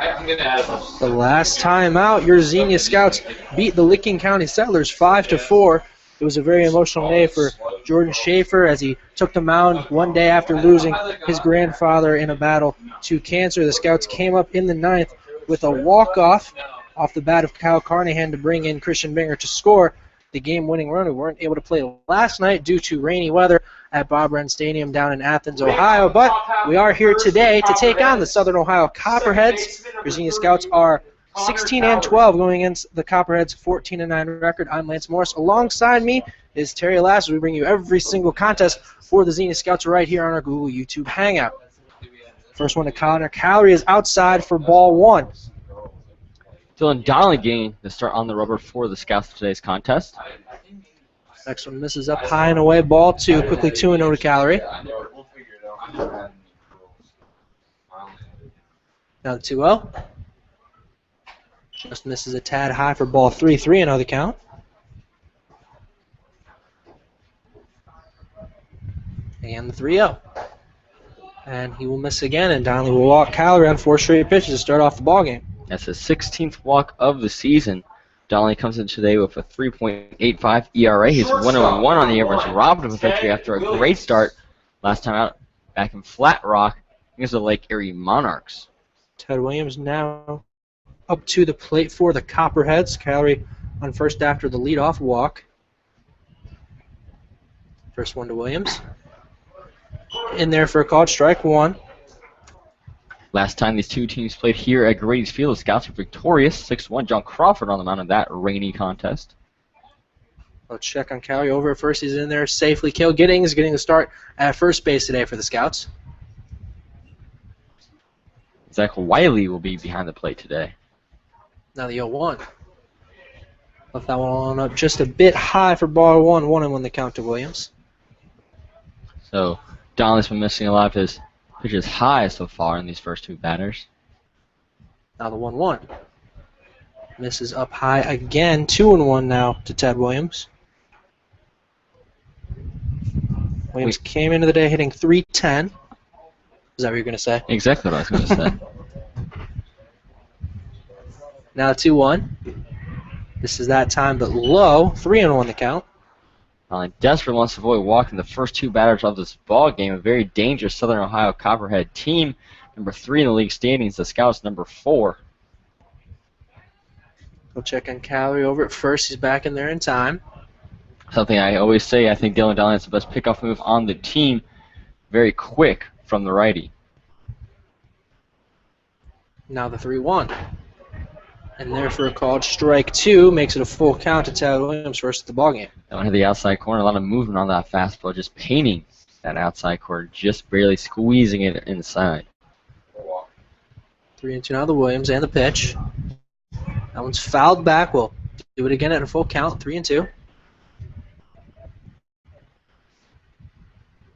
The last time out, your Xenia Scouts beat the Licking County Settlers 5-4. It was a very emotional day for Jordan Schaefer as he took the mound one day after losing his grandfather in a battle to cancer. The Scouts came up in the ninth with a walk-off off the bat of Kyle Carnahan to bring in Christian Binger to score the game-winning run. We weren't able to play last night due to rainy weather at Bob Wren Stadium down in Athens, Ohio, but we are here today to take on the Southern Ohio Copperheads. Your Xenia Scouts are 16-12 going against the Copperheads' 14-9 record. I'm Lance Morris. Alongside me is Terry Lash. We bring you every single contest for the Xenia Scouts right here on our Google YouTube Hangout. First one to Connor Calorie is outside for ball one. Dylan Donnelly getting the start on the rubber for the Scouts today's contest. Next one misses up high and away. Ball two. Quickly 2-0 to Calorie. Now the 2-0. Just misses a tad high for ball 3. 3-0 the count. And the 3-0. And he will miss again, and Donnelly will walk Calorie on 4 straight pitches to start off the ballgame. That's the 16th walk of the season. Donnelly comes in today with a 3.85 ERA. He's 1-1 on the year, was robbed of a victory after a great start last time out back in Flat Rock against the Lake Erie Monarchs. Ted Williams now up to the plate for the Copperheads. Calorie on first after the leadoff walk. First one to Williams. In there for a called strike one. Last time these two teams played here at Grady's Field, the Scouts were victorious, 6-1. John Crawford on the mound in that rainy contest. Let's check on Calorie over at first. He's in there safely. Cale Giddings getting the start at first base today for the Scouts. Zach Wiley will be behind the plate today. Now the 0-1. Left that one up just a bit high for ball one. 1-1 the count to Williams. So Donnelly's been missing a lot of his pitches high so far in these first two batters. Now the 1-1. Misses up high again. 2-1 now to Ted Williams. Williams came into the day hitting .310. Is that what you're going to say? Exactly what I was going to say. Now 2-1. This is that time, but low. 3-1 the count. Desperate wants to avoid walking the first two batters of this ball game. A very dangerous Southern Ohio Copperhead team. Number 3 in the league standings. The Scouts number 4. We'll check on Calorie over at first. He's back in there in time. Something I always say, I think Dylan Donnelly is the best pickoff move on the team. Very quick from the righty. Now the 3-1. And there for a called strike 2. Makes it a full count to Ted Williams first at the ballgame. That one hit the outside corner. A lot of movement on that fastball. Just painting that outside corner. Just barely squeezing it inside. 3-2 now the Williams and the pitch. That one's fouled back. We'll do it again at a full count. 3-2.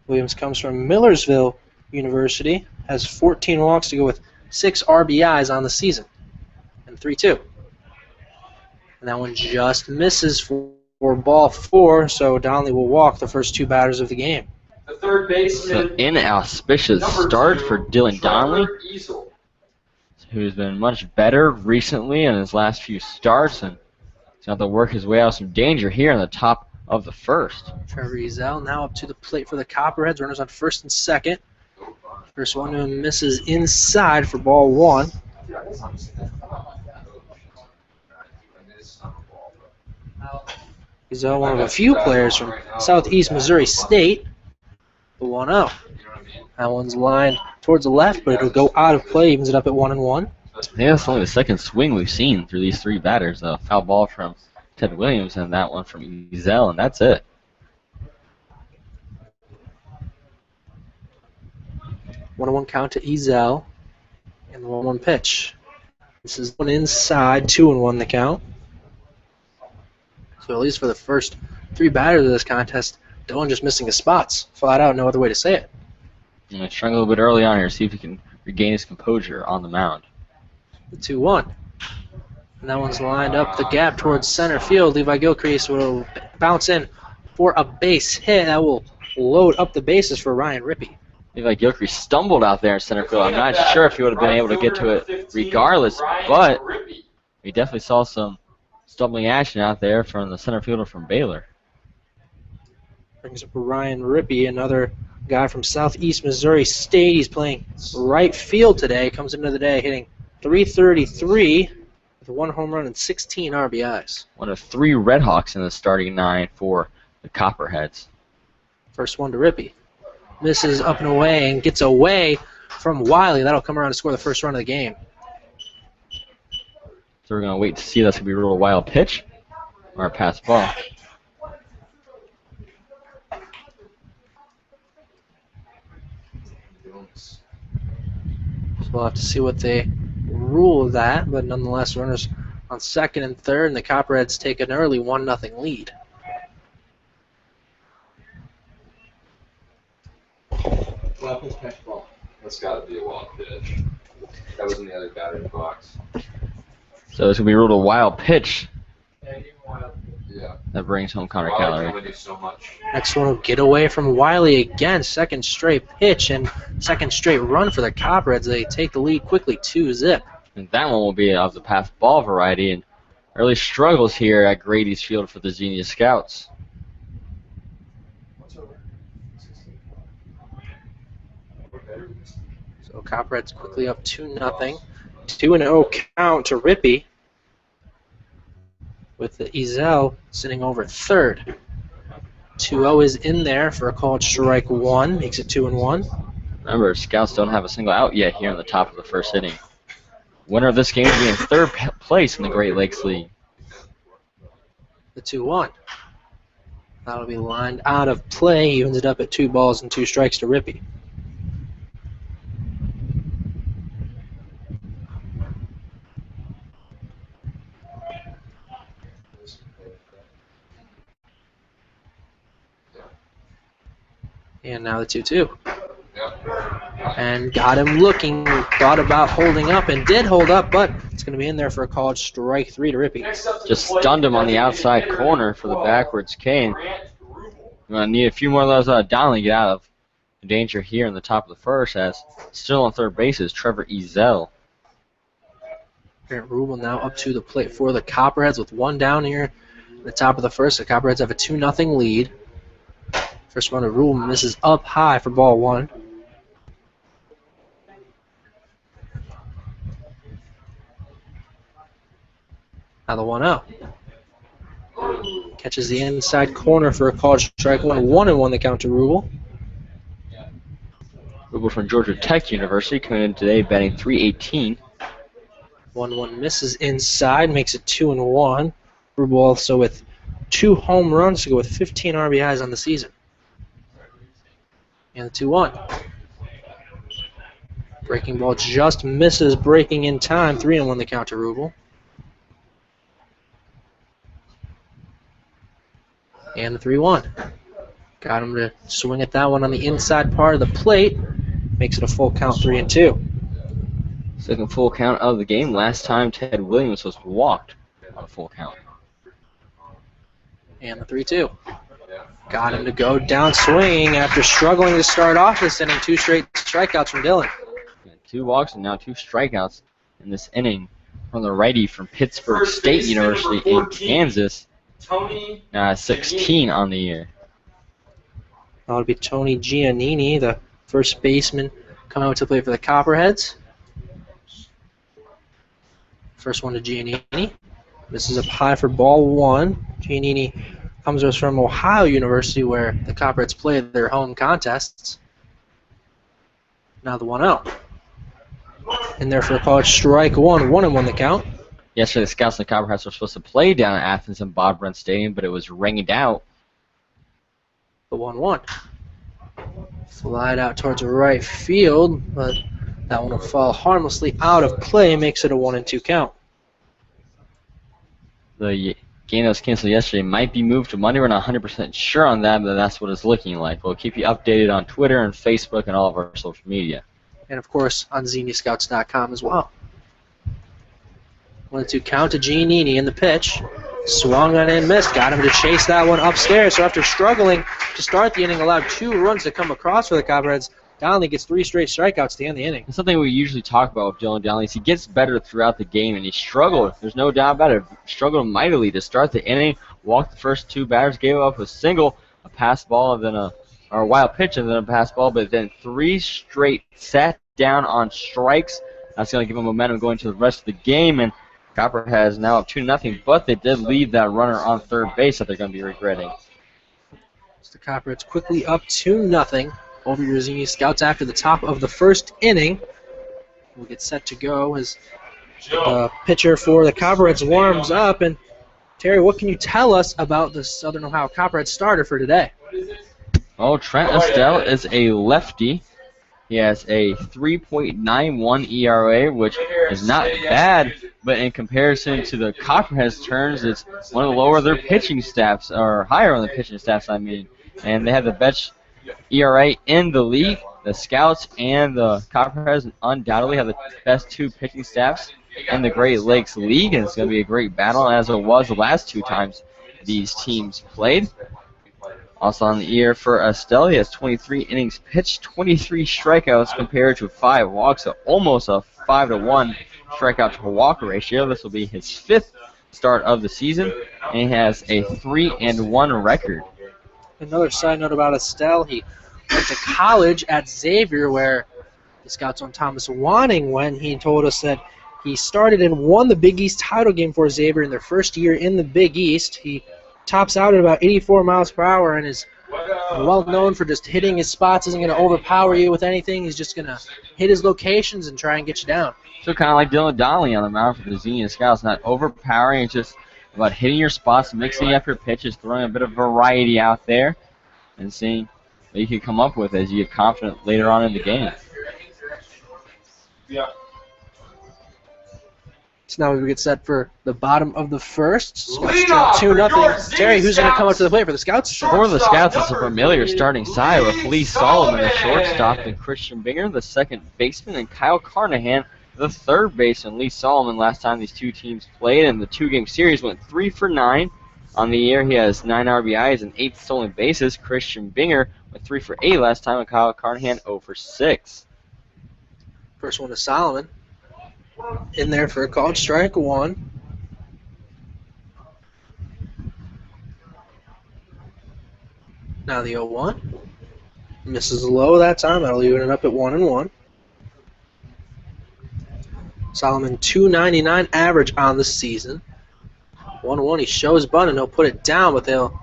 Williams comes from Millersville University. Has 14 walks to go with 6 RBIs on the season. 3-2. And that one just misses for ball 4, so Donnelly will walk the first two batters of the game. The third baseman. So inauspicious start for Dylan Donnelly, who's been much better recently in his last few starts, and he's going to have to work his way out of some danger here in the top of the first. Trevor Ezel now up to the plate for the Copperheads. Runners on first and second. First one to him misses inside for ball 1. He's one of a few players from Southeast Missouri State. The 1-0. That one's lined towards the left, but it'll go out of play. Evens it up at 1-1. I think that's only the second swing we've seen through these three batters. A foul ball from Ted Williams and that one from Ezel, and that's it. One count to Ezel, and the 1-1 pitch. This is one inside, 2-1 the count. So at least for the first three batters of this contest, Dylan just missing his spots. Flat out, no other way to say it. I'm going to struggle a little bit early on here, see if he can regain his composure on the mound. The 2-1. And that one's lined up the gap towards center field. Levi Gilcrease will bounce in for a base hit. That will load up the bases for Ryan Rippey. Looked like Gilchrist stumbled out there in center field. I'm not sure if he would have been able to get to it regardless, but we definitely saw some stumbling action out there from the center fielder from Baylor. Brings up Ryan Rippey, another guy from Southeast Missouri State. He's playing right field today. Comes into the day hitting .333 with 1 home run and 16 RBIs. One of 3 Redhawks in the starting 9 for the Copperheads. First one to Rippey. Misses up and away and gets away from Wiley. That'll come around to score the first run of the game. So we're going to wait to see if that's going to be a real wild pitch or a pass ball. So we'll have to see what they rule of that, but nonetheless, runners on second and third, and the Copperheads take an early 1-0 lead. That's got to be a wild pitch. That was in the other batter's box. So it's going to be ruled a wild pitch. Yeah. That brings home Connor Wiley can Calorie. only do so much. Next one will get away from Wiley again. Second straight pitch and second straight run for the Copperheads. They take the lead quickly, 2-0. And that one will be of the pass ball variety. And early struggles here at Grady's Field for the Xenia Scouts. So Copperheads quickly up 2-0. 2-0 count to Rippey, with the Ezel sitting over third. 2-0 is in there for a called strike 1, makes it 2-1. Remember, Scouts don't have a single out yet here in the top of the first inning. Winner of this game will be in third place in the Great Lakes League. The 2-1. That'll be lined out of play. He ends it up at 2 balls and 2 strikes to Rippey. And now the 2-2. And got him looking, thought about holding up, and did hold up, but it's going to be in there for a called strike 3 to Rippey. Just stunned him on the outside corner for the backwards cane. We're going to need a few more of those out of Donnelly to get out of danger here in the top of the first, as still on third base is Trevor Ezel. Grant Rubel now up to the plate for the Copperheads with 1 down here in the top of the first. The Copperheads have a 2-0 lead. First one to Rubel misses up high for ball 1. Now the 1-0. Catches the inside corner for a called strike 1-1 the count to Rubel. Rubel from Georgia Tech University coming in today batting .318. 1-1 misses inside, makes it 2-1. Rubel also with 2 home runs to go with 15 RBIs on the season. And the 2-1. Breaking ball just misses, breaking in time. 3-1 the count to Rubel. And the 3-1. Got him to swing at that one on the inside part of the plate. Makes it a full count, 3-2. Second full count of the game. Last time Ted Williams was walked on a full count. And the 3-2. Got him to go down swinging after struggling to start off this inning. 2 straight strikeouts from Dillon. 2 walks and now 2 strikeouts in this inning from the righty from Pittsburgh State University in Kansas. 16 on the year. That would be Tony Giannini, the first baseman, coming out to play for the Copperheads. First one to Giannini. This is up high for ball 1. Giannini comes to us from Ohio University, where the Copperheads play their home contests. Now the 1-0. In there for a called strike 1-1 the count. Yesterday, the Scouts and the Copperheads were supposed to play down at Athens and Bob Brent Stadium, but it was rained out. The 1-1. Flied out towards right field, but that one will fall harmlessly out of play, makes it a 1-2 count. The game that was canceled yesterday might be moved to Monday. We're not 100% sure on that, but that's what it's looking like. We'll keep you updated on Twitter and Facebook and all of our social media. And, of course, on XeniaScouts.com as well. 1-2 count to Giannini in the pitch. Swung on and missed. Got him to chase that one upstairs. So after struggling to start the inning, allowed 2 runs to come across for the Copperheads. Donnelly gets 3 straight strikeouts at the end of the inning. It's something we usually talk about with Dylan Donnelly. He gets better throughout the game, and he struggled. There's no doubt about it. Struggled mightily to start the inning. Walked the first 2 batters, gave up a single, a pass ball, and then a wild pitch, and then a pass ball. But then 3 straight sat down on strikes. That's going to give him momentum going to the rest of the game. And Copperheads now up 2-0, but they did leave that runner on third base that they're going to be regretting. The Copperheads quickly up 2-0 over your Xenia Scouts after the top of the first inning. We'll get set to go as the pitcher for the Copperheads warms up. And Terry, what can you tell us about the Southern Ohio Copperheads starter for today? Oh, Trent Estelle is a lefty. He has a 3.91 ERA, which is not bad, but in comparison to the Copperheads' turns, it's one of the lower of their pitching staffs, or higher on the pitching staffs, I mean. And they have the best ERA in the league. The Scouts and the Copperheads undoubtedly have the best 2 pitching staffs in the Great Lakes League, and it's going to be a great battle, as it was the last 2 times these teams played. Also on the year for Estelle, he has 23 innings pitched, 23 strikeouts compared to 5 walks, so almost a 5-to-1 strikeout to walk ratio. This will be his 5th start of the season, and he has a 3-1 record. Another side note about Estelle, he went to college at Xavier, where the Scouts on Thomas Wanning when he told us that he started and won the Big East title game for Xavier in their first year in the Big East. He tops out at about 84 miles per hour and is well known for just hitting his spots. Isn't going to overpower you with anything. He's just going to hit his locations and try and get you down. So kind of like Dylan Donnelly on the mound for the Xenia Scouts, not overpowering, it's just about hitting your spots, mixing up your pitches, throwing a bit of variety out there, and seeing what you can come up with as you get confident later on in the game. Yeah. So now we get set for the bottom of the first. Scouts trail 2-0. Terry, who's going to come up to the plate for the Scouts? For the Scouts, it's a familiar starting side with Lee Solomon, the shortstop, and Christian Binger, the second baseman, and Kyle Carnahan, the third baseman. Lee Solomon, last time these 2 teams played in the 2-game series, went 3 for 9. On the year, he has 9 RBIs and 8 stolen bases. Christian Binger went 3 for 8 last time, and Kyle Carnahan 0 for 6. First one to Solomon. In there for a called strike 1. Now the 0-1. Misses low that time. That'll leave it up at 1-1. Solomon 299 average on the season. 1-1. He shows bunt and he'll put it down, but they'll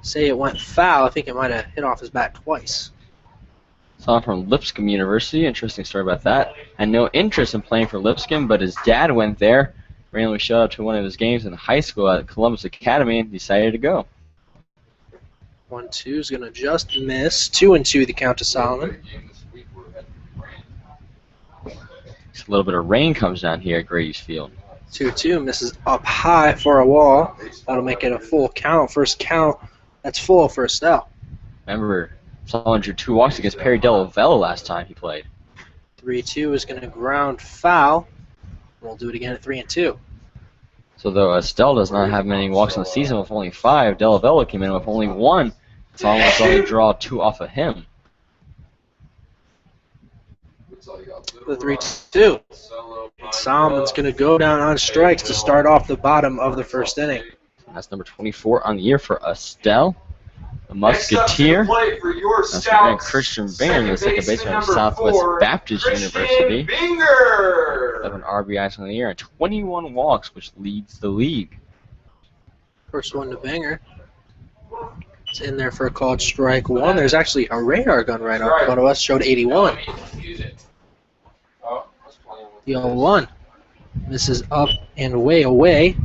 say it went foul. I think it might have hit off his bat twice. Someone from Lipscomb University, interesting story about that. Had no interest in playing for Lipscomb, but his dad went there, randomly showed up to one of his games in high school at Columbus Academy, and decided to go. 1-2 is going to just miss. 2-2 the count to Solomon. Just a little bit of rain comes down here at Grady's Field. 2-2 misses up high for a wall. That'll make it a full count. First count, that's full for Estelle. Remember, Solomon drew 2 walks against Perry Delavella last time he played. 3-2 is going to ground foul. We'll do it again at 3-2. So though Estelle does not have many walks in the season with only 5, Delavella came in with only 1. Solomon will only draw 2 off of him. The 3-2. Solomon's going to go down on strikes to start off the bottom of the first inning. That's number 24 on the year for Estelle. The Musketeer. That's for Christian Binger, the second baseman of Southwest Baptist University. 11 RBIs on the year and 21 walks, which leads the league. First one to Binger. It's in there for a called strike 1. There's actually a radar gun right up in front of us. Showed 81. The 0-1 misses up and way away.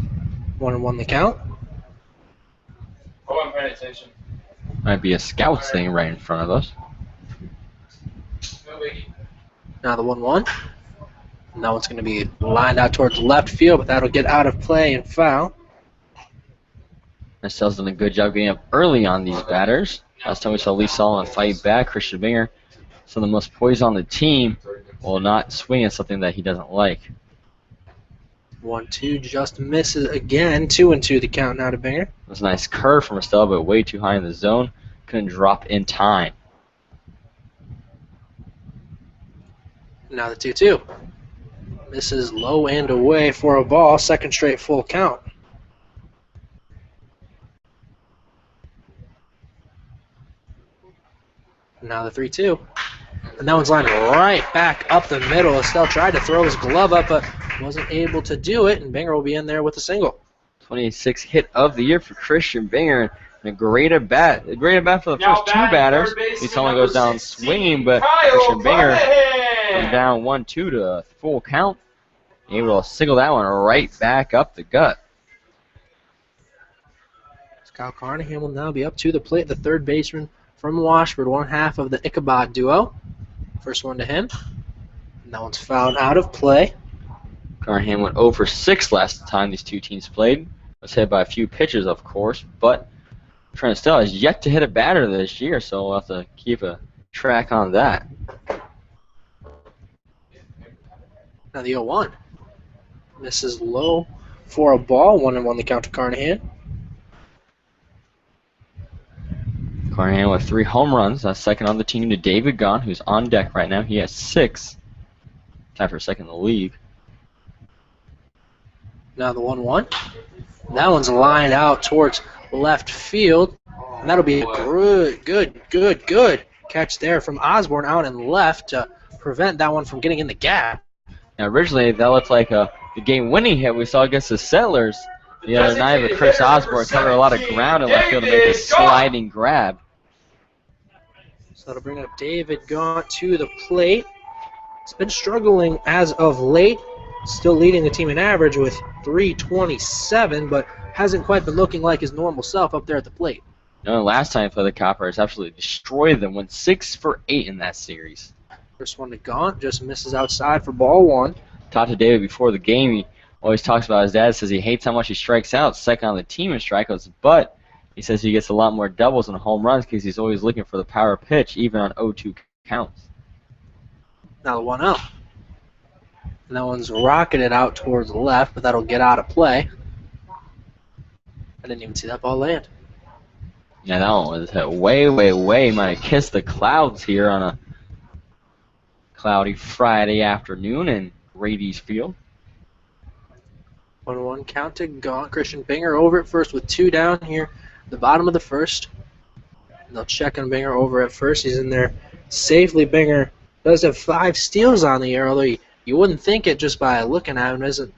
1-1 the count. Oh, I'm paying attention. Might be a Scouts thing right in front of us. Now the 1-1. That one's going to be lined out towards left field, but that'll get out of play and foul. Estelle's done a good job getting up early on these batters. Last time we saw Lee Solomon fight back. Christian Binger, some of the most poised on the team, will not swing at something that he doesn't like. 1-2 just misses again. 2-2 the count now to Binger. It was a nice curve from Estelle, but way too high in the zone. Couldn't drop in time. Now the 2-2. Misses low and away for a ball. Second straight full count. Now the 3-2. And that one's lined right back up the middle. Estelle tried to throw his glove up, but wasn't able to do it, and Binger will be in there with a single. 26th hit of the year for Christian Binger. And a great at bat. A great at bat for the first two batters. He only goes down swinging, but Christian Binger comes down 1-2 to a full count. Able to single that one right back up the gut. Kyle Carnahan will now be up to the plate, the third baseman from Washburn, one half of the Ichabod duo. First one to him. And that one's fouled out of play. Carnahan went 0 for 6 last time these two teams played. Was hit by a few pitches, of course, but Trent Estelle has yet to hit a batter this year, so we'll have to keep a track on that. Now the 0-1. Misses low for a ball. 1-1 the count to Carnahan. Carnahan with 3 home runs. That's second on the team to David Gahn, who's on deck right now. He has 6. Tied for second in the league. Now the 1-1. That one's lined out towards left field. And that'll be a good catch there from Osborne out and left to prevent that one from getting in the gap. Now originally that looked like the game-winning hit we saw against the Settlers the other night, but Chris Osborne covered a lot of ground in left field to make a sliding grab. So that'll bring up David Gaunt to the plate. He's been struggling as of late, still leading the team in average with .327, but hasn't quite been looking like his normal self up there at the plate. No, last time for the Copperheads absolutely destroyed them, went 6 for 8 in that series. First one to Gaunt, just misses outside for ball 1. Talked to David before the game. He always talks about his dad, says he hates how much he strikes out, second on the team in strikeouts, but he says he gets a lot more doubles and home runs because he's always looking for the power pitch, even on 0-2 counts. Now the 1-0. And that one's rocketed out towards the left, but that'll get out of play. I didn't even see that ball land. Yeah, that one was hit way. Might have kissed the clouds here on a cloudy Friday afternoon in Rady's Field. 1-1 count to Gaunt. Christian Binger over at first with 2 down here, the bottom of the first. And they'll check on Binger over at first. He's in there safely. Binger does have 5 steals on the year, although you wouldn't think it just by looking at him. Isn't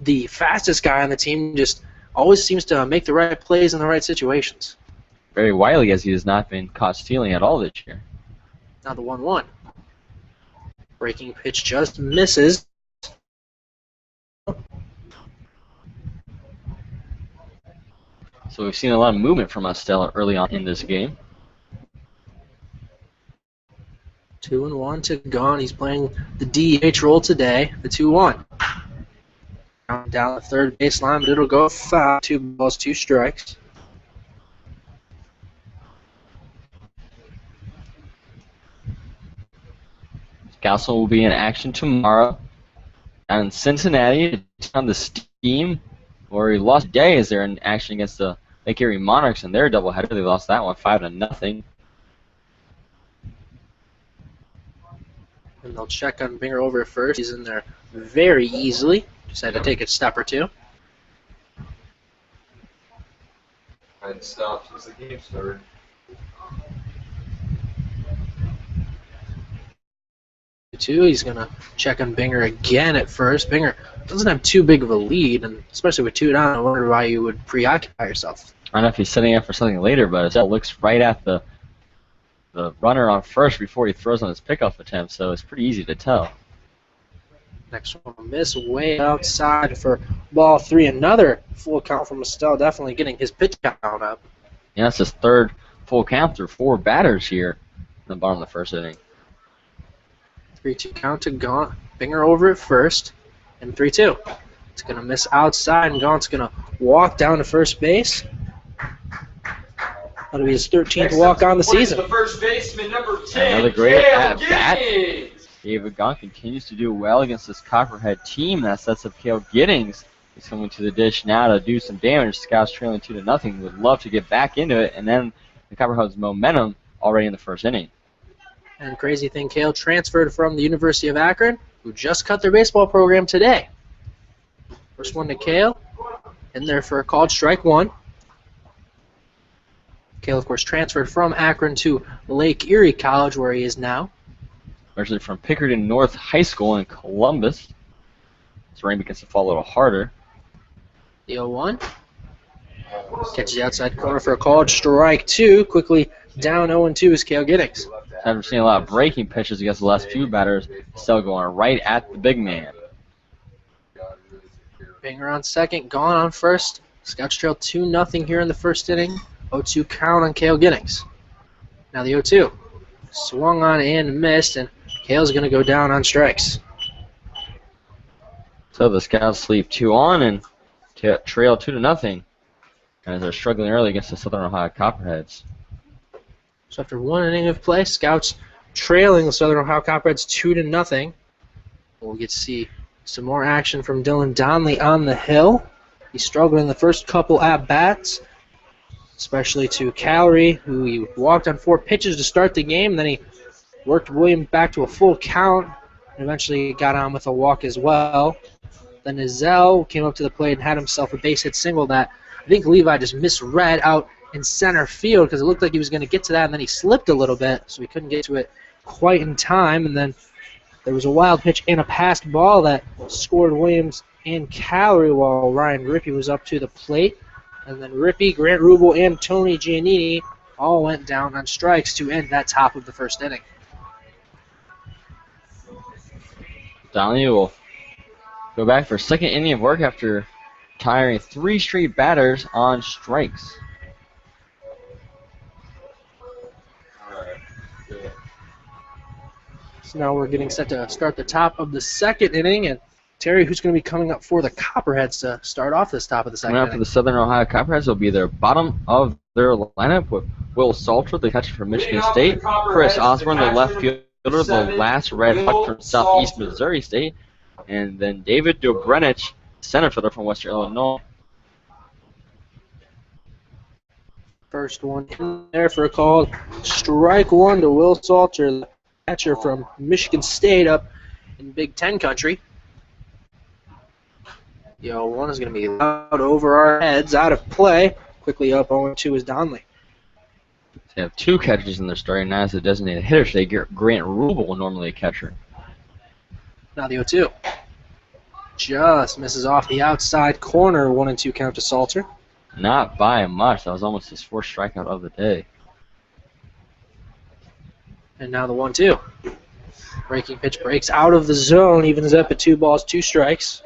the fastest guy on the team, just always seems to make the right plays in the right situations. Very widely, as he has not been caught stealing at all this year. Now the 1-1. Breaking pitch just misses. So we've seen a lot of movement from Estelle early on in this game. 2-1 to Gaunt. He's playing the DH role today. The 2-1. Down the third baseline, but it'll go foul. 2 balls, 2 strikes. Scouts will be in action tomorrow down in Cincinnati on the Steam, where he lost today as they're in action against the Lake Erie Monarchs in their doubleheader. They lost that one 5-0. And they'll check on Binger over at first. He's in there very easily. Just had to take a step or 2. And stopped as the game started. He's going to check on Binger again at first. Binger doesn't have too big of a lead, and especially with 2 down, I wonder why you would preoccupy yourself. I don't know if he's setting up for something later, but Estelle looks right at the runner on first before he throws on his pickoff attempt, so it's pretty easy to tell. Next one will miss way outside for ball 3. Another full count from Estelle, definitely getting his pitch count up. Yeah, that's his 3rd full count through 4 batters here in the bottom of the first inning. 3-2 count to Gaunt. Binger over at first. And 3-2. It's going to miss outside, and Gaunt's going to walk down to first base. That'll be his 13th walk on the season. The first baseman, number 10. Another great at-bat. David Gaunt continues to do well against this Copperhead team that sets up Cale Giddings. He's coming to the dish now to do some damage. Scouts trailing 2-0. Would love to get back into it, and then the Copperhead's momentum already in the first inning. And crazy thing, Cale transferred from the University of Akron, who just cut their baseball program today. First one to Cale, in there for a called strike one. Cale, of course, transferred from Akron to Lake Erie College, where he is now. Originally from Pickerton North High School in Columbus. This rain begins to fall a little harder. The 0-1. Catches the outside corner for a called strike two. Quickly down 0-2 is Cale Giddings. Haven't seen a lot of breaking pitches against the last few batters. Still going right at the big man. Banger on second, gone on first. Scouts trail 2-0 here in the first inning. 0-2 count on Cale Giddings. Now the 0-2. Swung on and missed, and Cale's going to go down on strikes. So the Scouts leave 2 on and trail 2-0. As they're struggling early against the Southern Ohio Copperheads. So after one inning of play, Scouts trailing the Southern Ohio Copperheads 2-0. We'll get to see some more action from Dylan Donnelly on the hill. He struggled in the first couple at-bats, especially to Callery, who he walked on 4 pitches to start the game. Then he worked Williams back to a full count and eventually got on with a walk as well. Then Nizell came up to the plate and had himself a base hit single that I think Levi just misread out in center field because it looked like he was going to get to that, and then he slipped a little bit, so he couldn't get to it quite in time. And then there was a wild pitch and a passed ball that scored Williams and Callery while Ryan Rippey was up to the plate. And then Rippey, Grant Rubel, and Tony Giannini all went down on strikes to end that top of the first inning. Donnelly will go back for a second inning of work after tiring 3 straight batters on strikes. So now we're getting set to start the top of the second inning, and Terry, who's going to be coming up for the Copperheads to start off this top of the second Coming inning? up for the Southern Ohio Copperheads will be their bottom of their lineup with Will Salter, the catcher from Michigan State, Chris Osborne, the left fielder, the last Red Hawk from Southeast Missouri State, and then David Dobrenich, center fielder from Western Illinois. First one in there for a call. Strike one to Will Salter, the catcher from Michigan State up in Big Ten country. The 0-1 is going to be loud over our heads, out of play. Quickly up 0-2 is Donnelly. They have 2 catchers in their starting nine as a designated hitter today. Grant Rubel, normally a catcher. Now the 0-2. Just misses off the outside corner. 1-2 count to Salter. Not by much. That was almost his 4th strikeout of the day. And now the 1-2. Breaking pitch breaks out of the zone, evens up at 2 balls, 2 strikes.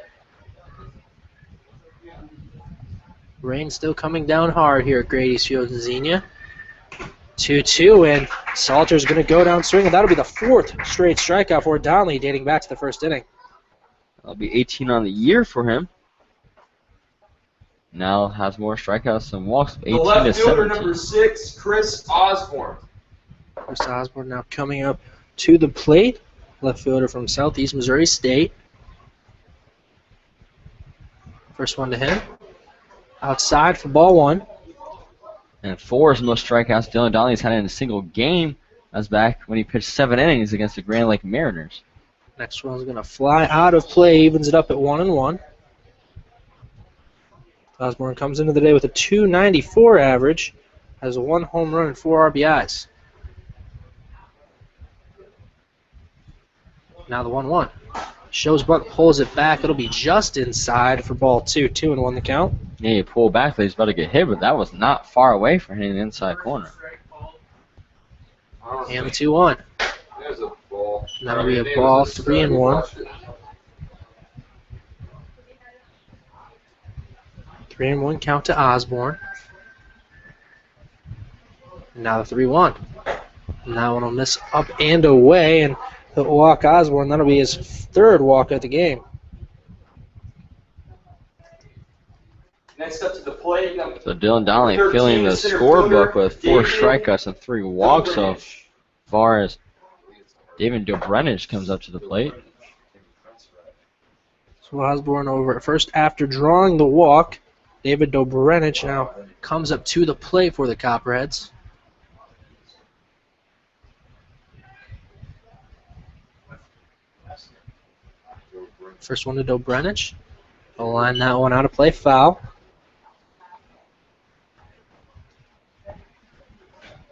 Rain still coming down hard here at Grady's Field in Xenia. 2-2, and Salter's going to go down swinging. That'll be the 4th straight strikeout for Donnelly, dating back to the first inning. That'll be 18 on the year for him. Now has more strikeouts than walks, 18 The left to fielder, 17. number 6, Chris Osborne. Chris Osborne now coming up to the plate. Left fielder from Southeast Missouri State. First one to him. Outside for ball 1. And 4 is the most strikeouts Dylan Donnelly's had in a single game. That's back when he pitched 7 innings against the Grand Lake Mariners. Next one's going to fly out of play, evens it up at 1-1. Osborne comes into the day with a .294 average, has 1 home run and 4 RBIs. Now the 1-1. Shows bunt, pulls it back. It'll be just inside for ball 2. 2-1 the count. Yeah, he pulled back, but he's about to get hit, but that was not far away from hitting the inside corner. And the 2-1. There's a ball. Now we have ball 3-1. 3-1 count to Osborne. Now the 3-1. Now one will miss up and away, and he'll walk Osborne. That'll be his 3rd walk of the game. Next up to the plate. So Dylan Donnelly filling the scorebook with 4 strikeouts and 3 walks so far as David Dobrenich comes up to the plate. So Osborne over at first after drawing the walk. David Dobrenich now comes up to the plate for the Copperheads. First one to Dobrenich. I'll line that one out of play, foul.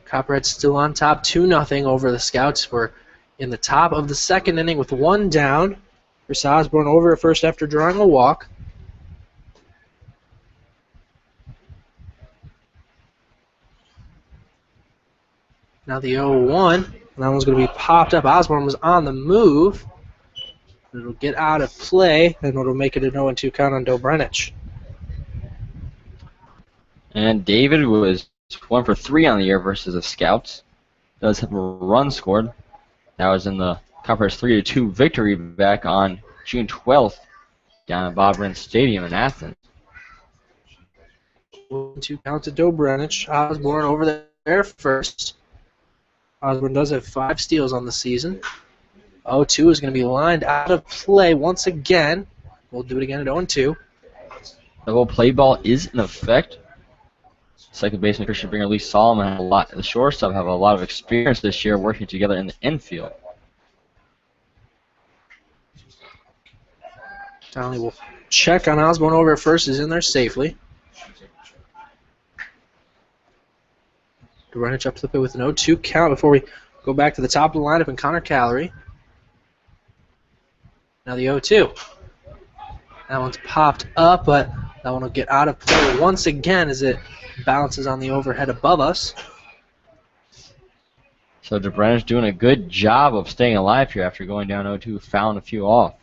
Copperheads still on top, 2-0 over the Scouts. We're in the top of the second inning with one down. Chris Osborne over at first after drawing a walk. Now the 0-1. That one's going to be popped up. Osborne was on the move. It'll get out of play, and it'll make it a 0-2 count on Dobrenich. And David was 1 for 3 on the year versus the Scouts. Does have a run scored. That was in the Copperheads 3-2 victory back on June 12th down at Bob Ryan Stadium in Athens. 1-2 count to Dobrenich. Osborne over there first. Osborne does have 5 steals on the season. 0-2 is going to be lined out of play once again. We'll do it again at 0-2. The whole play ball is in effect. Second baseman Christian Binger, Lee Solomon have a lot. The shortstop have a lot of experience this year working together in the infield. Donnelly will check on Osborne over at first. He's in there safely. Dobrenich up to the plate with an 0-2 count before we go back to the top of the lineup and Connor Callery. Now the 0-2. That one's popped up, but that one will get out of play once again as it bounces on the overhead above us. So Dobrenich doing a good job of staying alive here after going down 0-2, fouling a few off.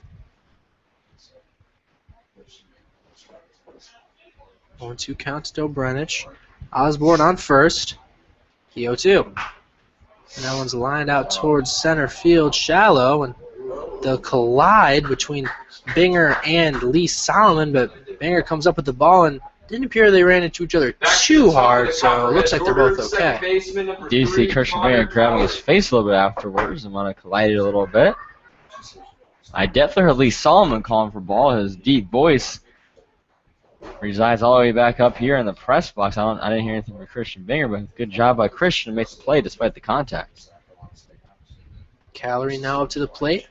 1-2 count to Dobrenich. Osborne on first. The 0-2. And that one's lined out towards center field shallow, and they'll collide between Binger and Lee Solomon, but Binger comes up with the ball and didn't appear they ran into each other too hard, so it looks like they're both okay. Do you see Christian Binger grabbing his face a little bit afterwards and want to collide it a little bit? I definitely heard Lee Solomon calling for ball. His deep voice resides all the way back up here in the press box. I didn't hear anything from Christian Binger, but good job by Christian to make the play despite the contact. Callery now up to the plate.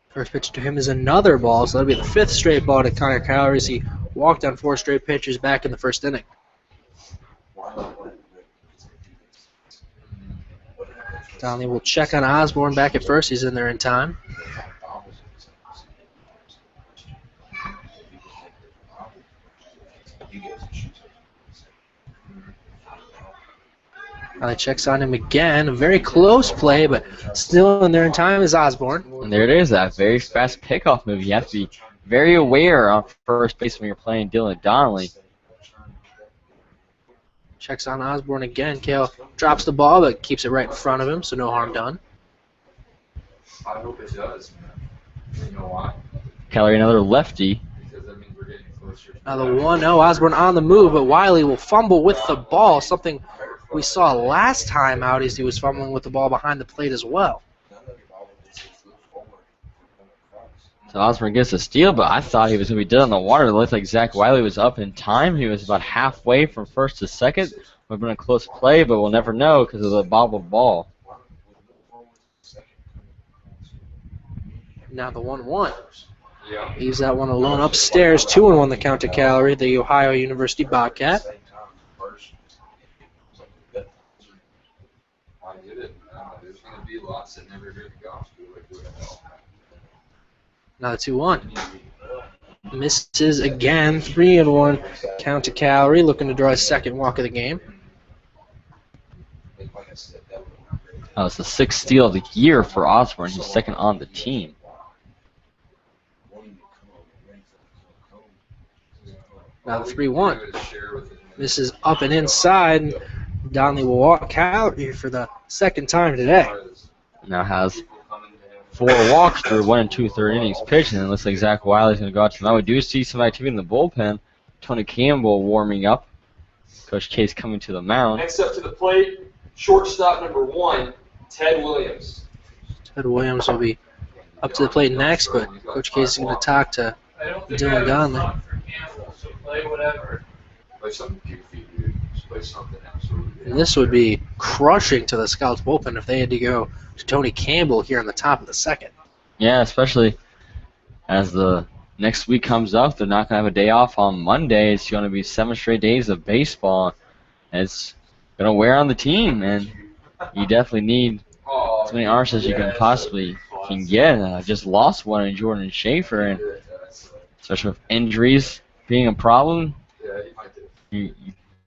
First pitch to him is another ball, so that'll be the 5th straight ball to Connor Callery as he walked on 4 straight pitches back in the first inning. Donnelly will check on Osborne back at first. He's in there in time. Checks on him again. A very close play, but still in there in time is Osborne. And there it is, that very fast pickoff move. You have to be very aware on first base when you're playing Dylan Donnelly. Checks on Osborne again. Kale drops the ball, but keeps it right in front of him, so no harm done. I hope it does, man. You know why? Callery, another lefty. Because that means we're getting closer. Now the 1-0, Osborne on the move, but Wiley will fumble with the ball, something we saw last time out as he was fumbling with the ball behind the plate as well. So Osborne gets a steal, but I thought he was going to be dead on the water. It looked like Zach Wiley was up in time. He was about halfway from first to second. Would have been a close play, but we'll never know because of the bobbled ball. Now the 1-1. Yeah. Leaves that one alone upstairs. 2-1 the count to Callery, the Ohio University Bobcat. I get it. There's going to be lots that never heard the gospel. Like, what the hell? Now the 2-1. Misses again. 3-1 count to Callery, looking to draw his second walk of the game. Oh, it's the 6th steal of the year for Osborne. He's second on the team. Now the 3-1. This is up and inside. Donnelly will walk Callery for the second time today. Now has 4 walks through 1 2/3 innings pitched, and it looks like Zach Wiley's going to go out to the mound. We do see some activity in the bullpen. Tony Campbell warming up. Coach Case coming to the mound. Next up to the plate, shortstop number 1, Ted Williams. Ted Williams will be up to the plate next, but Coach Case is going to talk to Dylan Donnelly. Play whatever. Play something goofy, dude. Just play something absolutely. And this would be crushing to the Scouts bullpen if they had to go to Tony Campbell here in the top of the second. Yeah, especially as the next week comes up, they're not going to have a day off on Monday. It's going to be 7 straight days of baseball. And it's going to wear on the team, and you definitely need as many arms as you can get. I just lost one in Jordan Schaefer, and especially with injuries being a problem,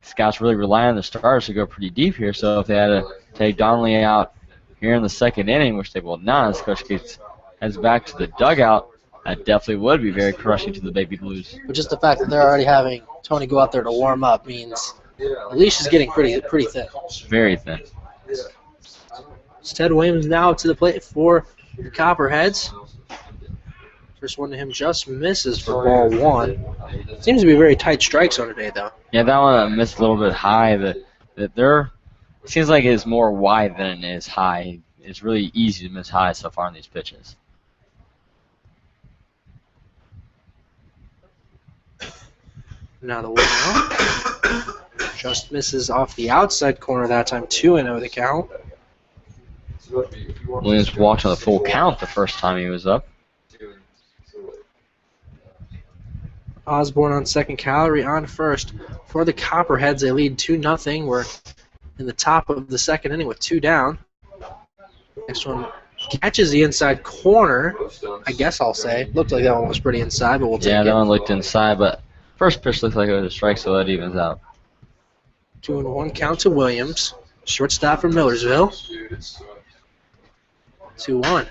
Scouts really rely on the starters to go pretty deep here. So if they had to take Donnelly out here in the second inning, which they will not, as Coach Gates heads back to the dugout, that definitely would be very crushing to the Baby Blues. But just the fact that they're already having Tony go out there to warm up means the leash is getting pretty thin. Very thin. It's Ted Williams now to the plate for the Copperheads. First one to him just misses for ball one. Seems to be a very tight strike zone today, though. Yeah, that one missed a little bit high. It seems like it's more wide than it is high. It's really easy to miss high so far on these pitches. Now the 1-0. Just misses off the outside corner that time. 2-0 the count. Williams walked on the full count the first time he was up. Osborne on second, Calorie on first. For the Copperheads, they lead 2-0. We're in the top of the second inning with 2 down. Next one catches the inside corner, I guess I'll say. Looked like that one was pretty inside, but we'll take it. Yeah, that one looked inside, but first pitch looked like it was a strike, so that evens out. 2-1 count to Williams. Shortstop for Millersville. 2-1.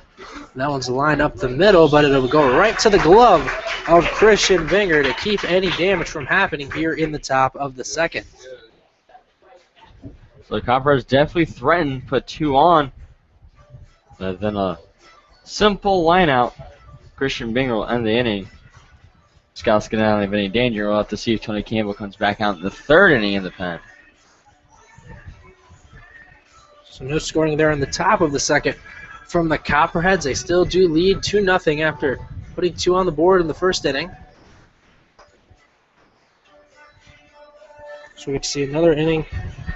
That one's lined up the middle, but it'll go right to the glove of Christian Binger to keep any damage from happening here in the top of the second. So the Copperheads definitely threatened, put 2 on. But then a simple line out. Christian Binger will end the inning. Scouts get out of any danger. We'll have to see if Tony Campbell comes back out in the third inning in the pen. So no scoring there in the top of the second from the Copperheads. They still do lead 2-0 after putting 2 on the board in the first inning. So we get to see another inning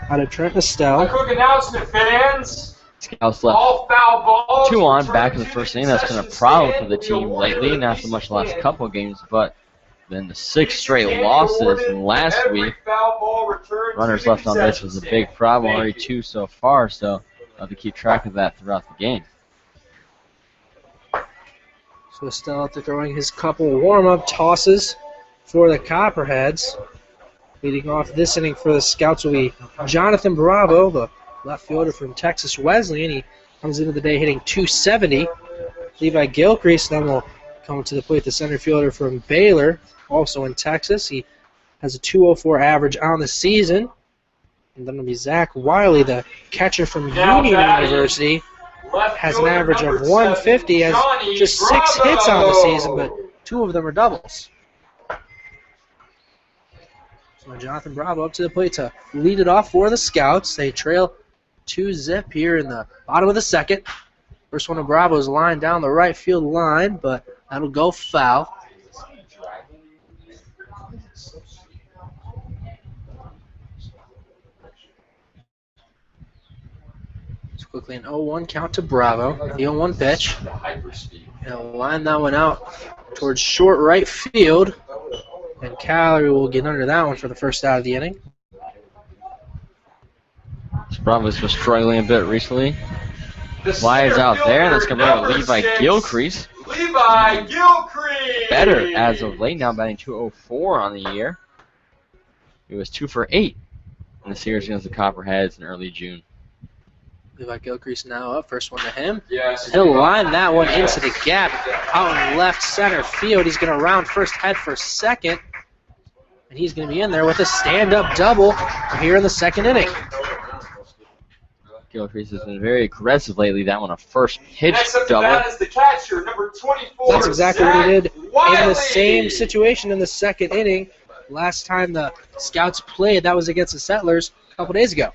out of Trent Estelle. Quick announcement, fans. Scouts left All foul balls. 2 on back in the first inning. That's been a problem for the team lately, not so much the last couple of games, but then the 6 straight losses from last week. Runners left on base was a big problem, already 2 so far, so we'll have to keep track of that throughout the game. So Estelle out there throwing his couple warm-up tosses for the Copperheads. Leading off this inning for the Scouts will be Jonathan Bravo, the left fielder from Texas Wesleyan. He comes into the day hitting .270. Levi Gilcrease then will come to the plate, the center fielder from Baylor, also in Texas. He has a .204 average on the season. And then it'll be Zach Wiley, the catcher from Union University. Has an average of 150, has just 6 hits on the season, but 2 of them are doubles. So Jonathan Bravo up to the plate to lead it off for the Scouts. They trail 2-0 here in the bottom of the second. First one of Bravo's line down the right field line, but that'll go foul. Quickly an 0-1 count to Bravo. The 0-1 pitch. He'll line that one out towards short right field. And Calorie will get under that one for the first out of the inning. Bravo's been struggling a bit recently. Flies out there, and that's going to bring Levi Gilcrease. Levi Gilcrease! Better as of late, now batting .204 on the year. He was 2 for 8 in the series against the Copperheads in early June. Levi Gilcrease now up. First one to him. Yes. He'll line that one into the gap out in left center field. He's going to round first, head for second. And he's going to be in there with a stand-up double here in the second inning. Gilcrease has been very aggressive lately. That one a first pitch Next up to double. bat is the catcher, number 24. That's exactly what he did in Wiley. the same situation in the second inning. Last time the Scouts played, that was against the Settlers a couple days ago.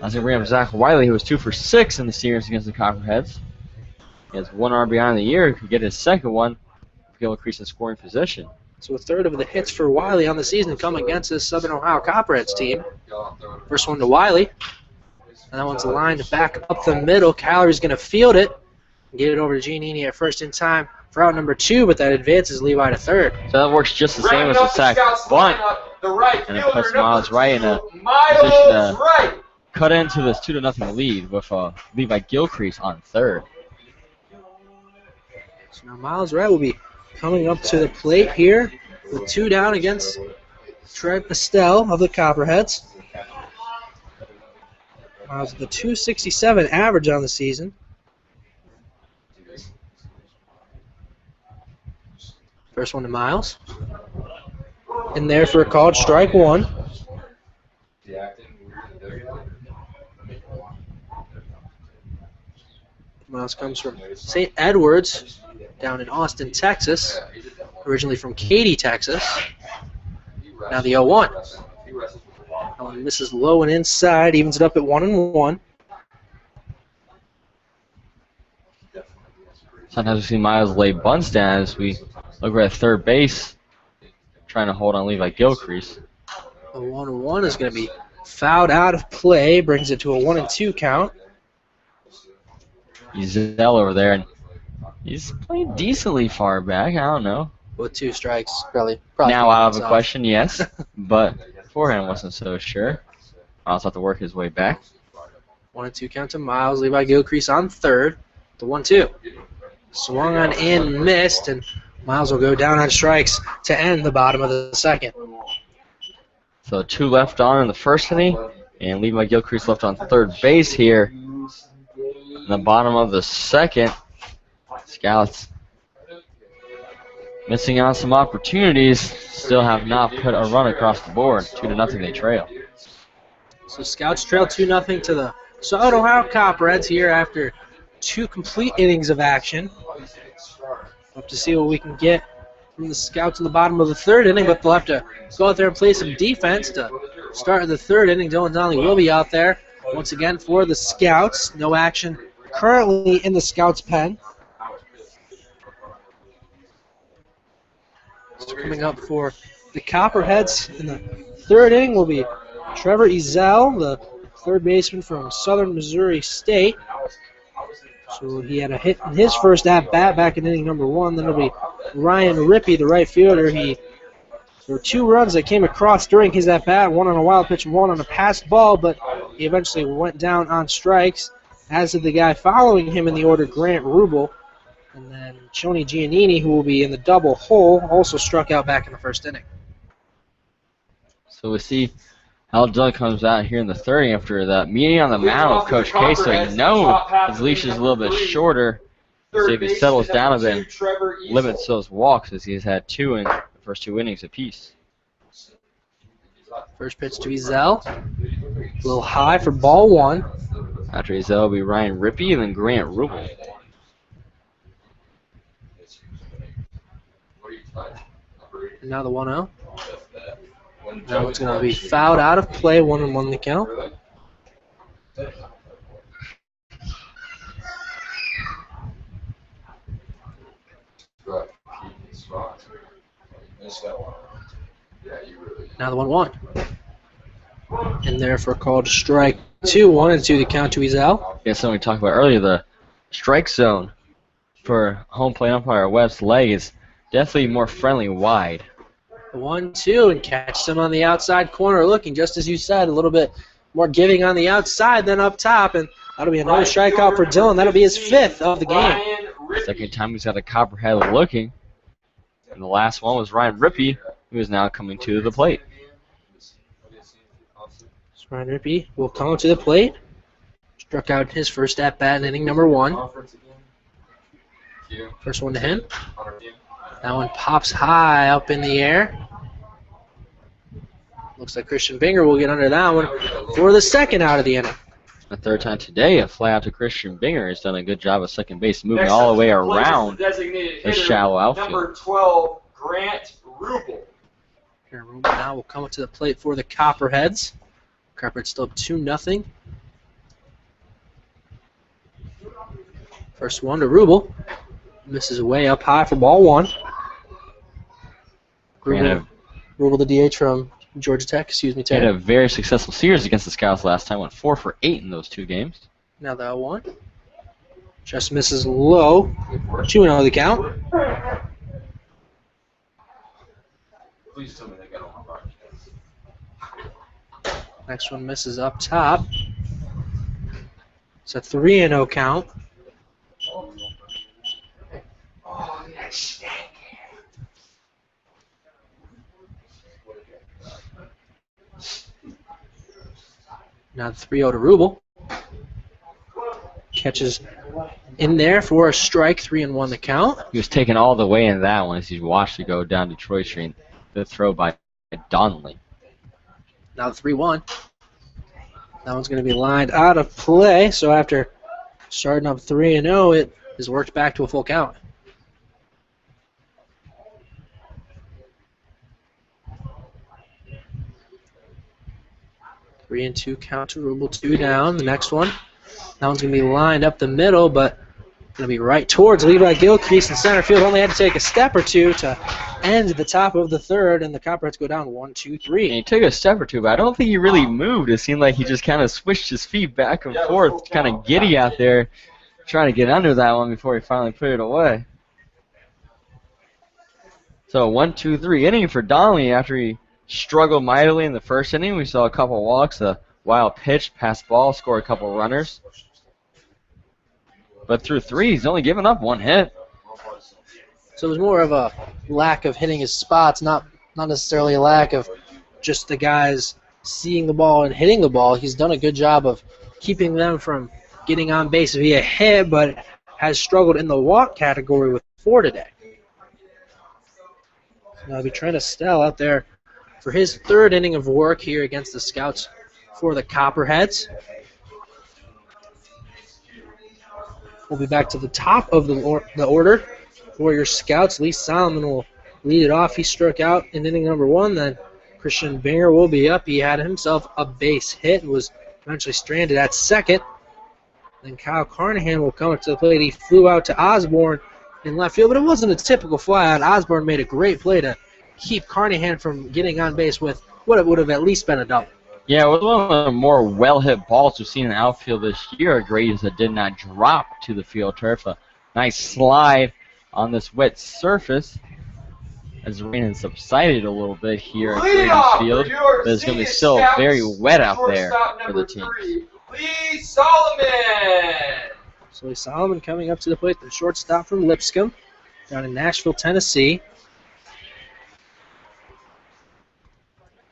I think we have Zach Wiley, who was 2 for 6 in the series against the Copperheads. He has 1 RBI in the year. He could get his second one. Gilcrease in scoring position. So a third of the hits for Wiley on the season come against this Southern Ohio Copperheads team. First one to Wiley. And that one's lined back up the middle. Calorie's going to field it. Get it over to Giannini at first in time for out number 2, but that advances Levi to third. So that works just the same as the sack bunt. And it puts Miles right in a position Miles to right. cut into this 2-0 lead with Levi Gilcrease on third. So now Miles Wright will be coming up to the plate here with 2 down against Trent Estelle of the Copperheads. Miles with a 267 average on the season. First one to Miles. In there for a called strike 1. Miles comes from St. Edwards down in Austin, Texas. Originally from Katy, Texas. Now the 0-1. That one misses low and inside, evens it up at 1-1. Sometimes we see Miles lay bunts down as we look at third base, trying to hold on Levi Gilcrease. The 1-1 is going to be fouled out of play, brings it to a 1-2 count. Zell over there, and he's playing decently far back. I don't know. With 2 strikes, probably Now out of the question, yes, but beforehand wasn't so sure. Miles have to work his way back. 1-2 count to Miles. Levi Gilcrease on third. The 1-2. Swung on in, missed, and Miles will go down on strikes to end the bottom of the second. So 2 left on in the first inning, and Levi Gilcrease left on third base here. In the bottom of the second, Scouts missing on some opportunities, still have not put a run across the board. 2-0 they trail. So Scouts trail 2-0 to the Southern Ohio Copperheads here after 2 complete innings of action. Hope to see what we can get from the Scouts in the bottom of the third inning, but they'll have to go out there and play some defense to start the third inning. Dylan Donnelly will be out there once again for the Scouts. No action currently in the Scouts' pen. So coming up for the Copperheads in the third inning will be Trevor Ezell, the third baseman from Southern Missouri State. So he had a hit in his first at-bat back in inning number 1. Then it'll be Ryan Rippey, the right fielder. There were 2 runs that came across during his at-bat, 1 on a wild pitch and 1 on a passed ball, but he eventually went down on strikes, as did the guy following him in the order, Grant Rubel. And then Choni Giannini, who will be in the double hole, also struck out back in the first inning. So we see how Doug comes out here in the third inning after that meeting on the mound with Coach K, so you know his leash is a little bit shorter. See if he settles down a bit, limits those walks, as he's had 2 in the first 2 innings apiece. First pitch to Ezell. A little high for ball 1. After Ezell will be Ryan Rippey and then Grant Rubel. And now the 1-0. Now it's going to be fouled out of play, 1-1 the count. Now the 1-1. In there for a called strike 2, 1-2 the count to Ezell. Yeah, something we talked about earlier, the strike zone for home plate umpire Webb's leg is definitely more friendly wide. 1-2 and catch him on the outside corner, looking just as you said, a little bit more giving on the outside than up top, and that'll be another strikeout for Dylan. That'll be his 5th of the game. Second time he's got a Copperhead looking, and the last one was Ryan Rippey, who is now coming to the plate. So Ryan Rippey will come to the plate. Struck out his first at bat in inning number 1. First one to him. That one pops high up in the air. Looks like Christian Binger will get under that one for the second out of the inning. The third time today, a fly out to Christian Binger has done a good job of second base, moving all the way around the shallow outfield. Number 12, Grant Rubel. Grant Rubel now will come up to the plate for the Copperheads. Copperheads still up 2-0. First one to Rubel. Misses way up high for ball 1. Rubel the DH from Georgia Tech, excuse me, He had Terry. a very successful series against the Scouts last time, went 4 for 8 in those 2 games. Now the 0-1. Just misses low. 2-0 the count. Please tell me they got on my broadcast. Next one misses up top. It's a 3-0 count. Oh, yes. Now the 3-0 to Rubel. Catches in there for a strike, 3-1 the count. He was taken all the way in that one as he watched it go down Detroit Street. The throw by Donnelly. Now the 3-1. That one's going to be lined out of play. So after starting up 3-0, it is worked back to a full count. Three and 2 count to Rubel, 2 down. The next one. That one's going to be lined up the middle, but going to be right towards Levi Gilcrease in center field. Only had to take a step or two to end the top of the third, and the Copperheads go down 1, 2, 3. And he took a step or two, but I don't think he really moved. It seemed like he just kind of switched his feet back and forth, kind of giddy out there, trying to get under that one before he finally put it away. So 1, 2, 3 inning for Donnelly after he struggled mightily in the first inning. We saw a couple walks, a wild pitch, pass ball, score a couple runners. But through 3, he's only given up 1 hit. So it was more of a lack of hitting his spots, not necessarily a lack of just the guys seeing the ball and hitting the ball. He's done a good job of keeping them from getting on base via hit, but has struggled in the walk category with 4 today. Now he'll be trying to Stell out there for his 3rd inning of work here against the Scouts for the Copperheads. We'll be back to the top of the order for your Scouts. Lee Solomon will lead it off. He struck out in inning number 1. Then Christian Binger will be up. He had himself a base hit and was eventually stranded at second. Then Kyle Carnahan will come up to the plate. He flew out to Osborne in left field, but it wasn't a typical fly out. Osborne made a great play to keep Carnahan from getting on base with what it would have at least been a double. Yeah, it was one of the more well-hit balls we've seen in the outfield this year. Grady's that did not drop to the field turf. A nice slide on this wet surface as the rain has subsided a little bit here at Grady's field. But it's going to be still very wet out there for the team. Lee Solomon! So Lee Solomon coming up to the plate, the shortstop from Lipscomb down in Nashville, Tennessee.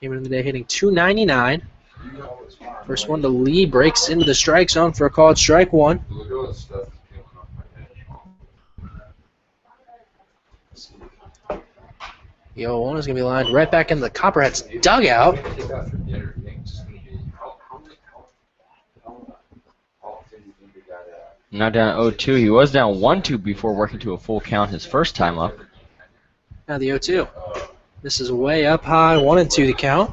Came in the day hitting .299. First one to Lee, breaks into the strike zone for a called strike 1. The 0-1 is going to be lined right back in the Copperheads dugout. Now down 0-2. He was down 1-2 before working to a full count his first time up. Now the 0-2. This is way up high, 1-2 the count.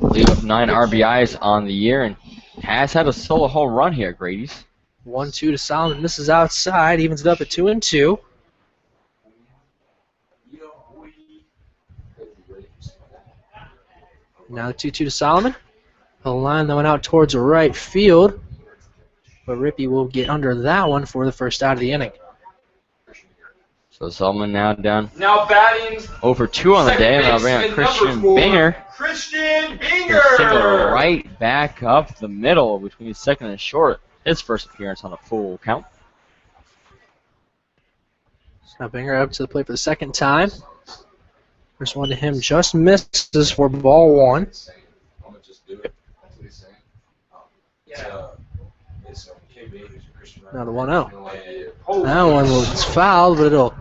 Lead up 9 RBIs on the year and has had a solo home run here, Grady's. 1-2 to Solomon. Misses outside, evens it up at 2-2. Now the 2-2 to Solomon. A line that went out towards right field, but Rippey will get under that one for the first out of the inning. So Solomon now down Now batting. 0-2 on the day. Now bring out Christian Binger. Christian Single Binger! right back up the middle between second and short. His first appearance on a full count. Now Binger up to the plate for the second time. First one to him just misses for ball 1. Now the 1-0. That one was fouled, but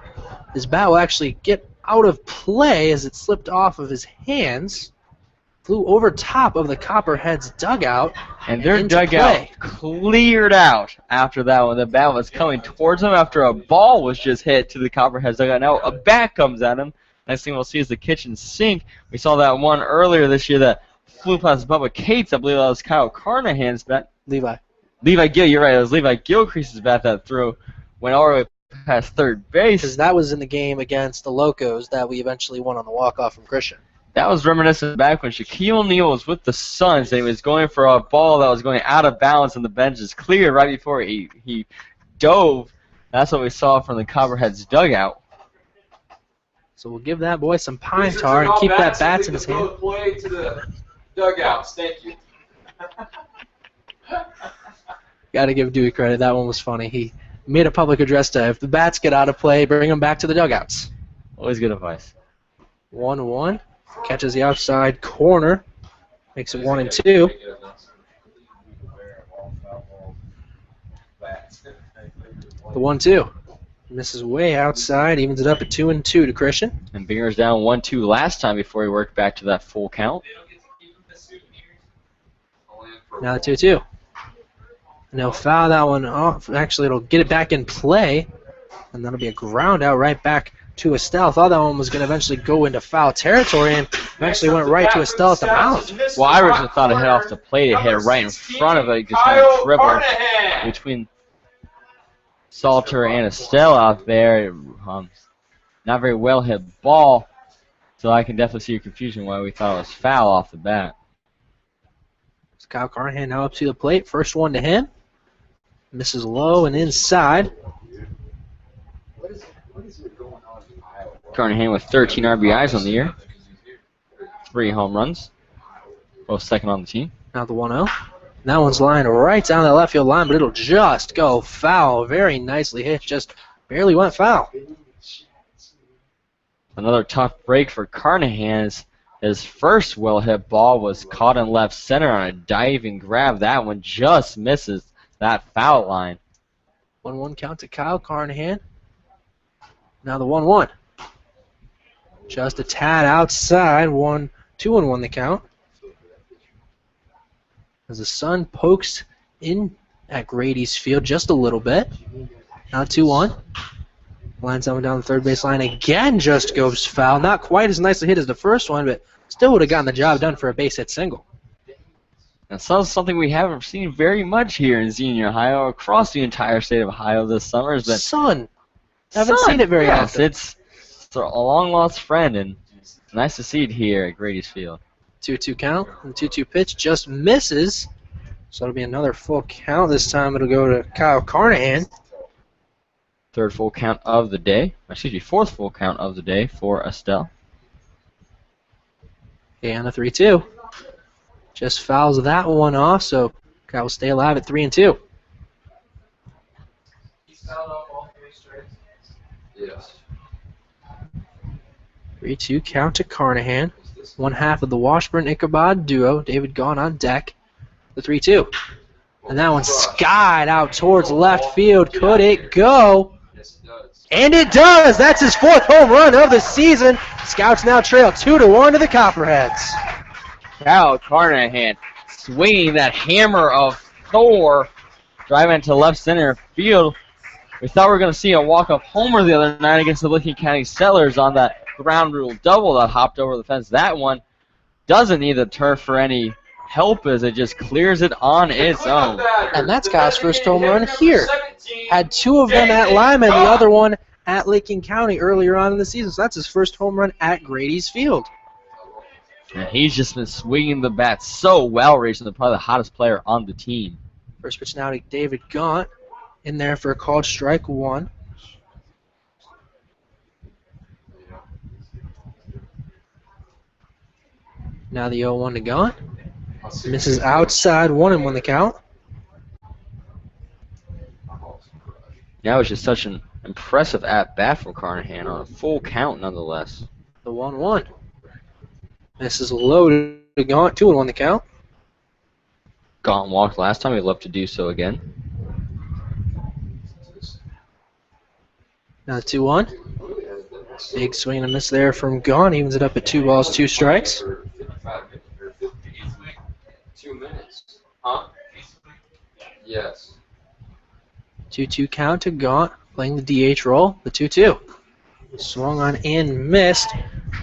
his bat will actually get out of play as it slipped off of his hands. Flew over top of the Copperheads dugout. And their into dugout play. cleared out after that one. The bat was coming towards him after a ball was just hit to the Copperheads dugout. Now a bat comes at him. Next thing we'll see is the kitchen sink. We saw that one earlier this year that flew past Bubba Cates. I believe that was Kyle Carnahan's bat. Levi. Levi Gill, you're right. It was Levi Gilcrease's bat that threw. Went all the way past third base. Because that was in the game against the Locos that we eventually won on the walk-off from Christian. That was reminiscent back when Shaquille O'Neal was with the Suns and he was going for a ball that was going out of bounds and the bench is cleared right before he dove. That's what we saw from the Copperheads dugout. So we'll give that boy some pine tar and keep that bats in his hand. Play to the dugouts. Thank you. Got to give Dewey credit. That one was funny. He made a public address to, if the bats get out of play, bring them back to the dugouts. Always good advice. 1-1. Catches the outside corner. Makes it 1-2. The 1-2. Misses way outside. Evens it up at 2-2 to Christian. And Binger's down 1-2 last time before he worked back to that full count. Now 2-2. And they'll foul that one off. Actually, it'll get it back in play. And that'll be a ground out right back to Estelle. Thought that one was going to eventually go into foul territory and eventually went right to Estelle at the mound. Well, I originally thought it hit off the plate. It hit right in front of it. Just kind of dribbled between Salter and Estelle out there. Not very well hit ball. So I can definitely see your confusion why we thought it was foul off the bat. Kyle Carnahan now up to the plate. First one to him. Misses low and inside. Carnahan with 13 RBIs on the year. 3 home runs. Both second on the team. Now the 1-0. That one's lined right down the left field line, but it'll just go foul. Very nicely hit. Just barely went foul. Another tough break for Carnahan. His first well-hit ball was caught in left center on a diving grab. That one just misses that foul line. 1-1 count to Kyle Carnahan. Now the 1-1. Just a tad outside. 2-1 the count. As the sun pokes in at Grady's field just a little bit. Now 2-1. Lines that one down the third base line again, just goes foul. Not quite as nicely hit as the first one, but still would have gotten the job done for a base hit single. And so something we haven't seen very much here in Xenia, Ohio, across the entire state of Ohio this summer has been sun. Haven't seen it very often. It's a long-lost friend, and it's nice to see it here at Grady's Field. 2-2 count. And the 2-2 pitch just misses. So it'll be another full count. This time it'll go to Kyle Carnahan. Third full count of the day. Excuse me, fourth full count of the day for Estelle. And a 3-2. Just fouls that one off, so Kyle will stay alive at 3-2. Yes. 3-2 count to Carnahan. One half of the Washburn-Ichabod duo, David Gaughan on deck. The 3-2. And that one skied out towards left field. Could it go? Yes, it does. And it does! That's his 4th home run of the season. Scouts now trail 2-1 to the Copperheads. Kyle Carnahan swinging that hammer of Thor, driving into left center field. We thought we were going to see a walk-up homer the other night against the Licking County Settlers on that ground rule double that hopped over the fence. That one doesn't need the turf for any help as it just clears it on its own. And that's Kyle's first home run here. Had 2 of them at Lima and the other one at Licking County earlier on in the season. So that's his first home run at Grady's Field. And he's just been swinging the bat so well recently, probably the hottest player on the team. First pitch now to David Gaunt. In there for a called strike 1. Now the 0-1 to Gaunt. Misses outside, 1-1 the count. That was just such an impressive at-bat from Carnahan on a full count nonetheless. The 1-1. Misses low to Gaunt, 2-1 the count. Gaunt walked last time, he'd love to do so again. Now 2-1. Big swing and a miss there from Gaunt. Evens it up at 2 balls, 2 strikes. 2 minutes. Huh? Yes. 2-2 count to Gaunt, playing the DH role, the 2-2. Swung on and missed.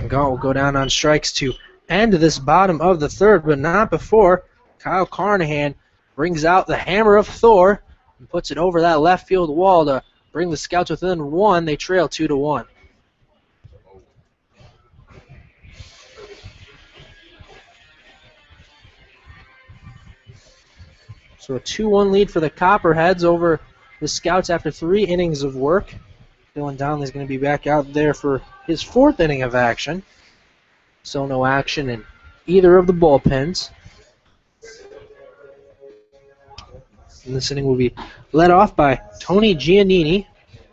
Gaunt will go down on strikes to end this bottom of the third, but not before Kyle Carnahan brings out the hammer of Thor and puts it over that left field wall to bring the Scouts within 1. They trail 2-1. So a 2-1 lead for the Copperheads over the Scouts after 3 innings of work. Dylan Donnelly's going to be back out there for his 4th inning of action. So no action in either of the bullpens. And this inning will be led off by Tony Giannini,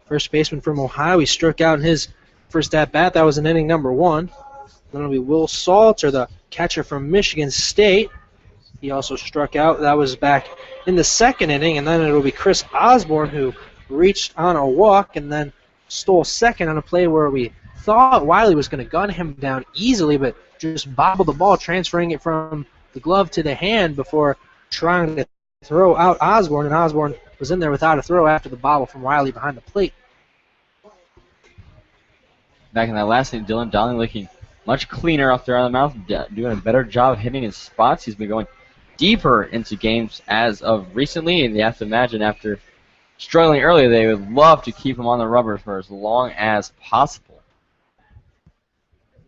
first baseman from Ohio. He struck out in his first at-bat. That was in inning number 1. Then it'll be Will Salter, the catcher from Michigan State. He also struck out. That was back in the 2nd inning. And then it'll be Chris Osborne, who reached on a walk and then stole second on a play where we thought Wiley was going to gun him down easily, but just bobbled the ball, transferring it from the glove to the hand before trying to throw out Osborne, and Osborne was in there without a throw after the bobble from Wiley behind the plate. Back in that last inning, Dylan Donnelly looking much cleaner off there on the mouth, doing a better job of hitting his spots. He's been going deeper into games as of recently, and you have to imagine after struggling earlier, they would love to keep him on the rubber for as long as possible.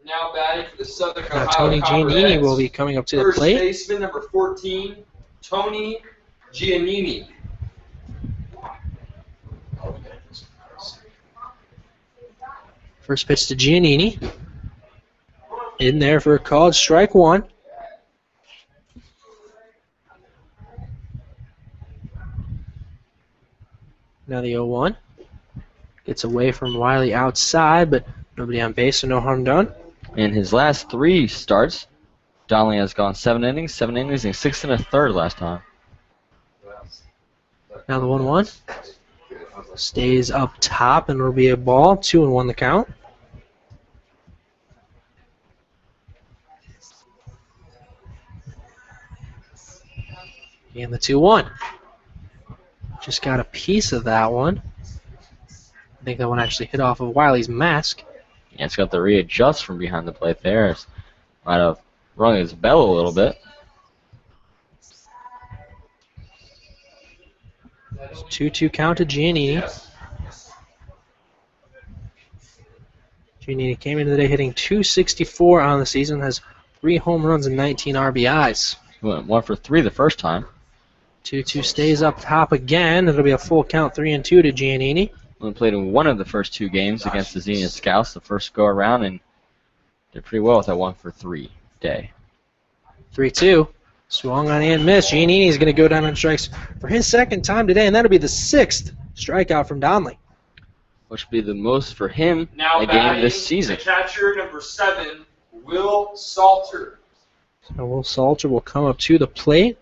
Now batting for the Southern Ohio Tony Giannini Copperheads. will be coming up to the First plate. baseman number 14, Tony Giannini. First pitch to Giannini. In there for a called strike 1. Now the 0-1. Gets away from Wiley outside, but nobody on base, so no harm done. In his last 3 starts, Donnelly has gone 7 innings, and 6 1/3 last time. Now the 1-1. Stays up top, and it'll be a ball. 2-1 the count. And the 2-1. Just got a piece of that one. I think that one actually hit off of Wiley's mask. Yeah, it's got the readjust from behind the plate there. It's might have rung his bell a little bit. 2-2 count to Giannini. Giannini came into the day hitting .264 on the season, has 3 home runs and 19 RBIs. He went 1 for 3 the first time. 2-2 stays up top again. It'll be a full count, 3-2 to Giannini. Only played in one of the first 2 games against the Xenia Scouts the first go around, and did pretty well with that 1 for 3 day. 3-2. Swung on and missed. Giannini is going to go down on strikes for his 2nd time today, and that'll be the 6th strikeout from Donnelly. Which would be the most for him Now in a game batting this season. the catcher number 7, Will Salter. So Will Salter will come up to the plate.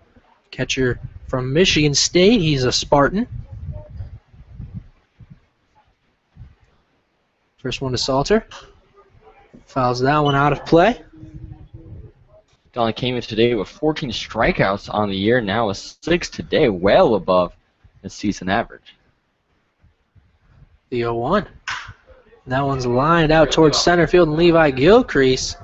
Catcher from Michigan State. He's a Spartan. First one to Salter. Fouls that one out of play. Donnelly came in today with 14 strikeouts on the year, now with 6 today, well above the season average. The 0-1. That one's lined out towards center field, and Levi Gilcrease.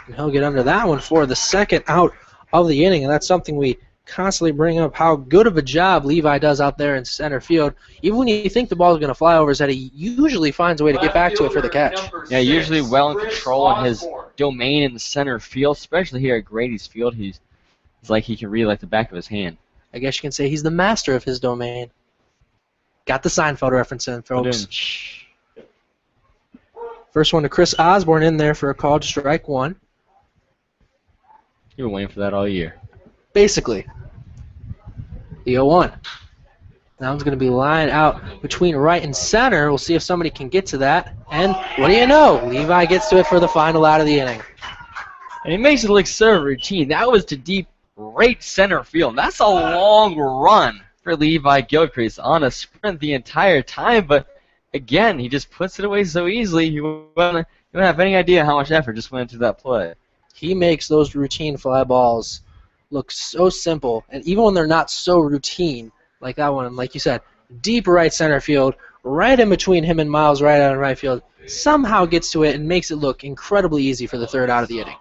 And he'll get under that one for the 2nd out of the inning, and that's something we constantly bring up, how good of a job Levi does out there in center field. Even when you think the ball's going to fly over his head, he usually finds a way to get back to it for the catch. Yeah, usually well in control in his domain in the center field, especially here at Grady's Field. He's like he can read like the back of his hand. I guess you can say he's the master of his domain. Got the Seinfeld reference in, folks. First one to Chris Osborne in there for a called strike 1. You've been waiting for that all year. Basically. The 0-1. That one's going to be lined out between right and center. We'll see if somebody can get to that. And what do you know? Levi gets to it for the final out of the inning. And he makes it look so routine. That was to deep right center field. That's a long run for Levi Gilcrease on a sprint the entire time. But again, he just puts it away so easily. You wouldn't have any idea how much effort just went into that play. He makes those routine fly balls look so simple. And even when they're not so routine, like that one, like you said, deep right center field, right in between him and Miles right out in right field, somehow gets to it and makes it look incredibly easy for the 3rd out of the inning.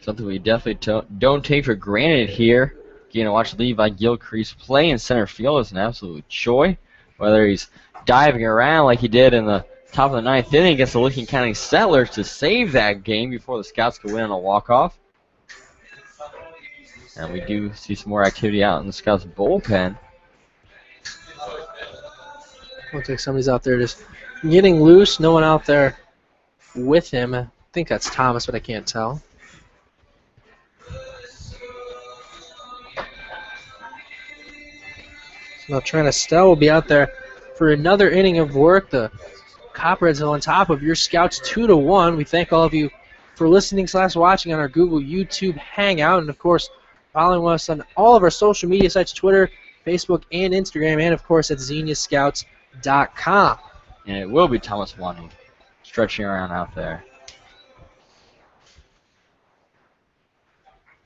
Something we definitely don't take for granted here. Getting to watch Levi Gilcrease play in center field is an absolute joy. Whether he's diving around like he did in the top of the 9th inning against the Licking County Settlers to save that game before the Scouts could win on a walk-off. And we do see some more activity out in the Scouts bullpen. Looks like somebody's out there just getting loose. No one out there with him. I think that's Thomas, but I can't tell. So Trina Stell will be out there for another inning of work. The Copperheads are on top of your Scouts 2-1. We thank all of you for listening / watching on our Google YouTube Hangout. And, of course, following us on all of our social media sites, Twitter, Facebook, and Instagram. And, of course, at XeniaScouts.com. And it will be Thomas Wanning stretching around out there.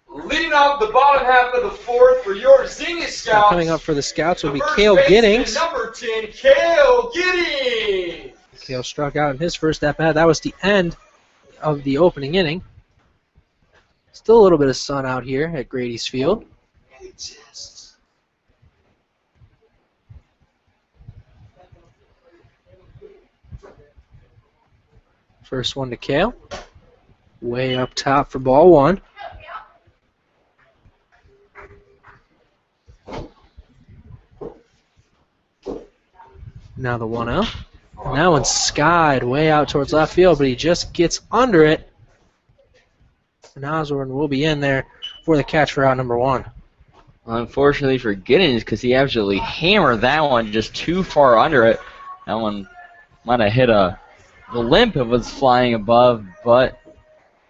Leading off the bottom half of the fourth for your Xenia Scouts. Coming up for the Scouts will be First Cale baseman, Giddings. Number 10, Cale Giddings. Cale struck out in his first at-bat. That was the end of the opening inning. Still a little bit of sun out here at Grady's Field. First one to Cale. Way up top for ball one. Now the 1-0. And that one's skied way out towards left field, but he just gets under it. And Osborne will be in there for the catch for out number one. Unfortunately for Giddings, because he absolutely hammered that one just too far under it. That one might have hit the limp it was flying above, but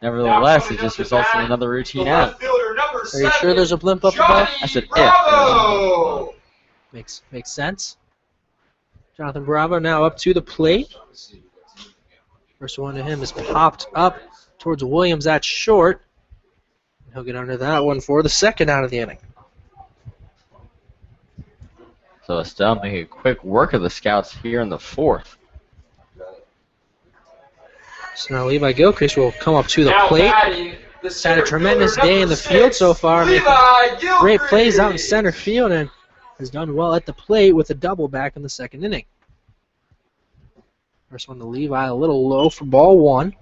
nevertheless, it just results in another routine out. Are you sure there's a blimp up above? I said Bravo. Makes sense. Jonathan Bravo now up to the plate. First one to him is popped up towards Williams at short. He'll get under that one for the second out of the inning. So Estelle making a quick work of the Scouts here in the fourth. So now Levi Gilchrist will come up to the Now plate. batting, the He's had a center tremendous fielder, day in the number field 6, so far, making Levi great plays out in Gilchrist. center field and has done well at the plate with a double back in the second inning. First one to Levi, a little low for ball one.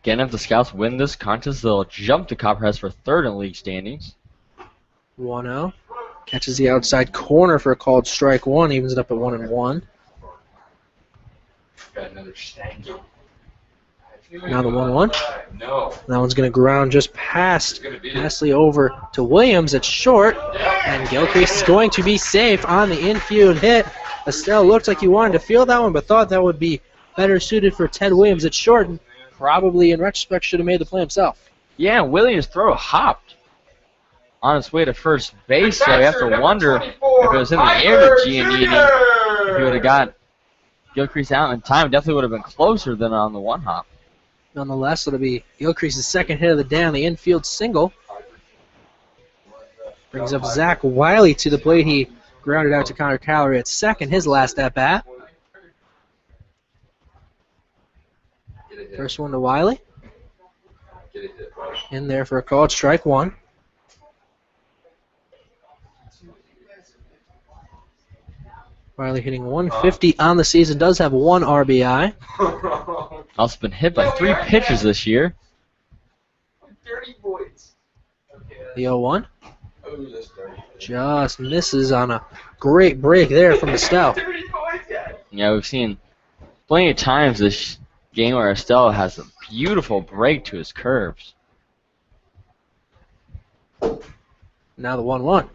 Again, if the Scouts win this contest, they'll jump to Copperheads for third in league standings. 1-0. Catches the outside corner for a called strike one. Evens it up at 1-1. Got another stank. Now the 1-1. No. That one's going to ground just past It's gonna be Nestle over to Williams at short. And Gilchrist is going to be safe on the infield hit. Estelle looked like he wanted to field that one, but thought that would be better suited for Ted Williams at short. And probably, in retrospect, should have made the play himself. Yeah, Williams' throw hopped on its way to first base, so you have to wonder if it was in the air to Giannini. If he would have got Gilchrist out in time, definitely would have been closer than on the one hop. Nonetheless, it'll be Gilchrist's second hit of the day on the infield single. Brings up Zach Wiley to the plate. He grounded out to Connor Callery at second, his last at-bat. First one to Wiley. In there for a called strike one. Wiley hitting 150 on the season, does have one RBI. Also been hit by 3 pitchers this year. Dirty boys. The 0-1. Just misses on a great break there from Estelle. Dirty boys, yeah. Yeah, we've seen plenty of times this game where Estelle has a beautiful break to his curves. Now the 1-1.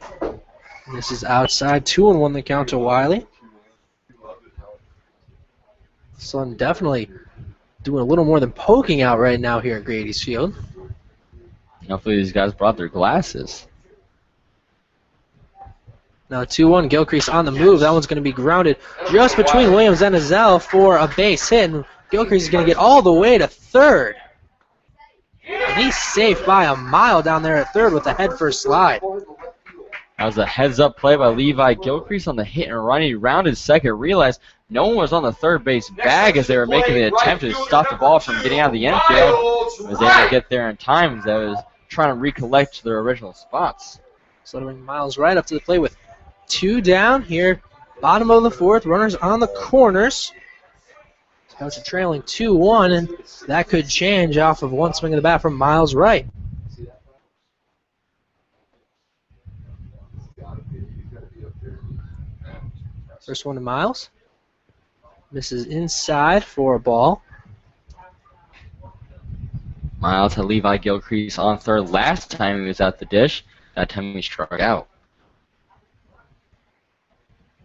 This is outside, 2-1 the count to Wiley. Sun definitely doing a little more than poking out right now here at Grady's Field. Hopefully these guys brought their glasses. Now 2-1, Gilchrist on the move. That one's going to be grounded just between Williams and Azell for a base hit. And Gilchrist is going to get all the way to third. And he's safe by a mile down there at third with a head-first slide. That was a heads-up play by Levi Gilchrist on the hit and run. He rounded second, realized no one was on the third base bag as they were making the attempt to stop the ball from getting out of the infield. Was able to get there in time as they was trying to recollect their original spots. So it'll bring Miles right up to the plate with 2 down here. Bottom of the fourth, runners on the corners. Scouts are trailing 2-1, and that could change off of one swing of the bat from Miles Wright. First one to Miles. Misses inside for a ball. Miles had Levi Gilcrease on third last time he was at the dish. That time he struck out.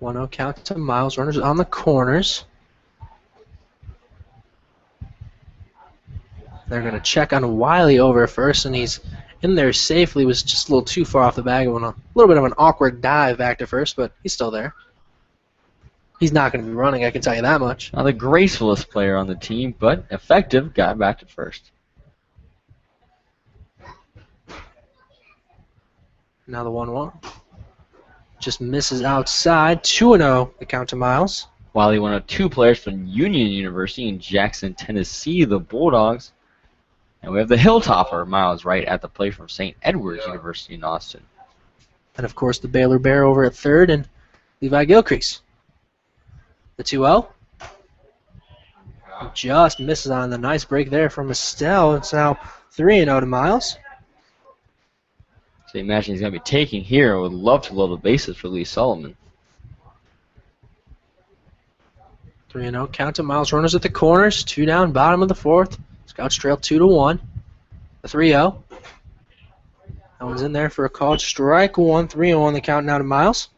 1-0 count to Miles. Runners on the corners. They're going to check on Wiley over first, and he's in there safely. Was just a little too far off the bag. A little bit of an awkward dive back to first, but he's still there. He's not going to be running, I can tell you that much. Not the gracefulest player on the team, but effective. Got back to first. Now the 1-1. Just misses outside. 2-0 the count to Miles. Wiley, one of two players from Union University in Jackson, Tennessee, the Bulldogs. And we have the Hilltopper, Miles Wright, at the plate from St. Edward's University in Austin. And, of course, the Baylor Bear over at third, and Levi Gilcrease. The 2-0. Just misses on the nice break there from Estelle. It's now 3-0 to Miles. So you imagine he's going to be taking here. I would love to load the bases for Lee Solomon. 3-0 count to Miles. Runners at the corners. 2 down, bottom of the fourth. Scouts trail 2-1. The 3-0. That one's in there for a called strike one. 3-0 the count now to Miles.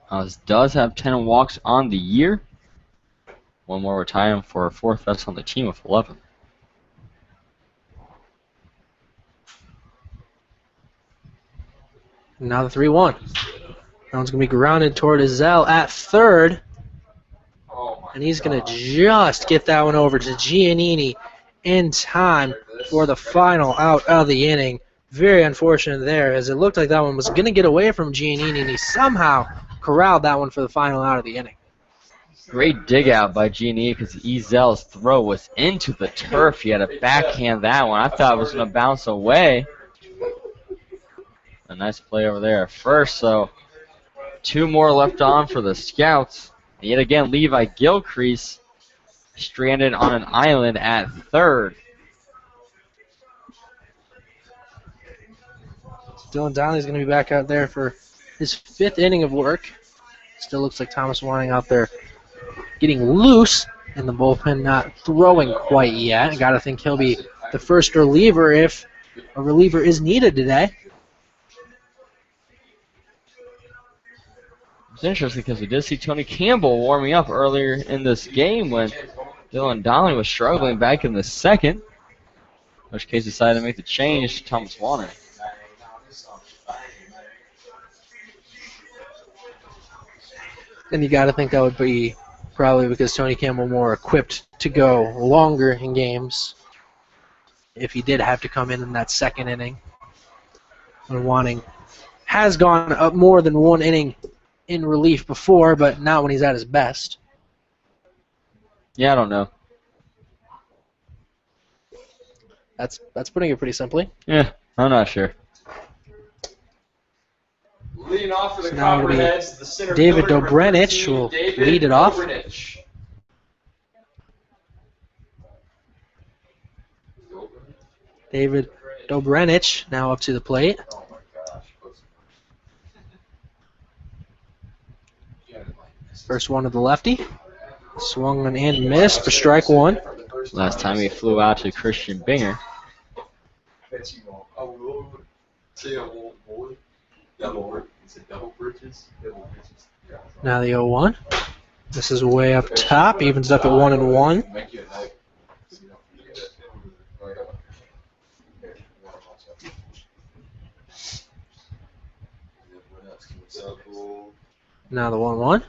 Miles does have 10 walks on the year. One more retiring for a fourth best on the team with 11. Now the 3-1. That one's going to be grounded toward Ezell at third. And he's going to just get that one over to Giannini in time for the final out of the inning. Very unfortunate there, as it looked like that one was going to get away from Giannini, and he somehow corralled that one for the final out of the inning. Great dig out by Giannini because Ezell's throw was into the turf. He had to backhand that one. I thought it was going to bounce away. A nice play over there at first, so 2 more left on for the Scouts. Yet again, Levi Gilcrease stranded on an island at third. Dylan Donnelly's going to be back out there for his 5th inning of work. Still looks like Thomas Wanning out there getting loose in the bullpen, not throwing quite yet. Got to think he'll be the first reliever if a reliever is needed today. It's interesting because we did see Tony Campbell warming up earlier in this game when Dylan Donnelly was struggling back in the second, in which case decided to make the change to Thomas Wanning. And you got to think that would be probably because Tony Campbell more equipped to go longer in games if he did have to come in that second inning. And Wanning has gone up more than 1 inning in relief before, but not when he's at his best. Yeah, I don't know. That's putting it pretty simply. Yeah, I'm not sure. Leading off for the So now it'll be Copperheads, the center David fielder, number Dobrenich 13, will David lead it off. Dobrenich. David Dobrenich now up to the plate. Oh my gosh. First one to the lefty. Swung and missed for strike one. Last time he flew out to Christian Binger. Now the 0-1. This is way up top. Evens up at 1-1. Now the 1-1.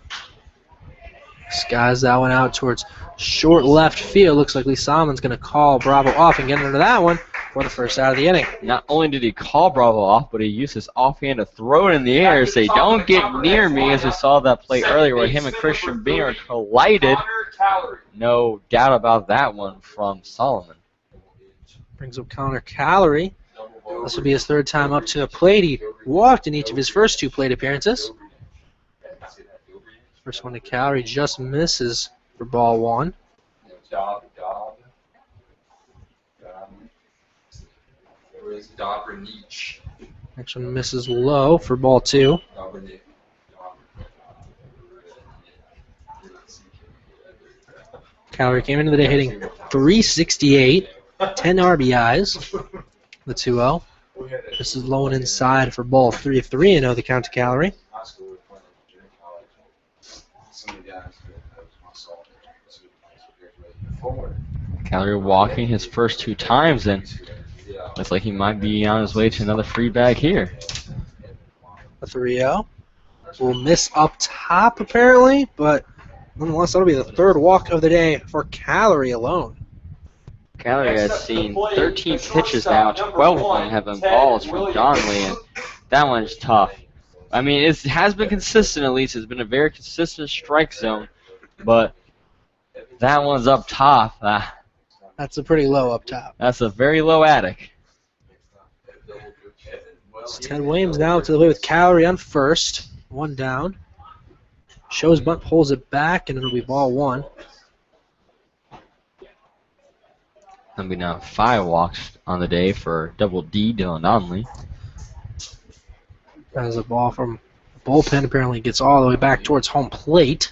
Skies that one out towards short left field. Looks like Lee Solomon's going to call Bravo off and get into that one for the first out of the inning. Not only did he call Bravo off, but he used his offhand to throw it in the air and say, "Don't get near me," as we saw that play earlier where him and Christian Binger collided. No doubt about that one from Solomon. Brings up Connor Calorie. This will be his 3rd time up to the plate. He walked in each of his first 2 plate appearances. First one to Calorie just misses for ball 1. Dob. Where is Dobranic? Next one misses low for ball 2. Dobranic. Calgary came into the day hitting 368, 10 RBIs. The 2-0. This is low and inside for ball 3. 3-0 the count to Calgary. Calgary walking his first 2 times, and looks like he might be on his way to another free bag here. A 3-0. Will miss up top apparently, but nonetheless that'll be the 3rd walk of the day for Calgary alone. Calgary has seen 13 pitches now, 12 of them have been balls from Donnelly, and that one's tough. I mean, it has been consistent at least. It's been a very consistent strike zone, but that one's up top. That's a pretty low up top. That's a very low attic. It's Ted Williams now to the way with Calgary on first. 1 down. Shows bunt, pulls it back, and it'll be ball 1. That'll be now 5 walks on the day for Double D, Dylan Donnelly. As a ball from the bullpen apparently gets all the way back towards home plate.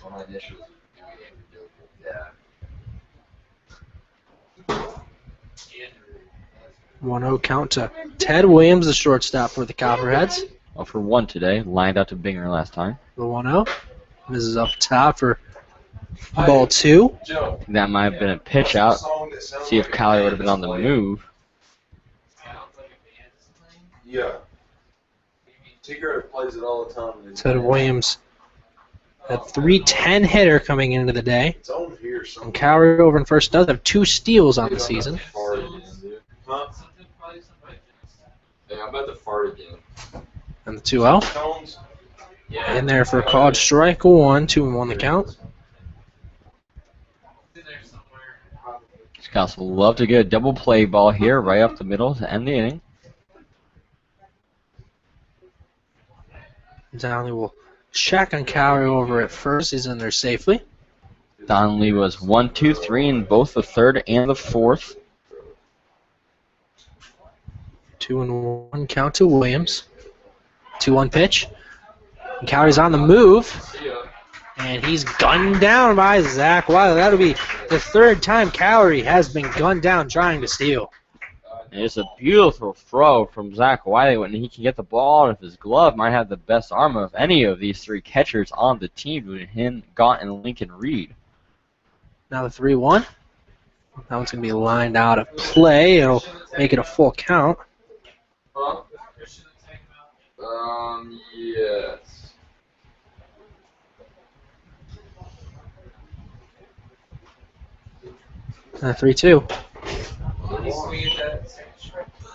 One 0 count to Ted Williams, the shortstop for the Copperheads. 0 for 1 today, lined out to Binger last time. The 1-0. This is up top for ball 2. That might have been a pitch out. See if Calgary would have been on the move. Yeah. Tigger plays it all the time. Ted Williams, a 310 hitter coming into the day. It's on here And Calgary over in first does have 2 steals on the season. Huh? Yeah, I'm about to fart again. And the 2-0. In there for a called strike 1, 2-1 the count. Scouts will love to get a double play ball here right up the middle to end the inning. Donnelly will check on Calgary over at first. He's in there safely. Donnelly was 1, 2, 3 in both the 3rd and the 4th. 2-1 count to Williams. 2-1 pitch. And Calgary's on the move. And he's gunned down by Zach Wiley. That'll be the 3rd time Calgary has been gunned down trying to steal. And it's a beautiful throw from Zach Wiley when he can get the ball out of his glove. Might have the best arm of any of these 3 catchers on the team between him, Gaunt, and Lincoln Reed. Now the 3-1. That one's going to be lined out of play. It'll make it a full count. Yes. And a 3-2.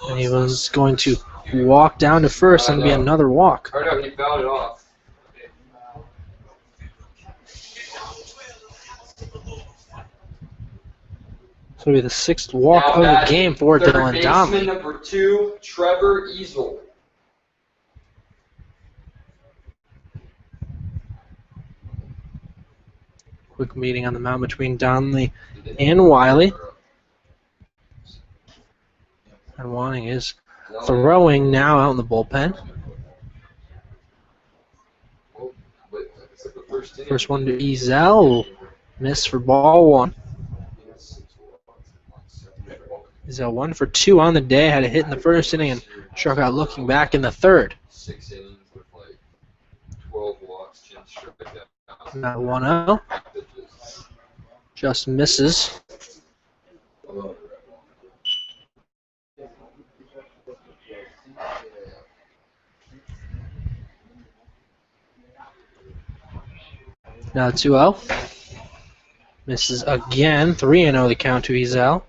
And he was going to walk down to first and be another walk. Oh no, he fouled it off. So it'll be the 6th walk of the game for Dylan Donnelly. Number 2, Trevor Easel. Quick meeting on the mound between Donnelly and Wiley. And Wanting is throwing now out in the bullpen. First one to Ezel. Miss for ball 1. Ezel 1 for 2 on the day. Had a hit in the 1st inning and struck out looking back in the 3rd. 6 innings with like 12 walks, 10 strikeouts. Now 1-0. Just misses. Now 2-0. Misses again. 3-0 the count to Ezel.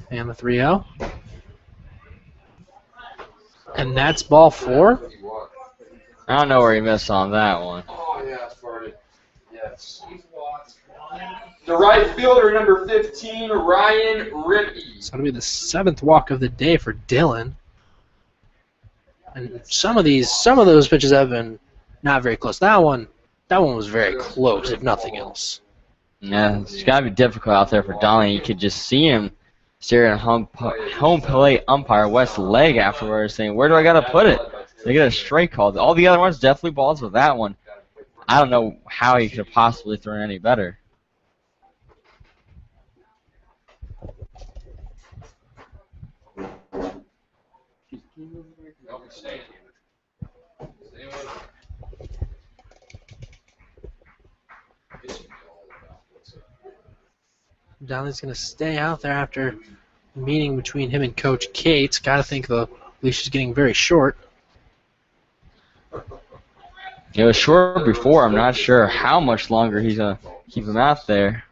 And the 3-0. And that's ball 4. I don't know where he missed on that one. Oh yeah, I farted. Yes. The right fielder, number 15, Ryan Rippey. So it'll be the 7th walk of the day for Dylan. And some of those pitches have been not very close. That one was very close, if nothing else. Yeah, it's got to be difficult out there for Donnie. You could just see him staring at home plate umpire West's leg afterwards, saying, "Where do I got to put it?" They get a strike call. All the other ones definitely balls, but that one, I don't know how he could have possibly thrown any better. Donley's going to stay out there after a meeting between him and Coach Cates. Got to think the leash is getting very short. It was short before. I'm not sure how much longer he's going to keep him out there.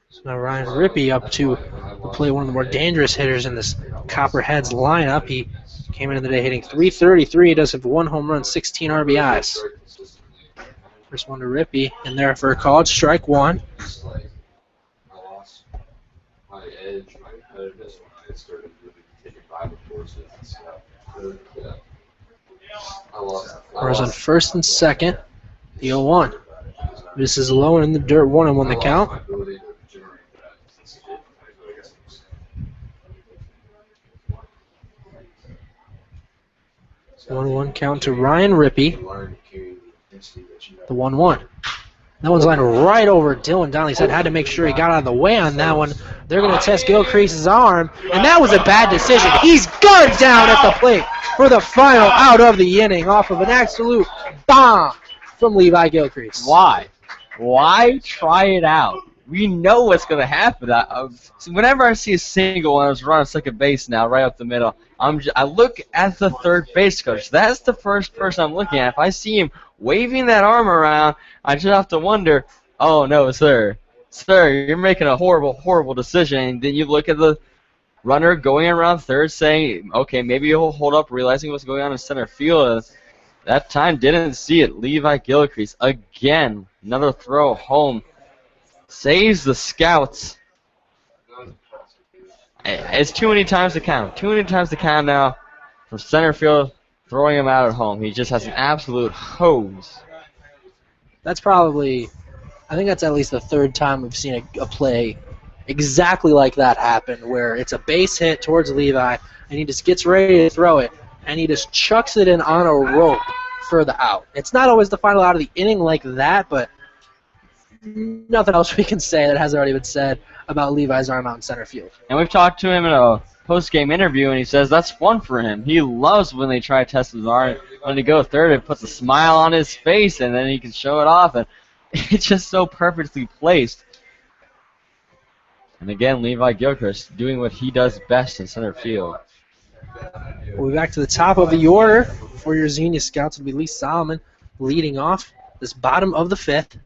So now Ryan Rippey up to play one of the more dangerous hitters in this Copperheads lineup. He came into the day hitting .333. He does have 1 home run, 16 RBIs. First one to Rippey, in there for a called strike 1. I lost my edge, my competitiveness when I started really taking Bible courses and stuff. I lost. Runners on first and second. The 0-1. This is low in the dirt. 1-1 the count. 1-1 count to Ryan Rippey. The 1-1. That one's lined right over Dylan Donnelly's head. Had to make sure he got out of the way on that one. They're going to test Gilcrease's arm, and that was a bad decision. He's gunned down at the plate for the final out of the inning off of an absolute bomb from Levi Gilcrease. Why? Why try it out? We know what's going to happen. So whenever I see a single and I was running second base now, right up the middle, I look at the third base coach. That's the first person I'm looking at. If I see him waving that arm around, I just have to wonder, oh, no, sir. Sir, you're making a horrible, horrible decision. And then you look at the runner going around third saying, okay, maybe he'll hold up, realizing what's going on in center field. That time didn't see it. Levi Gilcrease, again, another throw home. Saves the Scouts. It's too many times to count. Too many times to count now from center field, throwing him out at home. He just has an absolute hose. That's probably, I think that's at least the third time we've seen a play exactly like that happen, where it's a base hit towards Levi, and he just gets ready to throw it, and he just chucks it in on a rope for the out. It's not always the final out of the inning like that, but nothing else we can say that hasn't already been said about Levi's arm out in center field. And we've talked to him in a post-game interview, and he says that's fun for him. He loves when they try to test his arm. When he goes third, it puts a smile on his face, and then he can show it off. And it's just so perfectly placed. And again, Levi Gilchrist doing what he does best in center field. We'll be back to the top of the order for your Xenia Scouts. It'll be Lee Solomon leading off this bottom of the 5th.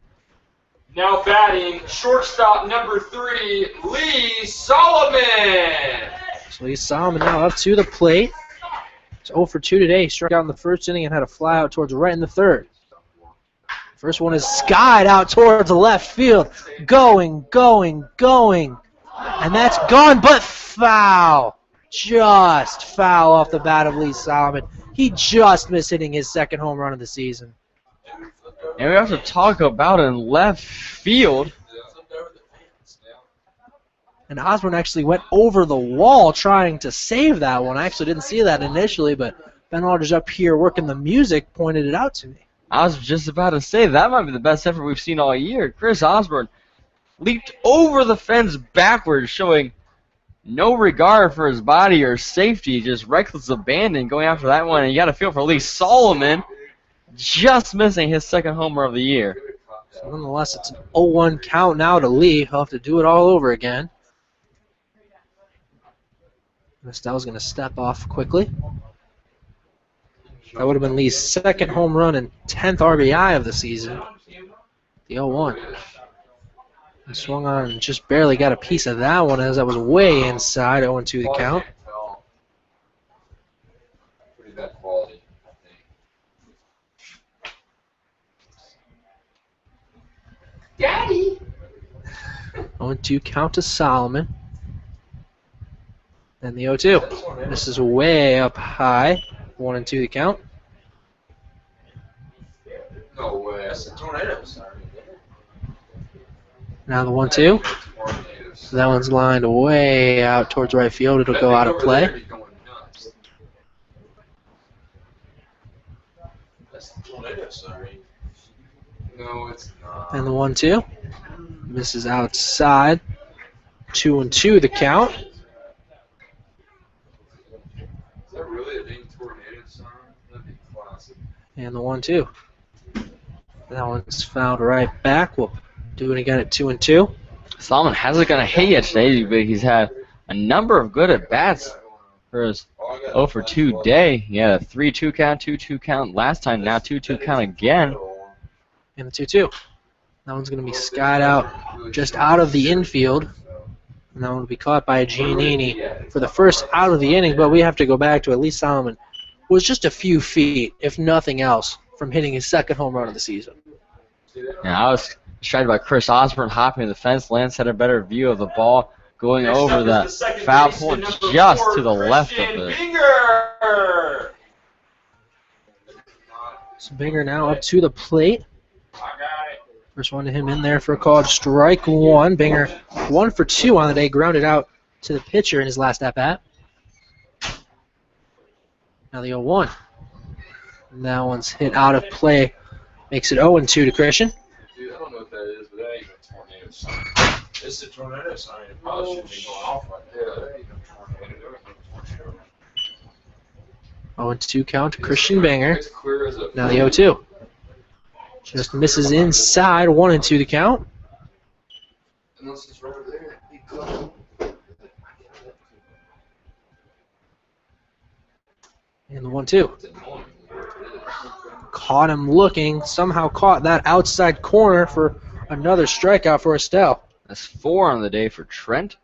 Now batting, shortstop number 3, Lee Solomon. So Lee Solomon now up to the plate. It's 0 for 2 today. He struck out in the first inning and had a fly out towards right in the third. First one is skied out towards the left field. Going. And that's gone, but foul. Just foul off the bat of Lee Solomon. He just missed hitting his second home run of the season. And we have to talk about in left field. And Osborne actually went over the wall trying to save that one. I actually didn't see that initially, but Ben Aldridge up here working the music pointed it out to me. I was just about to say, that might be the best effort we've seen all year. Chris Osborne leaped over the fence backwards, showing no regard for his body or safety, just reckless abandon going after that one. And you got to feel for Lee Solomon, just missing his second homer of the year. So nonetheless, it's an 0-1 count now to Lee. He'll have to do it all over again. Estell's going to step off quickly. That would have been Lee's second home run and 10th RBI of the season. The 0-1. And swung on and just barely got a piece of that one as that was way inside. 0-2 the count. Pretty bad quality, I think. 0-2 count to Solomon. And the 0-2. This is way up high. 1-2 the count. No way. That's a tornado. Now the 1-2. So that one's lined way out towards right field. It'll go out of play. That's the tornado, sorry. No, it's not. And the 1-2. Misses outside. 2-2 the count. Is that really a dang tornado sign? That'd be classic. And the 1-2. That one's fouled right back. We'll do it again at 2-2. Solomon hasn't got a hit yet today, but he's had a number of good at-bats for his 0-for-2 day. He had a 3-2 count, 2-2 count last time, now 2-2 count again. And the 2-2. That one's going to be skied out just out of the infield. And that one will be caught by Giannini for the first out of the inning, but we have to go back to at least Solomon was just a few feet, if nothing else, from hitting his second home run of the season. Now I was distracted by Chris Osborne hopping the fence. Lance had a better view of the ball going over that foul pole just to the left of it. So Binger now up to the plate. First one to him in there for a called strike one. Binger 1-for-2 on the day, grounded out to the pitcher in his last at-bat. Now the 0-1. And that one's hit out of play. Makes it 0-2 to Christian. Dude, I don't know what that is, but that ain't a tornado sign. It's a tornado sign. It probably shouldn't be going off right there. That ain't a tornado. 0-2 count to Christian Binger. It's clear as a Now the 0-2. Just misses inside, 1-2 the count. Unless it's right there. And the 1-2. Caught him looking, somehow caught that outside corner for another strikeout for Estelle. That's 4 on the day for Trent.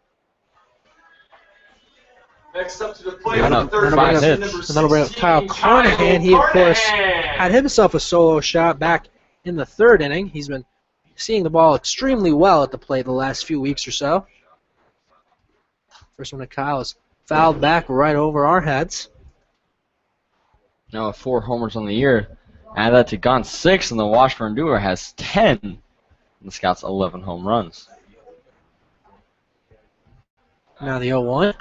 Next up to the plate, That'll with the third bring up- baseman, And number that'll bring up 16, Kyle Carnahan. He, of course, Carnahan. had himself a solo shot back in the third inning. He's been seeing the ball extremely well at the plate the last few weeks or so. First one to Kyle is fouled back right over our heads. Now with 4 homers on the year. Add that to Gaunt's 6, and the Washburn Doer has 10. And the Scouts 11 home runs. Now the 0-1.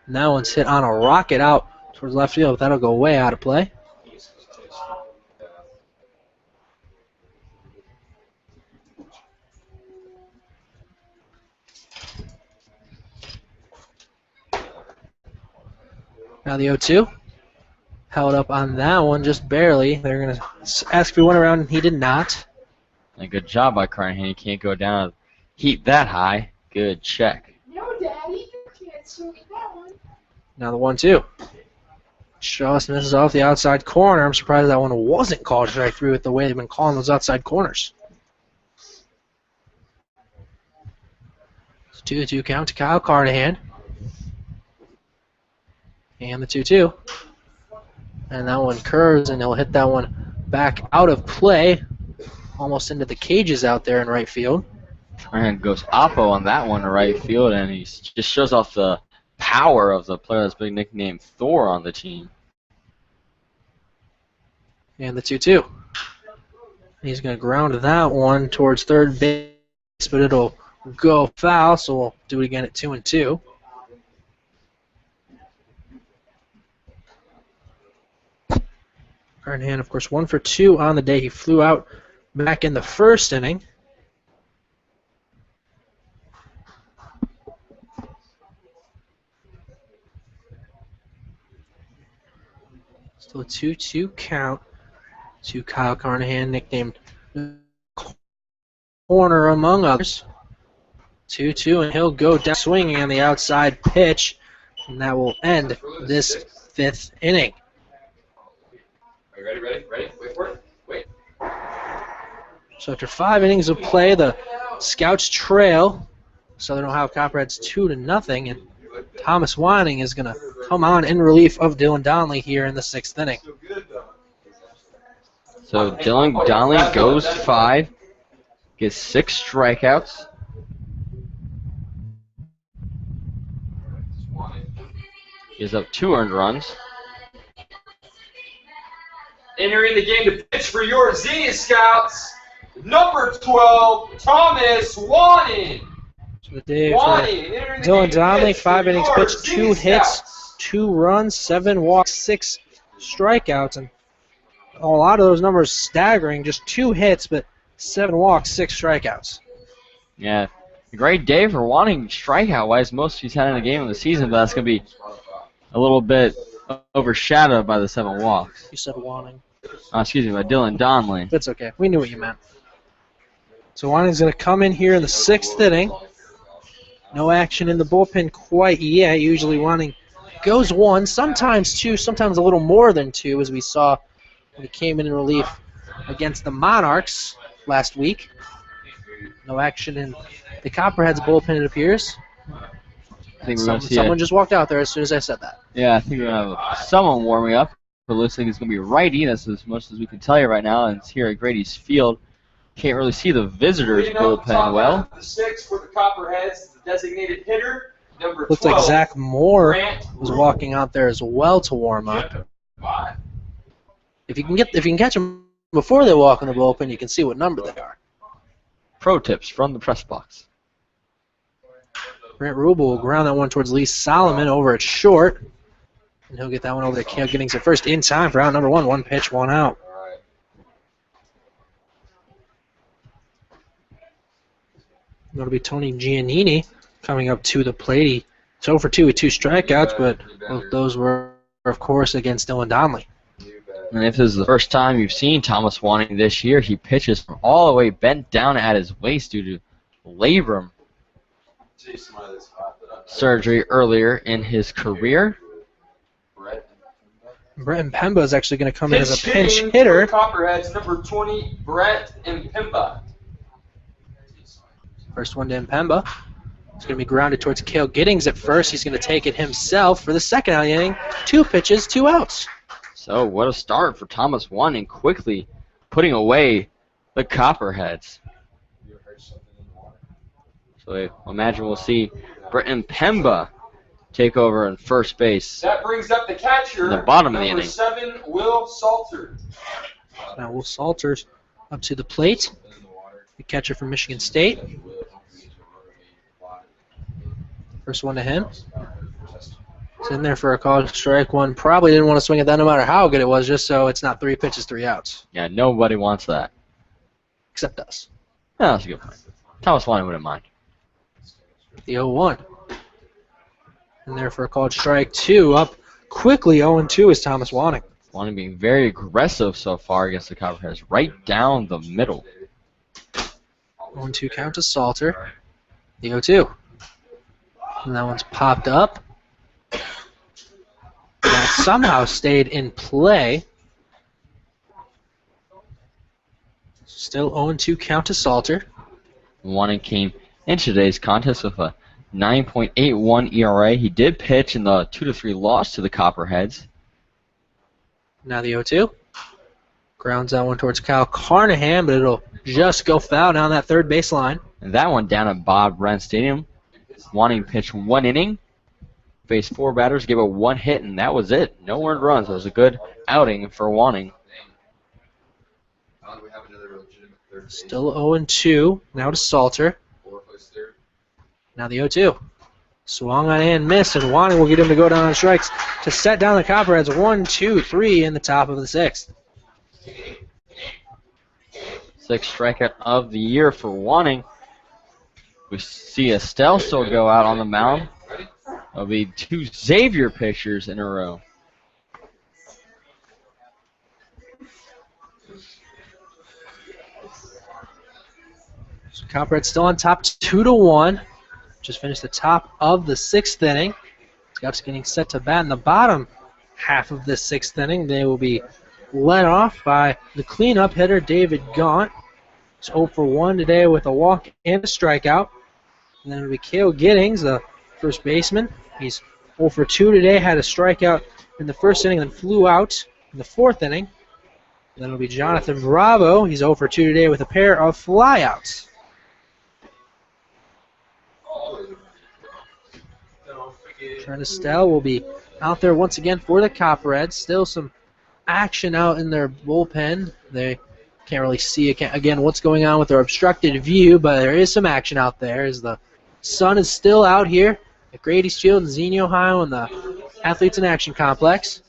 And that one's hit on a rocket out towards left field, but that'll go way out of play. Now the 0-2. Held up on that one just barely. They're going to ask if he went around, and he did not. A good job by Carnahan. He can't go down heat that high. Good check. No, Daddy, you can't swing that one. Now the 1-2. Just misses off the outside corner. I'm surprised that one wasn't called strike three with the way they've been calling those outside corners. It's 2-2 count to Kyle Carnahan. And the 2-2. And that one curves, and he'll hit that one back out of play, almost into the cages out there in right field. Carnahan goes oppo on that one to right field, and he just shows off the power of the player that's been nicknamed Thor on the team. And the 2-2. He's going to ground that one towards third base, but it'll go foul, so we'll do it again at 2-2. Carnahan, of course, 1-for-2 on the day. He flew out back in the first inning. Still a 2-2 count to Kyle Carnahan, nicknamed Corner among others. 2-2, and he'll go down swinging on the outside pitch, and that will end this fifth inning. Are you ready? Wait for it. Wait. So after 5 innings of play, the Scouts trail Southern Ohio Copperheads 2-0, and Thomas Whining is going to come on in relief of Dylan Donnelly here in the 6th inning. So Dylan Donnelly goes 5, gets 6 strikeouts. Gives up 2 earned runs. Entering the game to pitch for your Xenia Scouts, number 12, Thomas Wanning. So the day for Wanning entering the Dylan game to Donnelly, pitch for 5 innings your pitched, Xenia 2 hits, Scouts. 2 runs, 7 walks, 6 strikeouts, and a lot of those numbers staggering. Just 2 hits, but 7 walks, 6 strikeouts. Yeah, a great day for Wanting strikeout-wise. Most he's had in a game of the season, but that's going to be a little bit overshadowed by the 7 walks. You said Wanting. Excuse me, by Dylan Donnelly. That's okay. We knew what you meant. So Wanning's going to come in here in the 6th inning. No action in the bullpen quite yet. Usually Wanning goes 1, sometimes 2, sometimes a little more than 2, as we saw when he came in relief against the Monarchs last week. No action in the Copperheads bullpen, it appears. I think we're going to see someone just walked out there as soon as I said that. Yeah, I think we're going to have someone warming up. It looks like it's going to be righty. That's as much as we can tell you right now. And it's here at Grady's Field. Can't really see the visitors' bullpen well. The 6 for the Copperheads, the designated hitter, number 12. Looks like Zach Moore Grant was walking out there as well to warm up. If you can catch them before they walk in the bullpen, you can see what number they are. Pro tips from the press box. Grant Rubel will ground that one towards Lee Solomon over at short. And he'll get that one over to Cale Giddings at first in time for out number 1. 1 pitch, 1 out. It'll be Tony Giannini coming up to the plate. He's 0 for 2 with 2 strikeouts, but both those were, of course, against Dylan Donnelly. And if this is the first time you've seen Thomas Wanning this year, he pitches from all the way bent down at his waist due to labrum surgery earlier in his career. Brett Mpemba is actually going to come in as a Pitch pinch hitting hitter. for Copperheads, number 20, Brett Mpemba. First one to Mpemba. It's going to be grounded towards Cale Giddings at first. He's going to take it himself for the second out of the inning. 2 pitches, 2 outs. So what a start for Thomas Wanning, quickly putting away the Copperheads. So I imagine we'll see Brett Mpemba take over in first base. That brings up the catcher, In the bottom of the number inning. 7, Will Salter. Now Will Salters up to the plate. The catcher from Michigan State. First one to him. It's in there for a called strike one. Probably didn't want to swing at that no matter how good it was, just so it's not 3 pitches, 3 outs. Yeah, nobody wants that. Except us. Yeah, that's a good point. Thomas Wanning wouldn't mind. The 0-1. In there for a called strike 2. Up quickly 0-2 is Thomas Wanning. Wanning being very aggressive so far against the Copperheads, right down the middle. 1-2 count to Salter. The 0-2. And that one's popped up. That somehow stayed in play. Still 0-2 count to Salter. Wanning came into today's contest with a 9.81 ERA. He did pitch in the 2-3 loss to the Copperheads. Now the 0-2. Grounds that one towards Kyle Carnahan, but it'll just go foul down that third baseline. And that one down at Bob Brent Stadium. Wanting pitched 1 inning, faced 4 batters, gave up 1 hit, and that was it. No earned runs. It was a good outing for Wanning. Still 0-2. Now to Salter. Now the 0-2. Swung on and missed, and Wanning will get him to go down on strikes to set down the Copperheads 1-2-3 in the top of the 6th. 6th strikeout of the year for Wanning. We see Estelle still go out on the mound. It'll be 2 Xavier pitchers in a row. So Copperheads still on top 2-1. Just finished the top of the 6th inning. Scouts getting set to bat in the bottom half of the 6th inning. They will be led off by the cleanup hitter, David Gaunt. He's 0 for 1 today with a walk and a strikeout. And then it'll be Cale Giddings, the first baseman. He's 0 for 2 today, had a strikeout in the first inning, then flew out in the 4th inning. And then it'll be Jonathan Bravo. He's 0 for 2 today with a pair of flyouts. Trent Estelle will be out there once again for the Copperheads. Still some action out in their bullpen. They can't really see again what's going on with their obstructed view, but there is some action out there as the sun is still out here at Grady's Field in Xenia, Ohio in the Athletes in Action Complex.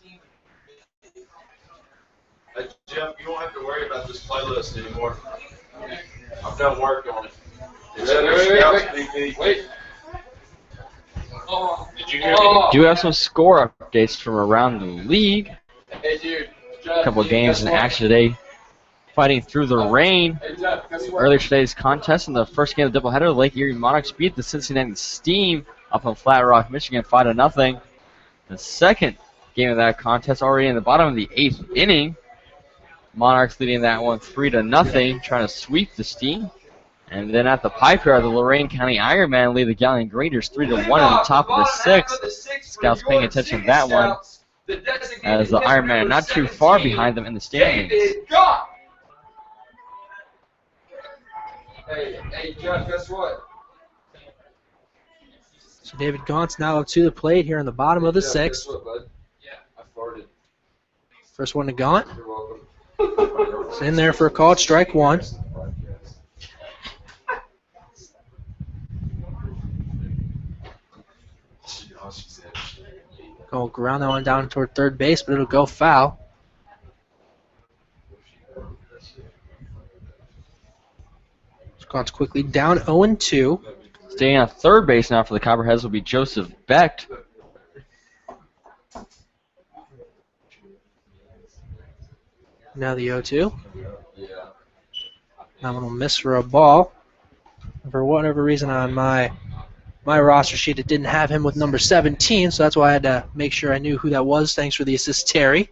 Hey, Jeff, you don't have to worry about this playlist anymore. I've done work on it. It's Wait. Did you hear me? Do have some score updates from around the league. Hey, dude. A couple of games in action today. Fighting through the rain. Earlier today's contest in the first game of the doubleheader, Lake Erie Monarchs beat the Cincinnati Steam up on Flat Rock, Michigan, 5-0. The second game of that contest, already in the bottom of the 8th inning, Monarchs leading that one 3-0, trying to sweep the Steam. And then at the pipe here, the Lorain County Ironman lead the Galleon Graders 3-1 in the top of the 6th. Scouts paying attention to that one, as the Ironman are not too far behind them in the standings. Hey, Jeff, guess what? So David Gaunt's now up to the plate here in the bottom of the Jeff, 6th. guess what, bud? Yeah, I farted. First one to Gaunt. You're welcome. It's in there for a called strike one. Go ground that one down toward third base, but it'll go foul. Gaunt's quickly down 0-2. Staying on third base now for the Copperheads will be Joseph Becht. Now the 0-2. Yeah. That one will miss for a ball. For whatever reason on my roster sheet, it didn't have him with number 17, so that's why I had to make sure I knew who that was. Thanks for the assist, Terry.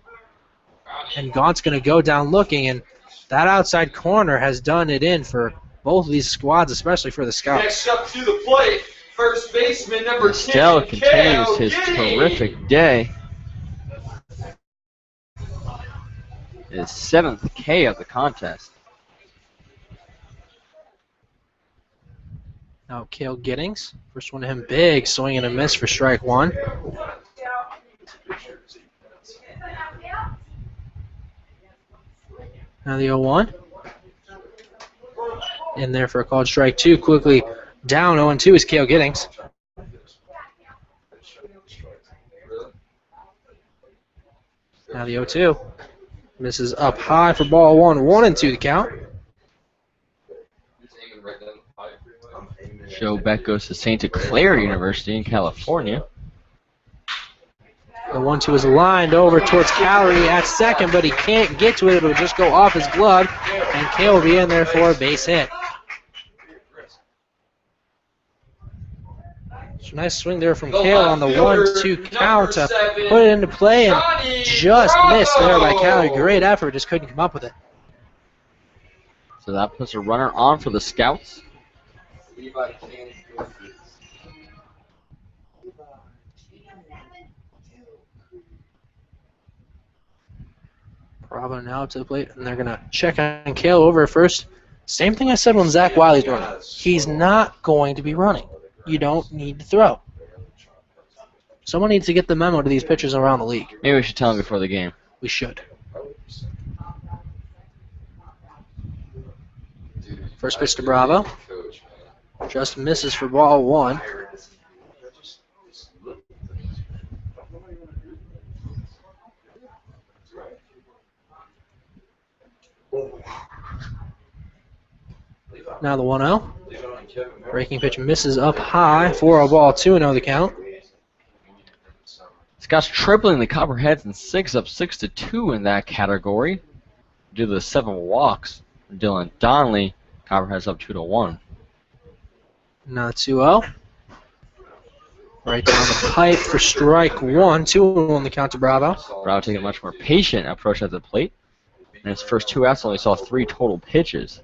And Gaunt's going to go down looking, and that outside corner has done it in for both of these squads, especially for the Scouts. Next up to the plate, first baseman number 10. Estelle continues his terrific day. His 7th K of the contest. Now Cale Giddings, first one to him big, swing and a miss for strike one. Now the 0-1. In there for a called strike two. Quickly down 0-2 is Cale Giddings. Now the 0-2. Misses up high for ball one. 1-2 the count. Joe Beck goes to Santa Clara University in California. The 1-2 is lined over towards Calorie at second, but he can't get to it. It'll just go off his glove, and Cale will be in there for a base hit. So nice swing there from Cale on the 1-2 count to put it into play, and just missed there by Calorie. Great effort, just couldn't come up with it. So that puts a runner on for the Scouts. Bravo now up to the plate, and they're going to check on Cale over at first. Same thing I said when Zach Wiley's running. He's not going to be running. You don't need to throw. Someone needs to get the memo to these pitchers around the league. Maybe we should tell him before the game. We should. First pitch to Bravo. Just misses for ball one. Now the 1-0. Breaking pitch misses up high for a ball, 2-0 the count. Scouts tripling the Copperheads and 6-2 in that category due to the 7 walks from Dylan Donnelly. Copperheads up 2-1. Now 2-0. Right down the pipe for strike one. 2-1 the count to Bravo. Bravo taking a much more patient approach at the plate. In his first 2 outs, only saw 3 total pitches.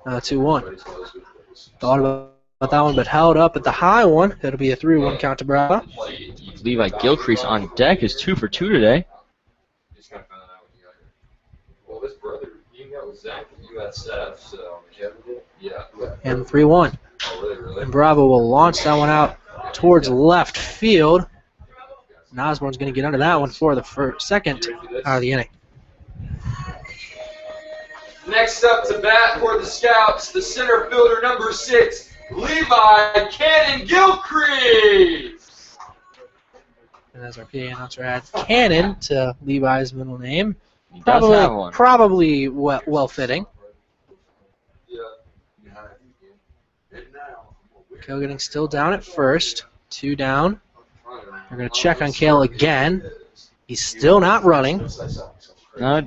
Now 2-1. Thought about that one, but held up at the high one. That'll be a 3-1 count to Bravo. Levi Gilcrease on deck is 2 for 2 today. Well, his brother, he got with Zach at USF, so yeah. And 3-1. Oh, really? And Bravo will launch that one out towards left field. And Osborne's going to get under that one for the second out of the inning. Next up to bat for the Scouts, the center fielder number 6, Levi Cannon Gilcrease. And as our PA announcer adds Cannon to Levi's middle name, He does have one. probably well fitting. Kale getting still down at first. 2 down. We're going to check on Kale again. He's still not running.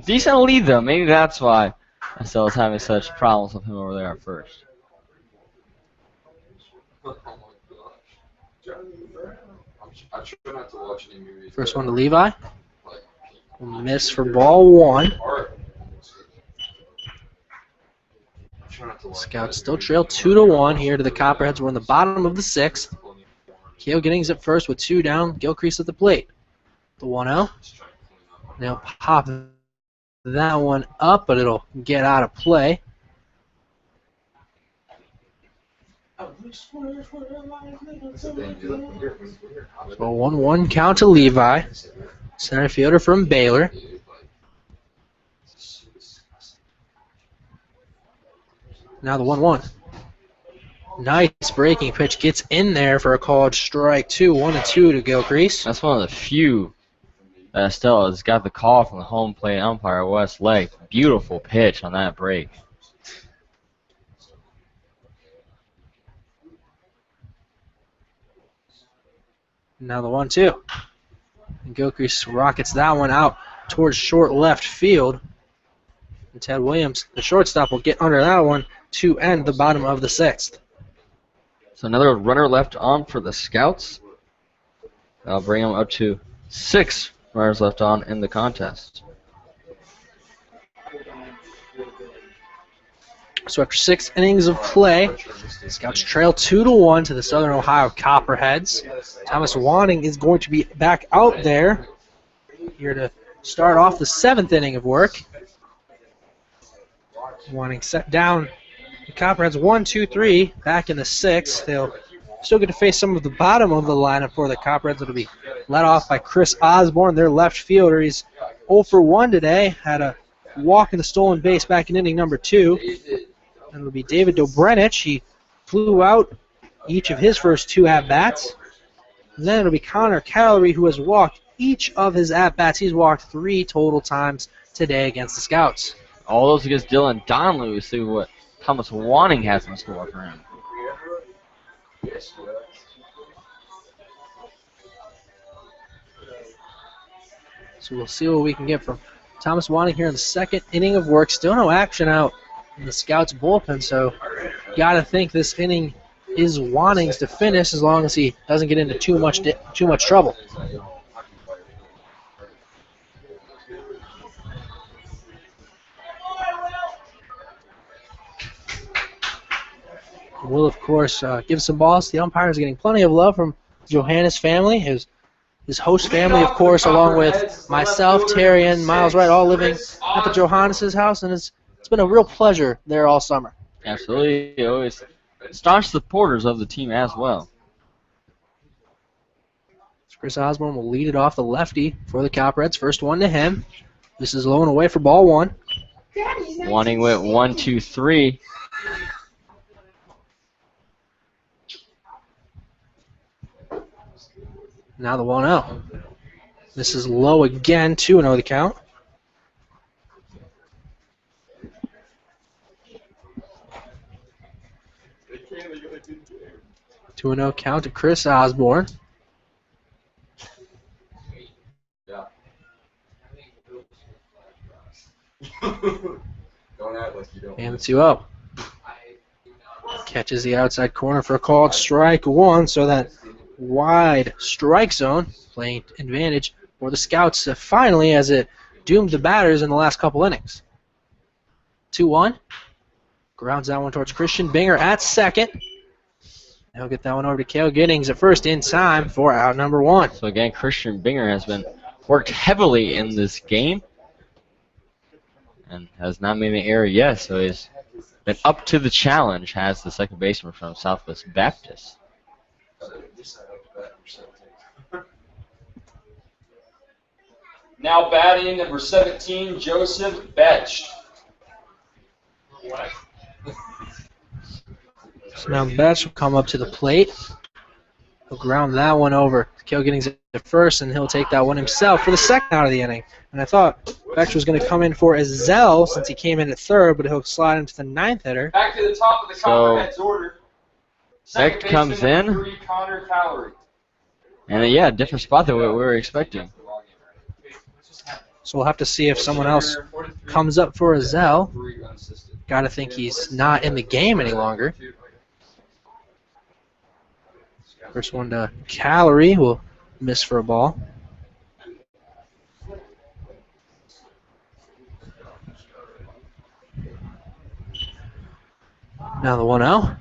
Decent lead, though. Maybe that's why Estelle is having such problems with him over there at first. I try not to watch any movies. First one to Levi. Miss for ball 1. Scouts still trail 2-1 here to the Copperheads. We're in the bottom of the 6th. Kale Giddings at first with 2 down. Gilcrease at the plate. The 1-0. They'll pop that one up, but it'll get out of play. So 1-1 count to Levi. Center fielder from Baylor. Now the 1-1. Nice breaking pitch gets in there for a called strike 2. 1-2 to Gilcrease. That's one of the few that Estelle has got the call from the home plate umpire, West Lake. Beautiful pitch on that break. Now the 1-2. And Gilcrease rockets that one out towards short left field. And Ted Williams, the shortstop, will get under that one to end the bottom of the 6th. So another runner left on for the Scouts. That'll bring them up to 6 runners left on in the contest. So after 6 innings of play, the Scouts trail 2-1 to the Southern Ohio Copperheads. Thomas Wanning is going to be back out there here to start off the 7th inning of work. Wanting set down the Copperheads 1-2-3 back in the 6th. They'll still get to face some of the bottom of the lineup for the Copperheads. It'll be led off by Chris Osborne, their left fielder. He's 0 for 1 today. Had a walk in the stolen base back in inning number 2. And it'll be David Dobrenich. He flew out each of his first 2 at-bats. And then it'll be Connor Callery, who has walked each of his at-bats. He's walked 3 total times today against the Scouts. All those against Dylan Donley. See what Thomas Wanning has in store for him. So we'll see what we can get from Thomas Wanning here in the 2nd inning of work. Still no action out in the Scouts bullpen, so got to think this inning is Wanning's to finish as long as he doesn't get into too much trouble. We'll, of course, give some balls. The umpire is getting plenty of love from Johannes' family, his host family, of course, along with myself, Terry, and Miles Wright, all living at the Johannes' house, and it's been a real pleasure there all summer. Absolutely. Always staunch supporters of the team as well. Chris Osborne will lead it off the lefty for the Copperheads. First one to him. This is low and away for ball 1. Wanting went 1-2-3. Now the 1-0. This is low again, 2-0 the count. 2-0 count to Chris Osborne. Don't act like you don't. And the 2-0. Catches the outside corner for a called strike 1, so that wide strike zone playing advantage for the Scouts finally as it doomed the batters in the last couple innings. 2-1. Grounds that one towards Christian Binger at second. He'll get that one over to Cale Giddings at first in time for out number 1. So again, Christian Binger has been worked heavily in this game and has not made an error yet, so he's Then up to the challenge has the second baseman from Southwest Baptist. Now batting number 17, Joseph Betch. So now Betch will come up to the plate. He'll ground that one over. Cale Giddings at first, and he'll take that one himself for the second out of the inning. And I thought Betch was going to come in for Ezell since he came in at third, but he'll slide into the ninth hitter. Back to the top of the Copperheads order. Beck comes in. 3, Connor Calorie. And yeah, different spot than what we were expecting. So we'll have to see if someone else comes up for Ezell. Got to think he's not in the game any longer. First one to Calorie will miss for a ball. Now the 1-0.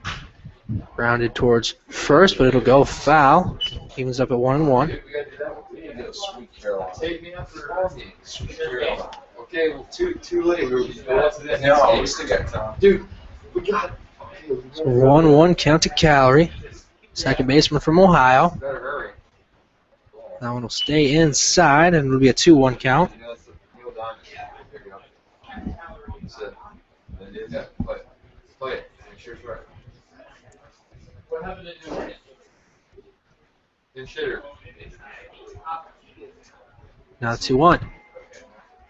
Grounded towards first, but it'll go foul. Evens up at 1-1. Take me up for the ball game. Okay, well, too late. No, we still got time. Dude, we got. So 1-1 count to Calorie. Second baseman from Ohio. Better hurry. That one will stay inside, and it'll be a 2-1 count. You know, that's the Neil Diamond. There you go. That's it. Then do that. Play it. Play it. Make sure it's right. What happened to do it? Then shitter. Now 2-1.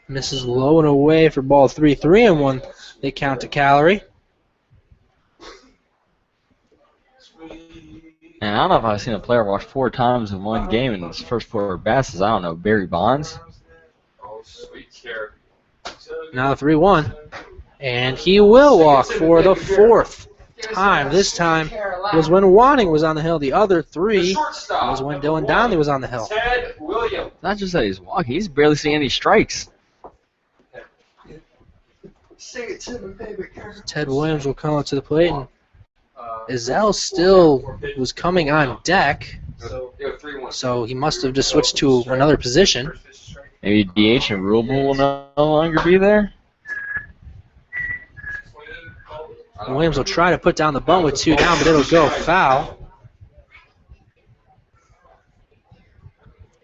Misses low and away for ball 3, 3-1. They count to Calorie. And I don't know if I've seen a player watch 4 times in one game in his first 4 bases. I don't know, Barry Bonds. Oh, sweet care. Now 3-1. And he will walk for the 4th time. This time was when Wanning was on the hill. The other 3 was when Dylan Donnelly was on the hill. Ted Williams. Not just that he's walking, he's barely seeing any strikes. Sing it to me, baby girl. Ted Williams will come up to the plate, and Ezell still was coming on deck, so he must have just switched to another position. Maybe DH and Rulable will no longer be there. Williams will try to put down the bunt with 2 down, but it'll go foul.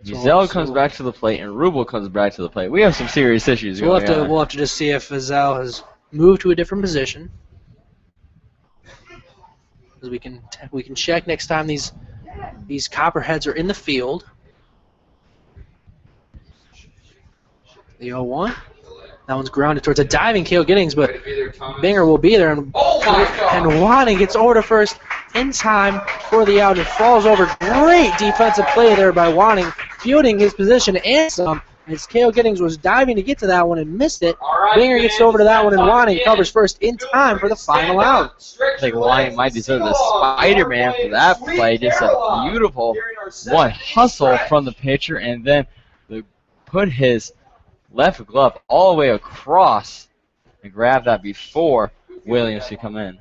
Giselle comes back to the plate, and Rubel comes back to the plate. We have some serious issues We'll going on. have to just see if Ezell has moved to a different position. We can check next time these Copperheads are in the field. The 0-1. That one's grounded towards a diving Cale Giddings, but Binger will be there, and Wanning gets over to first in time for the out. It falls over. Great defensive play there by Wanning, fielding his position and some, as Cale Giddings was diving to get to that one and missed it. Binger gets over to that one, and Wanning covers first in time for the final out. I think Wanning might deserve the Spider-Man for that play. Just a beautiful hustle from the pitcher, and then put his left glove all the way across and grab that before Williams could come in.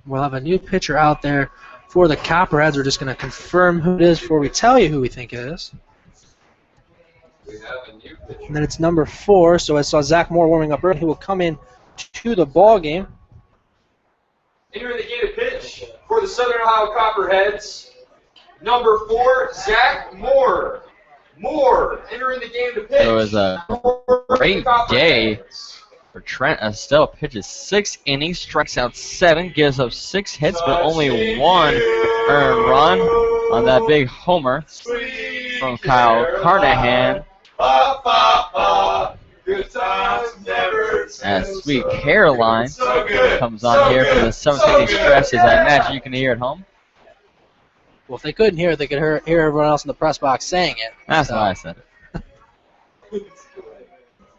We'll have a new pitcher out there for the Copperheads. We're just going to confirm who it is before we tell you who we think it is. And then it's number 4, so I saw Zach Moore warming up early. He will come in to the ball game. Entering the game to pitch for the Southern Ohio Copperheads. Number 4, Zach Moore. Moore entering the game to pitch. It was a great day for Trent Estelle. Pitches 6 innings, strikes out 7, gives up 6 hits, but only 1 earned run on that big homer from Kyle Carnahan. As Sweet Caroline comes on here for the 7th inning stretch. As I imagine you can hear at home. Well, if they couldn't hear it, they could hear everyone else in the press box saying it. That's what I said.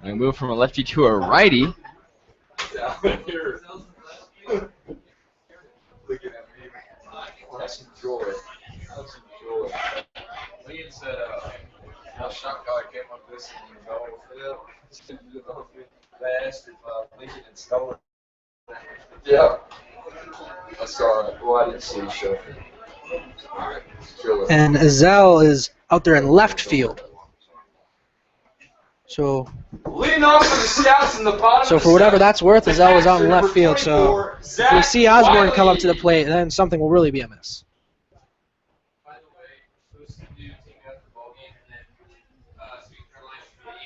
We move from a lefty to a righty. That's joy. That's joy. Liam said, how shocked I came up with this and fast if Lincoln had stolen it. Yeah. I saw it. Well, I didn't see the show. Alright. And Ezell is out there in left field. So Leading off for the Scouts in the bottom. So of for the whatever set, that's worth, Azell was out in the left catcher, field. So number 24, if we Zach see Osborne come up Wiley. to the plate, then something will really be amiss.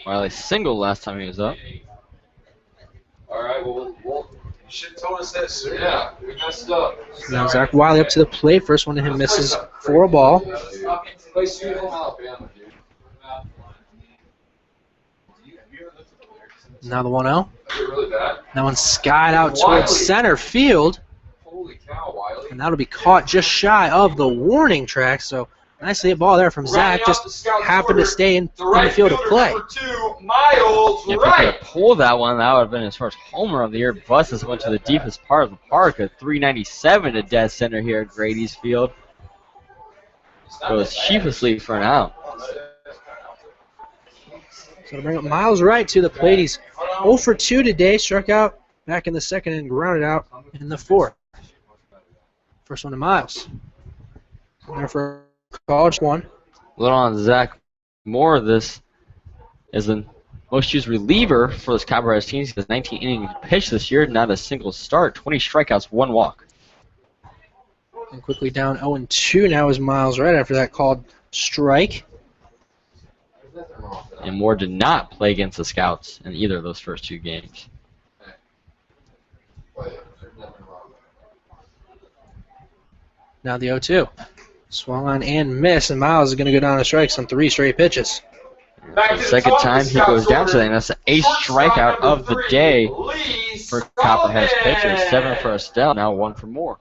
Wiley single last time he was up. All right, well, you should have told us that sooner. Yeah, we messed up. Now Zach Wiley up to the plate. First one to him misses for a ball. Play Sweet Home Alabama, dude. Now the 1-0. Is it really bad? That one's skied out towards center field. Holy cow, Wiley. And that'll be caught just shy of the warning track. So nicely hit ball there from Zach. Just happened to stay in the field of play. Number 2, Miles If he could Wright. have pulled that one, that would have been his first homer of the year. Buses went to the deepest part of the park, a 397 to dead center here at Grady's Field. Goes sheepishly for an out. So to bring up Miles Wright to the plate. He's 0 for 2 today. Struck out back in the second and grounded out in the fourth. First one to Miles. There for college one. A little on Zach Moore. This is the most used reliever for this Copperheads team. He has 19 innings pitched this year, not a single start, 20 strikeouts, 1 walk. And quickly down 0-2 now is Miles Wright after that called strike. And Moore did not play against the Scouts in either of those first 2 games. Now the 0-2. Swung on and missed, and Miles is going to go down to strikes on 3 straight pitches. Back The to the second top of time the he goes Scouts down order. today, and that's the 8th Shortstop strikeout number of the 3, day Lee for Copperheads Sullivan. pitchers. 7 for Estelle, now 1 for Moore.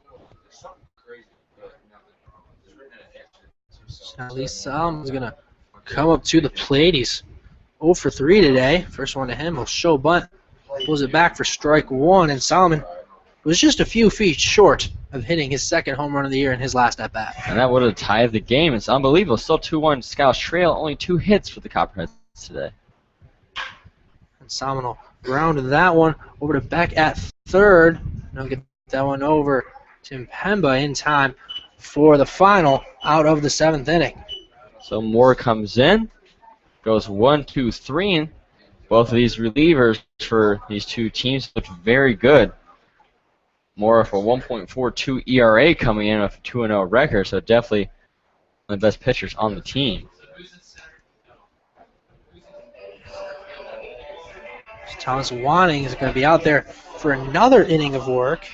Now Lee Solomon is going to come up to the plate. He's 0 for 3 today. First one to him. He'll show bunt. Pulls it back for strike 1, and Solomon was just a few feet short of hitting his second home run of the year in his last at-bat. And that would have tied the game. It's unbelievable. Still 2-1 Scouts trail. Only 2 hits for the Copperheads today. And Solomon will ground that one over to Beck at third. And he'll get that one over to Mpemba in time for the final out of the 7th inning. So Moore comes in, goes 1, 2, 3, and both of these relievers for these 2 teams looked very good. Moore for 1.42 ERA coming in with a 2-0 record, so definitely one of the best pitchers on the team. Thomas Wanning is going to be out there for another inning of work.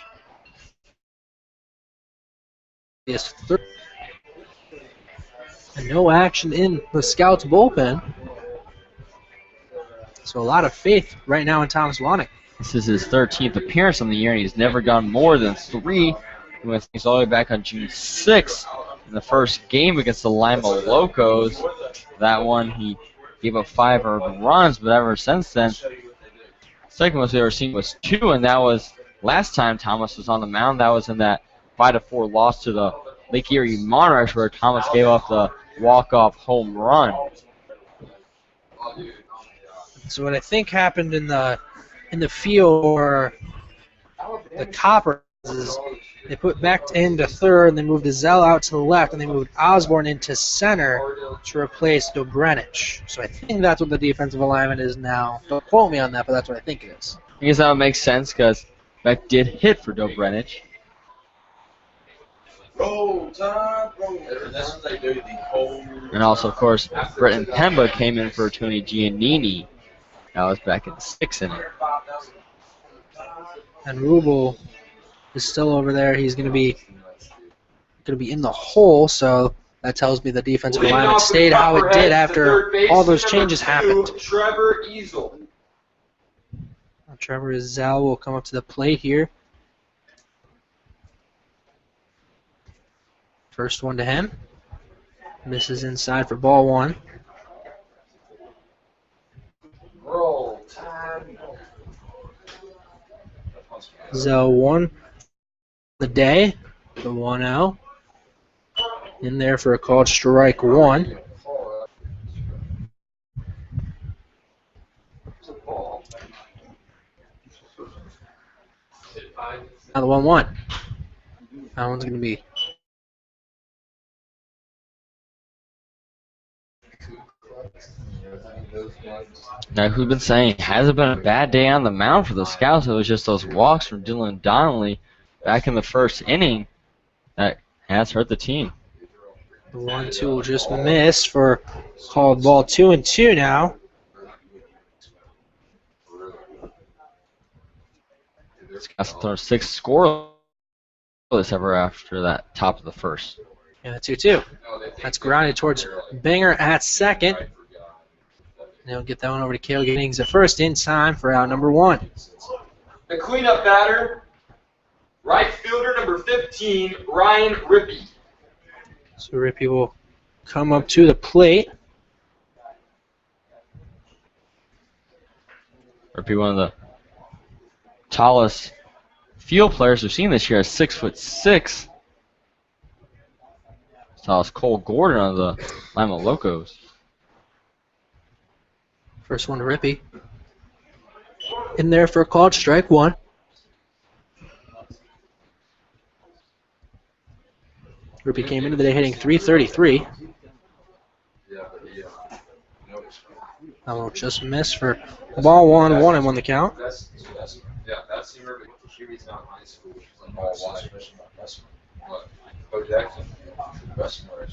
His third. And no action in the Scouts bullpen. So a lot of faith right now in Thomas Wanning. This is his 13th appearance on the year, and he's never gone more than 3. He went things all the way back on June 6th in the first game against the Lima Locos. That one, he gave up 5 earned runs, but ever since then, second most we ever seen was 2, and that was last time Thomas was on the mound. That was in that 5-4 loss to the Lake Erie Monarchs, where Thomas gave up the walk-off home run. So what I think happened in the field or the Copper is they put Beck into third, and they moved Azell out to the left, and they moved Osborne into center to replace Dobrenich. So I think that's what the defensive alignment is now. Don't quote me on that, but that's what I think it is. I guess that would make sense because Beck did hit for Dobrenich. And also, of course, Britton Pemba came in for Tony Giannini. That was back in the 6th inning. And Rubel is still over there. He's going to be in the hole, so that tells me the defensive Leading alignment off for the stayed how it did Copperheads, after the third baseman, all those number changes 2, happened. Trevor Easel. Trevor Azell will come up to the plate here. First one to him. Misses inside for ball 1. Roll time. Zell 1 the day, the 1-0. In there for a called strike 1. Now the 1-1. That one's going to be Now, who's been saying hasn't been a bad day on the mound for the Scouts? It was just those walks from Dylan Donnelly back in the first inning that has hurt the team. The 1-2 will just miss for called ball 2-2 now. Scouts have thrown 6 scoreless ever after that top of the first. And the 2-2. That's grounded towards Banger at second. They'll get that one over to Cale Giddings at first in time for out number 1. The cleanup batter, right fielder number 15, Ryan Rippey. So Rippey will come up to the plate. Rippey, one of the tallest field players we've seen this year, is 6'6". Tallest Cole Gordon of the Lima Locos. First one to Rippey. In there for a called strike 1. Rippey came into the day hitting .333. That one will just miss for ball 1-1 the count. That's Rippey. He's not high school. He's all wide. But Bo Jackson, the best player.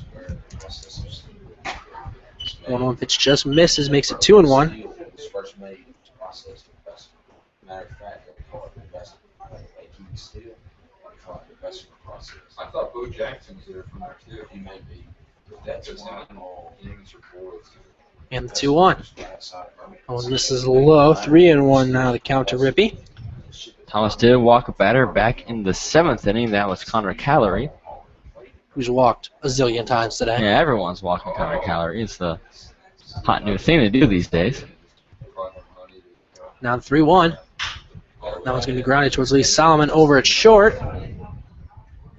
1-1 pitch just misses, makes it 2-1. First made process the best. Matter of fact, they call it the best. Like he still call it the best process. I thought Bo Jackson was there from there too. He may be. But that's just not all innings or boards. And the 2-1. Oh, this is low. 3-1 now the count to Rippey. Thomas did walk a batter back in the 7th inning. That was Connor Callery. Who's walked a zillion times today. Yeah, everyone's walking Connor Callery. It's the hot new thing to do these days. Now the 3-1. That one's going to be grounded towards Lee Solomon over at short.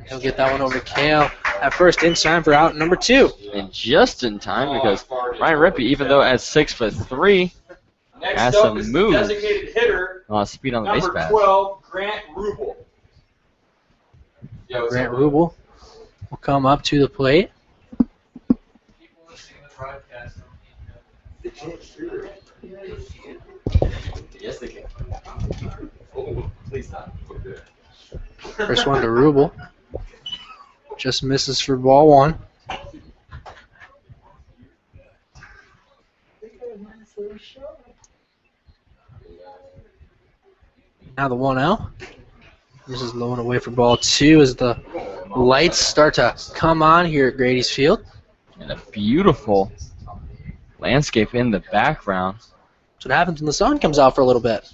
He'll get that one over to Cale at first in time for out number 2. And just in time because Ryan Rippey, even though at 6'3", has some moves. Designated hitter, A lot of speed on the base number pass. 12, Grant Rubel. Grant Rubel will come up to the plate. Yes, they can. Oh, please not. First one to Rubel. Just misses for ball 1. Now the 1-0. This is low and away for ball 2 as the lights start to come on here at Grady's Field. And a beautiful landscape in the background. That's what happens when the sun comes out for a little bit.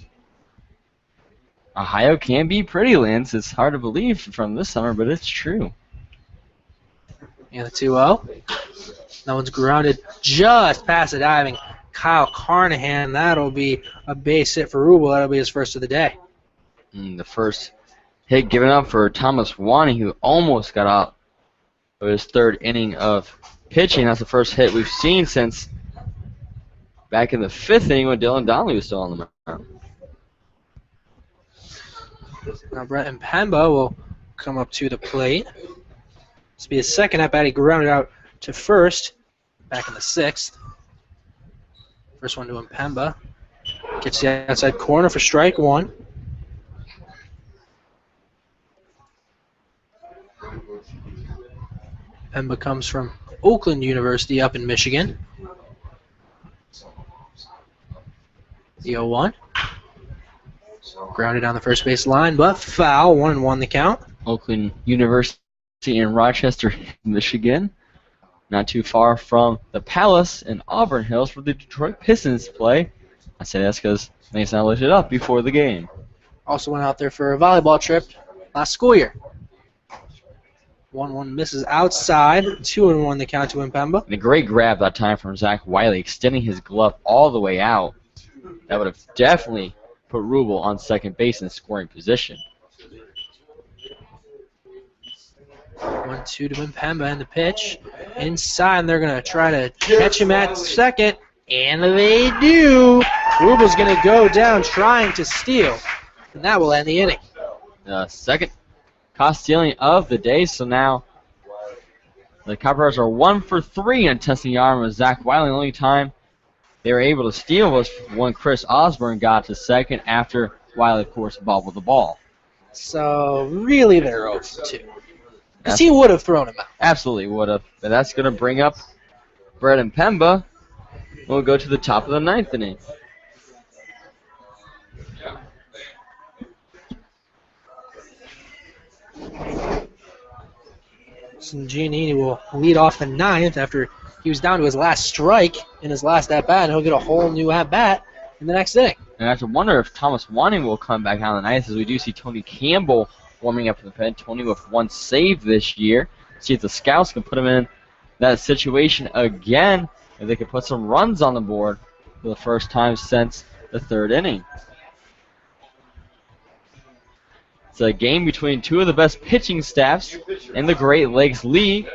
Ohio can be pretty, Lance. It's hard to believe from this summer, but it's true. And the 2-0. That one's grounded just past the diving Kyle Carnahan. That'll be a base hit for Rubel. That'll be his first of the day. And the first hit given up for Thomas Wani, who almost got out of his 3rd inning of pitching. That's the first hit we've seen since back in the 5th inning when Dylan Donnelly was still on the mound. Now Brett Mpemba will come up to the plate. This will be his second at bat. He grounded out to first back in the 6th. First one to Mpemba. Gets the outside corner for strike 1. Mpemba comes from Oakland University up in Michigan. The 0-1. Grounded on the first base line, but foul. 1-1 the count. Oakland University in Rochester, Michigan. Not too far from the Palace in Auburn Hills where the Detroit Pistons play. I say that's because Mason looked it up before the game. Also went out there for a volleyball trip last school year. 1-1 misses outside. 2-1 the count to Mpemba. And a great grab that time from Zach Wiley, extending his glove all the way out. That would have definitely put Rubel on second base in scoring position. 1-2 to Mpemba in the pitch. Inside, and they're going to try to catch him at second. And they do. Rubel's going to go down trying to steal. And that will end the inning. Second cost stealing of the day. So now the Copperheads are 1 for 3 on testing the arm of Zach Wiley. The only time They were able to steal was when Chris Osborne got to second after Wiley, of course, bobbled the ball. So really they're 0-2. Because he would have thrown him out. Absolutely would have. But that's going to bring up Brett and Pemba. We'll go to the top of the 9th inning. Giannini will lead off the 9th after he was down to his last strike in his last at-bat, and he'll get a whole new at-bat in the next inning. And I have to wonder if Thomas Wanning will come back on the 9th, as we do see Tony Campbell warming up for the pen. Tony with 1 save this year. See if the Scouts can put him in that situation again, if they can put some runs on the board for the first time since the 3rd inning. It's a game between two of the best pitching staffs in the Great Lakes League.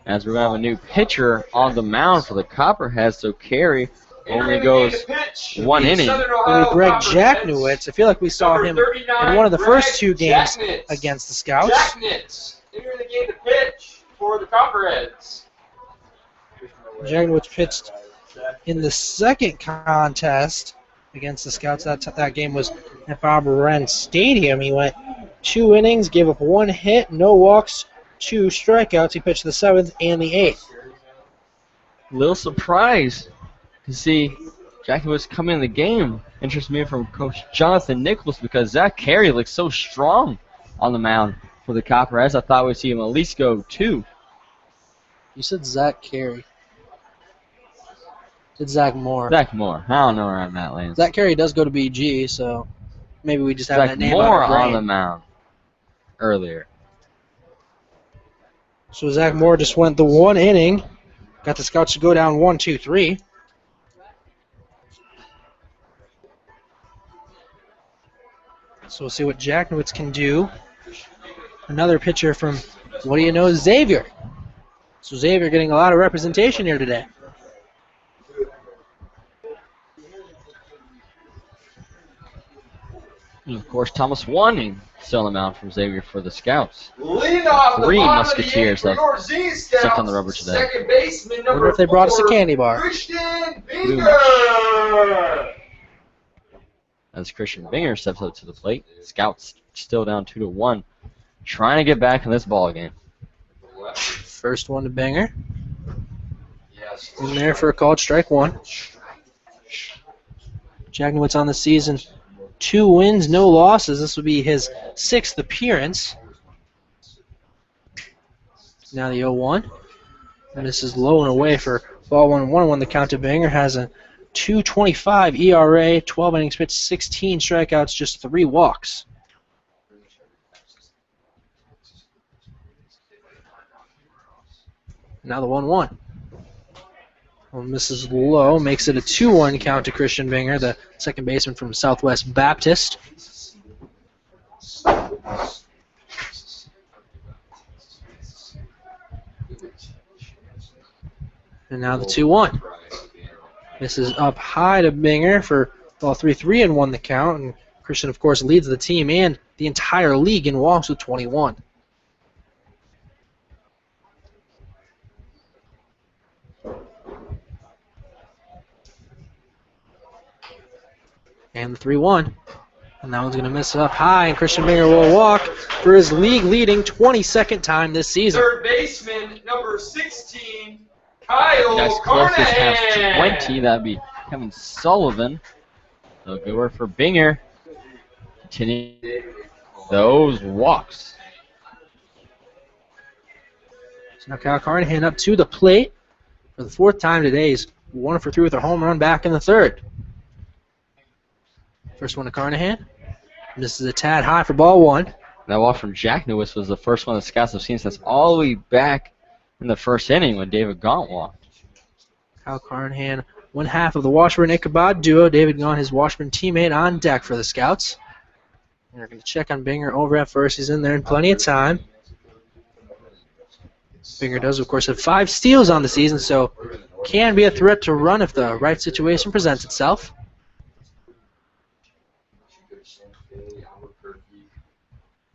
As we're going to have a new pitcher on the mound for the Copperheads, so Carey only goes 1 inning. With Greg Jacknowitz, I feel like we saw him in one of the first 2 games against the Scouts. Jacknitz entering the game to pitch for the Copperheads. Jacknowitz pitched in the second contest against the Scouts. That game was at Bob Wren Stadium. He went 2 innings, gave up 1 hit, no walks, 2 strikeouts. He pitched the 7th and the 8th. Little surprise to see Jacknowitz come in the game. Interests me from Coach Jonathan Nicholas because Zach Carey looks so strong on the mound for the Copperheads. I thought we'd see him at least go 2. You said Zach Carey. It's Zach Moore. Zach Moore. I don't know where I'm at, Lance. Zach Carey does go to BG, so maybe we just have Zach that name Moore on our on the brain. mound earlier. So Zach Moore just went the 1 inning. Got the Scouts to go down 1-2-3. So we'll see what Jacknowitz can do. Another pitcher from, what do you know, Xavier. So Xavier getting a lot of representation here today. And of course, Thomas Wanning still on the mound from Xavier for the Scouts. Leading off the 3 bottom Musketeers of the 8th for have your Xenia Scouts, stepped on the rubber today. Second baseman number Wonder if they brought us a 4, candy bar. Christian Boom. Binger. As Christian Binger steps up to the plate. Scouts still down 2-1. Trying to get back in this ball game. First one to Banger. Yes. In there for a called strike 1. Jacknowitz on the season, 2 wins, no losses. This would be his 6th appearance. Now the 0-1. And this is low and away for ball 1-1 the count to Banger. Has a 2.25 ERA, 12 innings pitched, 16 strikeouts, just 3 walks. Now the 1-1. Well, misses low, makes it a 2-1 count to Christian Binger, the second baseman from Southwest Baptist. And now the 2-1. This is up high to Binger for ball 3-1 the count. And Christian, of course, leads the team and the entire league in walks with 21. And the 3-1. And that one's going to miss it up high, and Christian Binger will walk for his league-leading 22nd time this season. Third baseman number 16, Kyle Next closest has Carnahan. 20. That'd be Kevin Sullivan. So good work for Binger. Continuing those walks. So now Kyle Carnahan up to the plate for the 4th time today. He's 1 for 3 with a home run back in the 3rd. First one to Carnahan. Misses a tad high for ball 1. That walk from Jacknowitz was the first one the Scouts have seen since all the way back in the 1st inning when David Gaunt walked. Kyle Carnahan, one half of the Washburn-Ichabod duo. David Gaunt, his Washburn teammate, on deck for the Scouts. And they're going to check on Binger over at first. He's in there in plenty of time. Binger does, of course, have 5 steals on the season, so can be a threat to run if the right situation presents itself.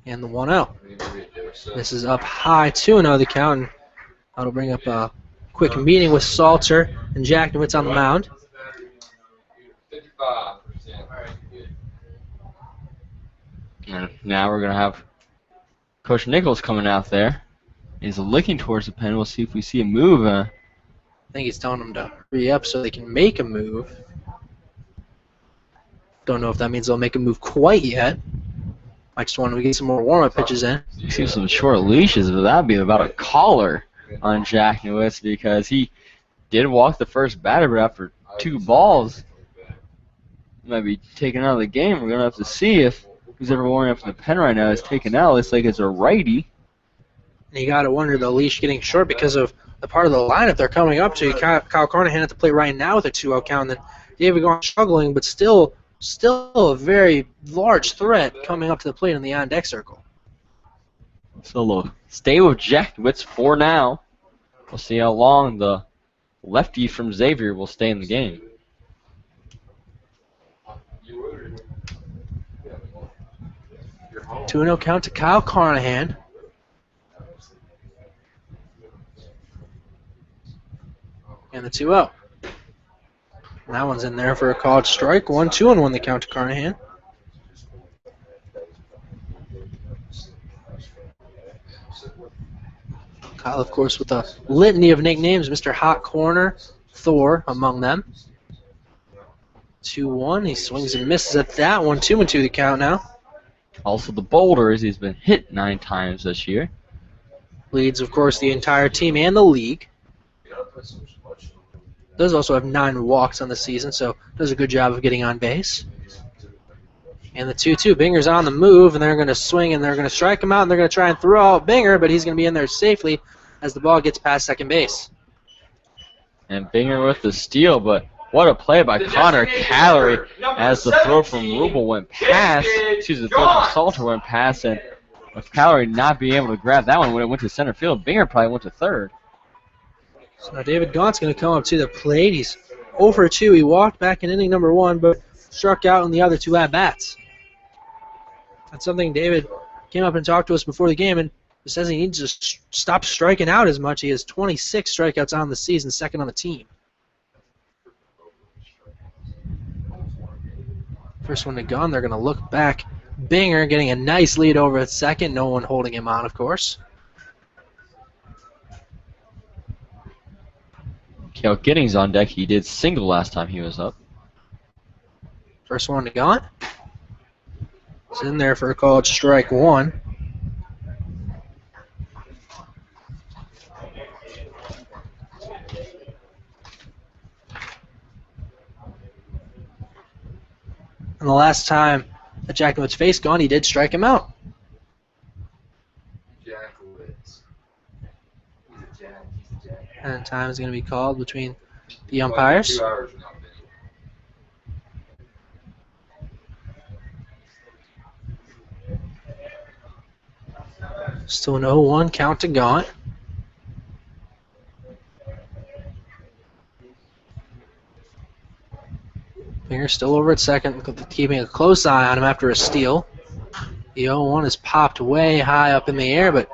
And the 1-0. This is up high 2-0 the count, and that'll bring up Quick meeting with Salter and Jacknowitz on the mound. 55%. And now we're going to have Coach Nichols coming out there. He's looking towards the pen. We'll see if we see a move. I think he's telling them to hurry up so they can make a move. Don't know if that means they'll make a move quite yet. I just wanted to get some more warm-up pitches in. You see some short leashes, but that'd be about a collar on Jacknowitz because he did walk the first batter, but after 2 balls, he might be taken out of the game. We're going to have to see if who's ever warming up in the pen right now is taken out. Looks like it's a righty. And you got to wonder the leash getting short because of the part of the lineup they're coming up to. Kyle Carnahan at the plate right now with a 2-0 count. And then David Gaunt struggling, but still a very large threat coming up to the plate in the on-deck circle. So we'll stay with Jacknowitz for now. We'll see how long the lefty from Xavier will stay in the game. 2-0 count to Kyle Carnahan. And the 2-0. That one's in there for a called strike. 1-2-1 the count to Carnahan. Kyle, of course, with a litany of nicknames. Mr. Hot Corner, Thor among them. 2-1. He swings and misses at that one. 2-2 the count now. Also the Boulders, he's been hit 9 times this year. Leads, of course, the entire team and the league. Does also have 9 walks on the season, so does a good job of getting on base. And the 2-2. Binger's on the move, and they're going to swing, and they're going to strike him out, and they're going to try and throw out Binger, but he's going to be in there safely as the ball gets past second base. And Binger with the steal, but what a play by Connor Calorie as the throw from Rubel went past. Excuse me, the throw from Salter went past, and with Calorie not being able to grab that one when it went to center field, Binger probably went to third. So now David Gaunt's going to come up to the plate. He's 0 for 2. He walked back in inning number 1, but struck out in the other 2 at-bats. That's something David came up and talked to us before the game and says he needs to stop striking out as much. He has 26 strikeouts on the season, second on the team. First one to Gunn. They're going to look back. Binger getting a nice lead over at second. No one holding him on, of course. Cale Giddings on deck. He did single last time he was up. First one to Gaunt. It's in there for a called strike 1. And the last time that Jacknowitz faced Gaunt, he did strike him out. And time is going to be called between the umpires. 2 hours now. Still an 0-1 count to Gaunt. Binger still over at second, keeping a close eye on him after a steal. The 0-1 is popped way high up in the air, but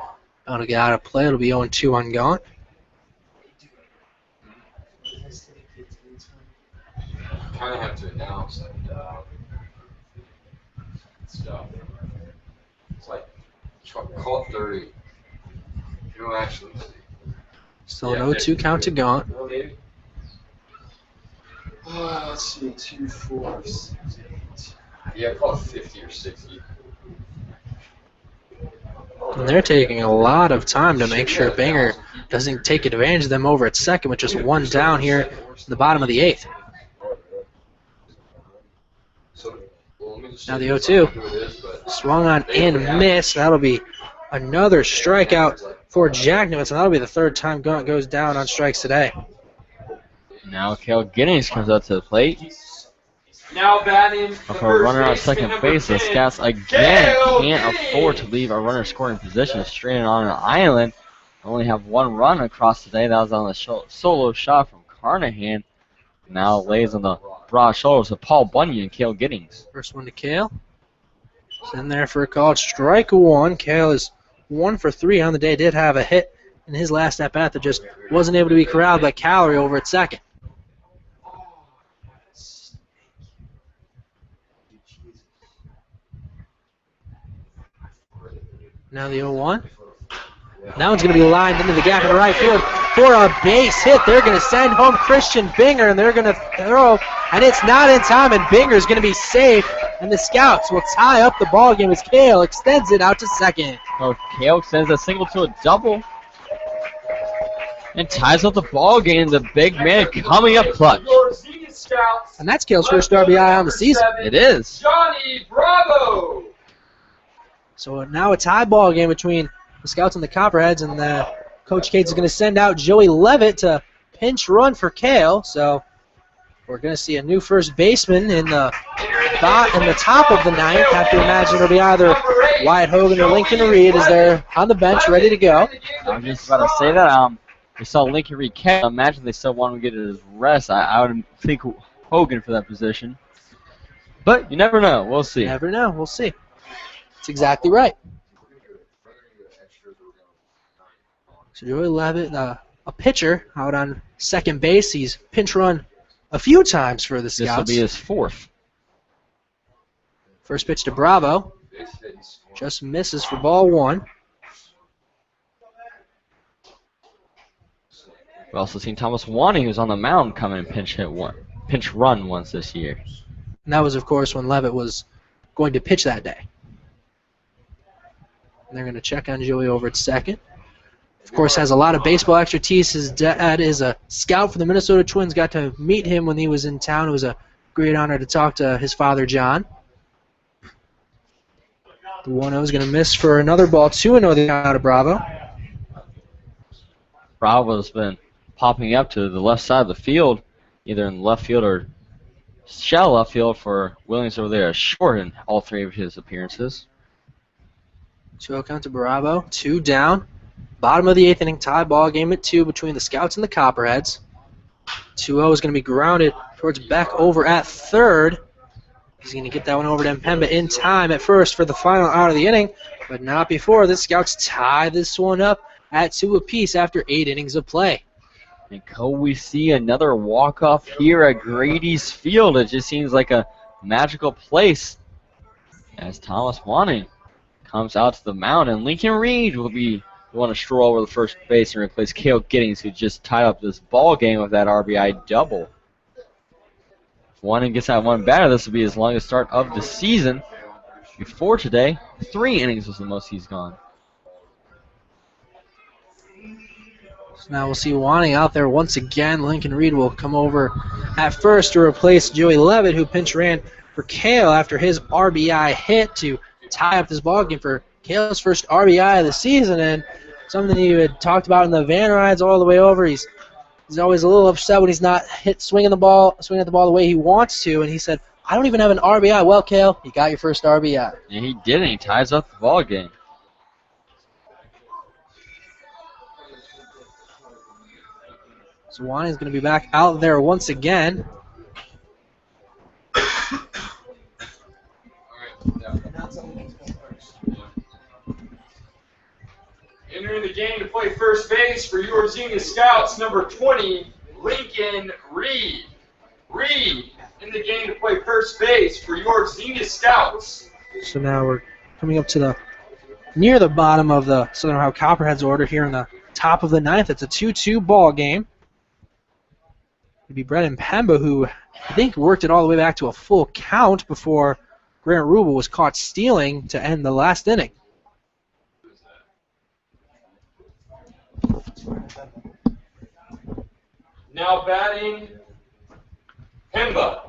going to get out of play. It'll be 0-2 on Gaunt. Kind of have to announce that stuff. It's like call it 30. You don't actually see. Still an 0-2 count to Gaunt. Let's see, 2, 4, 6, 8. Yeah, call it 50 or 60. And they're taking a lot of time to make sure Binger doesn't take advantage of them over at second with just 1 down here in the bottom of the 8th. Now the 0-2. Swung on and missed. That'll be another strikeout for Jacknowitz, and that'll be the 3rd time Gaunt goes down on strikes today. Now Cale Giddings comes out to the plate. Now batting. For a runner on second base, the Scouts again can't afford to leave a runner scoring position stranded on an island. Only have 1 run across today. That was on the solo shot from Carnahan. Now lays on the broad shoulders of Paul Bunyan and Cale Giddings. First one to Cale. It's in there for a called strike 1. Cale is 1 for 3 on the day. Did have a hit in his last at-bat that just wasn't able to be corralled by Calorie over at second. Now the 0-1. That one's going to be lined into the gap in the right field for a base hit. They're going to send home Christian Binger, and they're going to throw, and it's not in time, and Binger's going to be safe, and the Scouts will tie up the ball game as Kale extends it out to second. Well, Kale extends a single to a double and ties up the ball game. The big man coming up clutch. Your Xenia Scouts. And that's Kale's first RBI on the season. It is. Johnny Bravo. So now a tie ball game between the Scouts and the Copperheads, and Coach Cates is going to send out Joey Levitt to pinch run for Kale. So we're going to see a new first baseman in the top of the ninth. Have to imagine it'll be either Wyatt Hogan or Lincoln Reed as they're on the bench ready to go. I was just about to say that. We saw Lincoln Reed. Imagine they still want him to get his rest. I would think Hogan for that position. But you never know. We'll see. Never know. We'll see. That's exactly right. So Joey Levitt, a pitcher out on second base. He's pinch run a few times for the Scouts. This will be his fourth. First pitch to Bravo. Just misses for ball one. We've also seen Thomas Wanning, who's on the mound, come in and pinch run once this year. And that was, of course, when Levitt was going to pitch that day. And they're going to check on Joey over at second. Of course, has a lot of baseball expertise. His dad is a scout for the Minnesota Twins. Got to meet him when he was in town. It was a great honor to talk to his father, John. The 1-0 is going to miss for another ball. 2-0 the out of Bravo. Bravo's been popping up to the left side of the field, either in the left field or shallow left field for Williams over there, short in all three of his appearances. 2-0 count to Bravo. 2 down. Bottom of the 8th inning, tie ball game at 2 between the Scouts and the Copperheads. 2-0 is going to be grounded towards Beck over at third. He's going to get that one over to Mpemba in time at first for the final out of the inning, but not before the Scouts tie this one up at 2 apiece after 8 innings of play. And could we see another walk-off here at Grady's Field? It just seems like a magical place as Thomas Wanning comes out to the mound, and Lincoln Reed will be the one to stroll over the first base and replace Cale Giddings, who just tied up this ball game with that RBI double. If Wanning gets that one batter, this will be his longest start of the season. Before today, 3 innings was the most he's gone. So now we'll see Wanning out there once again. Lincoln Reed will come over at first to replace Joey Levitt, who pinch ran for Cale after his RBI hit to tie up this ballgame for Cale's first RBI of the season, and something he had talked about in the van rides all the way over. He's always a little upset when he's not swinging at the ball the way he wants to, and he said, "I don't even have an RBI." Well, Cale, you got your first RBI. And he did, and he ties up the ball game. So Wanning's going to be back out there once again. Entering the game to play first base for your Xenia Scouts, number 20, Lincoln Reed. Reed in the game to play first base for your Xenia Scouts. So now we're coming up to near the bottom of the Southern Ohio Copperheads order here in the top of the 9th. It's a 2-2 ball game. It'd be Brennan Pemba, who I think worked it all the way back to a full count before Grant Rubel was caught stealing to end the last inning. Now batting, Pemba.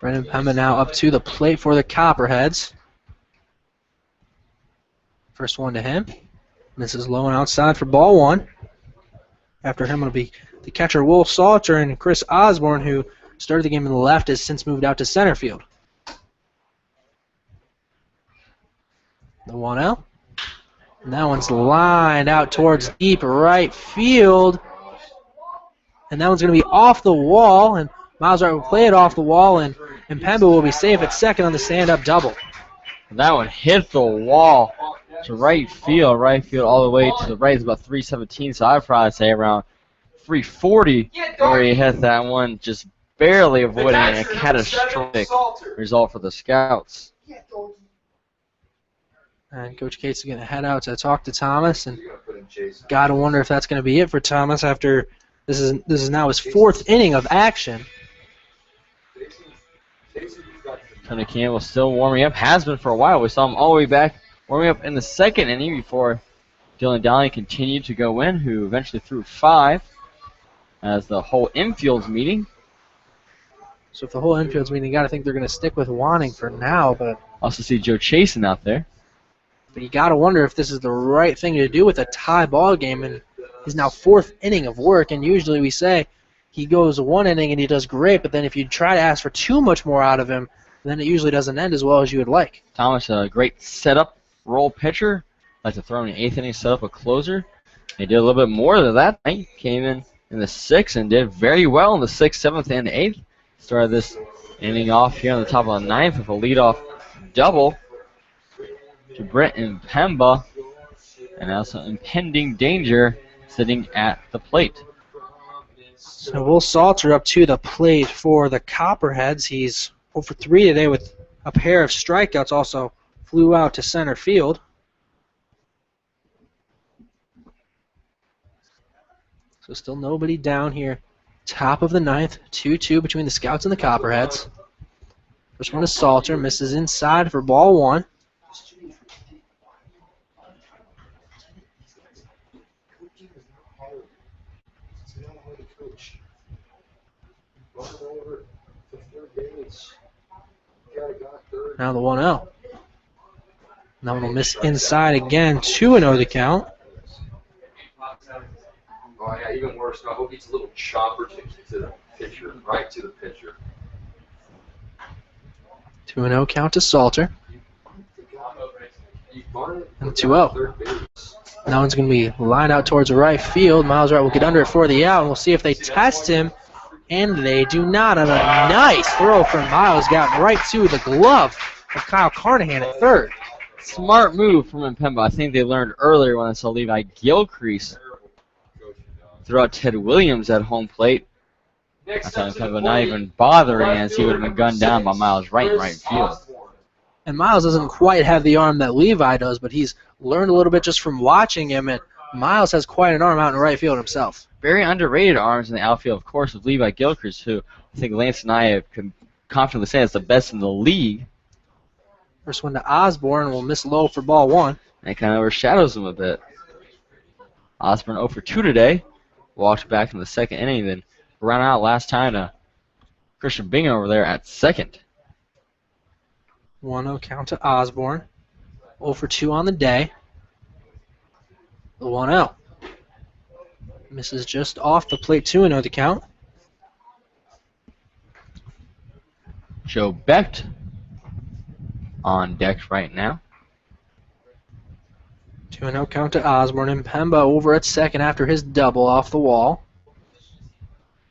Brennan Pemba now up to the plate for the Copperheads. First one to him. Misses low and outside for ball 1. After him will be the catcher Wolf Salter, and Chris Osborne, who started the game in the left, has since moved out to center field. The 1-0. And that one's lined out towards deep right field. And that one's going to be off the wall, and Miles Wright will play it off the wall, and and Pemba will be safe at second on the stand-up double. That one hit the wall to right field all the way to the right. It's about 317, so I'd probably say around 340 where he hit that one, just barely avoiding a catastrophic result for the Scouts. And Coach Cates is going to head out to talk to Thomas, and got to wonder if that's going to be it for Thomas after this is now his fourth inning of action. Tony Campbell still warming up, has been for a while. We saw him all the way back warming up in the second inning before Dylan Dowling continued to go in, who eventually threw 5 as the whole infield's meeting. So if the whole infield's meeting, you got to think they're going to stick with Wanning for now, but Also see Joe Chasen out there. you got to wonder if this is the right thing to do with a tie ball game, and he's now fourth inning of work, and usually we say he goes one inning and he does great, but then if you try to ask for too much more out of him, then it usually doesn't end as well as you would like. Thomas, a great setup role pitcher. Like to throw in the 8th inning, set up a closer. He did a little bit more than that. He came in the 6th and did very well in the 6th, 7th, and 8th. Started this inning off here on the top of the 9th with a leadoff double to Brenton Pemba, and also impending danger sitting at the plate. So Will Salter up to the plate for the Copperheads. He's 0 for 3 today with a pair of strikeouts. Also flew out to center field. So still nobody down here. Top of the 9th, 2-2 between the Scouts and the Copperheads. First one is Salter, misses inside for ball 1. Now the 1-0. Now one will miss inside again, 2-0 the count. Oh, yeah, even worse. I hope he's a little chopper to the pitcher, right to the pitcher. 2-0 count to Salter. And 2-0. That one's going to be lined out towards the right field. Miles Wright will get under it for the out, and we'll see if they test him. And they do not. On a nice throw from Miles, got right to the glove of Kyle Carnahan at third. Smart move from Mpemba. I think they learned earlier when I saw Levi Gilcrease throw out Ted Williams at home plate. I thought Mpemba not even bothering as he would have been gunned down by Miles Wright in right field. And Miles doesn't quite have the arm that Levi does, but he's learned a little bit just from watching him, and Miles has quite an arm out in right field himself. Very underrated arms in the outfield, of course, with Levi Gilchrist, who I think Lance and I can confidently say is the best in the league. First one to Osborne will miss low for ball 1. And it kind of overshadows him a bit. Osborne 0 for 2 today. Walked back in the second inning, then ran out last time to Christian Bingham over there at second. 1-0 count to Osborne. 0 for 2 on the day. The 1-0. Misses just off the plate, 2-0 the count. Joe Becht on deck right now. 2-0 count to Osborne, and Pemba over at second after his double off the wall.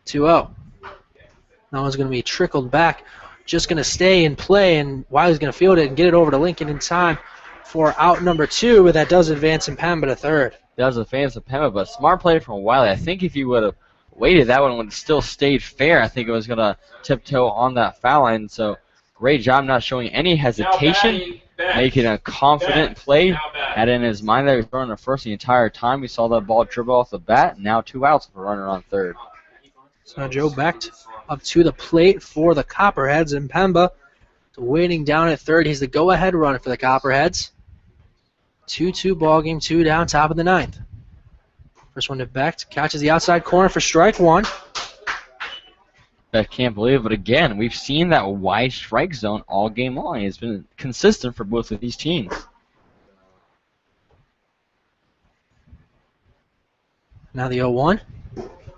2-0. That one's going to be trickled back. Just going to stay in play, and Wiley's going to field it and get it over to Lincoln in time for out number 2, but that does advance Pemba to third. Does advance Pemba, but smart play from Wiley. I think if you would have waited, that one would have still stayed fair. I think it was going to tiptoe on that foul line, so great job not showing any hesitation, making a confident play. Had in his mind that he was throwing the first the entire time. We saw that ball dribble off the bat. Now 2 outs with a runner on third. So now Joe Becht up to the plate for the Copperheads, and Pemba waiting down at third. He's the go-ahead runner for the Copperheads. 2-2 ball game, 2 down, top of the 9th. First one to Becht, catches the outside corner for strike 1. I can't believe it, but again, we've seen that wide strike zone all game long. It's been consistent for both of these teams. Now the 0-1.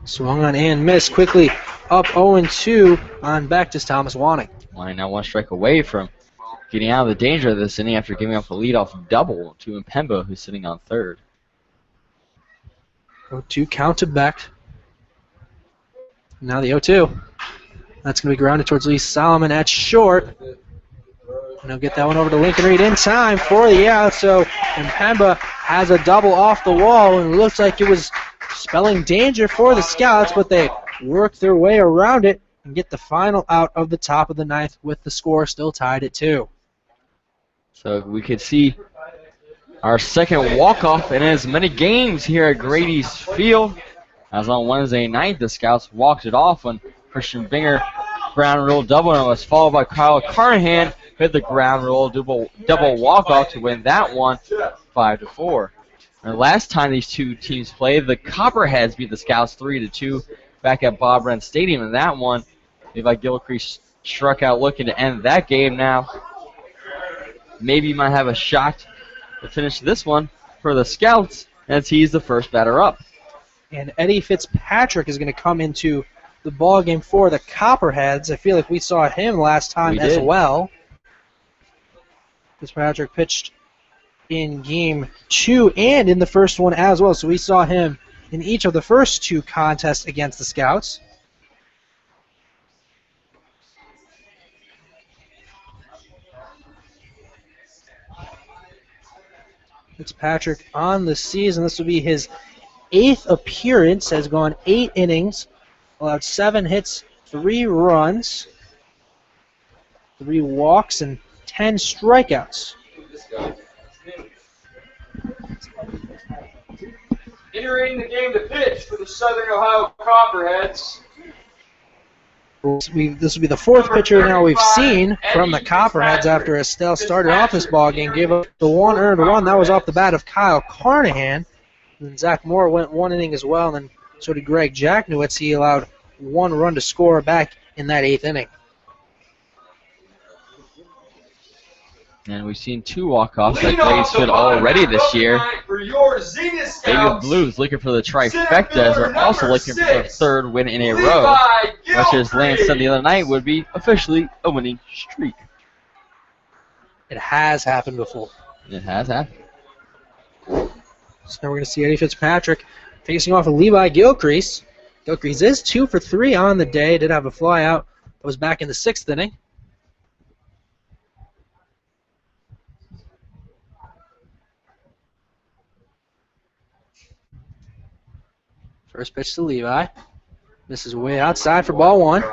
Swung on and missed. Quickly up 0-2 on Becht is Thomas Wanning. Wanning now 1 strike away from getting out of the danger of this inning after giving up a leadoff double to Mpemba, who's sitting on third. 0-2 count to Becht. Now the 0-2. That's going to be grounded towards Lee Solomon at short. And he'll get that one over to Lincoln Reed in time for the out. So Mpemba has a double off the wall, and it looks like it was spelling danger for the Scouts, but they work their way around it and get the final out of the top of the ninth with the score still tied at 2. So we could see our second walk-off in as many games here at Grady's Field. As on Wednesday night, the Scouts walked it off when Christian Binger ground rule double, and it was followed by Kyle Carnahan hit the ground rule double walk-off to win that one 5-4. And last time these two teams played, the Copperheads beat the Scouts 3-2 back at Bob Wrenn Stadium, and that one, Levi Gilcrease struck out looking to end that game now. Maybe might have a shot to finish this one for the Scouts as he's the first batter up. And Eddie Fitzpatrick is going to come into the ball game for the Copperheads. I feel like we saw him last time as well. Fitzpatrick pitched in game 2 and in the first one as well, so we saw him in each of the first 2 contests against the Scouts. Fitzpatrick on the season. This will be his 8th appearance, has gone 8 innings, allowed 7 hits, 3 runs, 3 walks, and 10 strikeouts. Entering the game to pitch for the Southern Ohio Copperheads. This will be the 4th pitcher now we've seen from the Copperheads after Estelle started off this ball game, gave up the 1 earned run. That was off the bat of Kyle Carnahan. And Zach Moore went 1 inning as well, and then so did Greg Jacknowitz. He allowed 1 run to score back in that 8th inning. And we've seen 2 walk-offs at Gracefield already this year. Baby Blues looking for the trifecta as they're also looking for their 3rd win in a row, which, as Lance said the other night, would be officially a winning streak. It has happened before. It has happened. So now we're going to see Eddie Fitzpatrick facing off of Levi Gilcrease. Gilcrease is 2 for 3 on the day. Did have a fly out that was back in the 6th inning. First pitch to Levi. This is way outside for ball 1.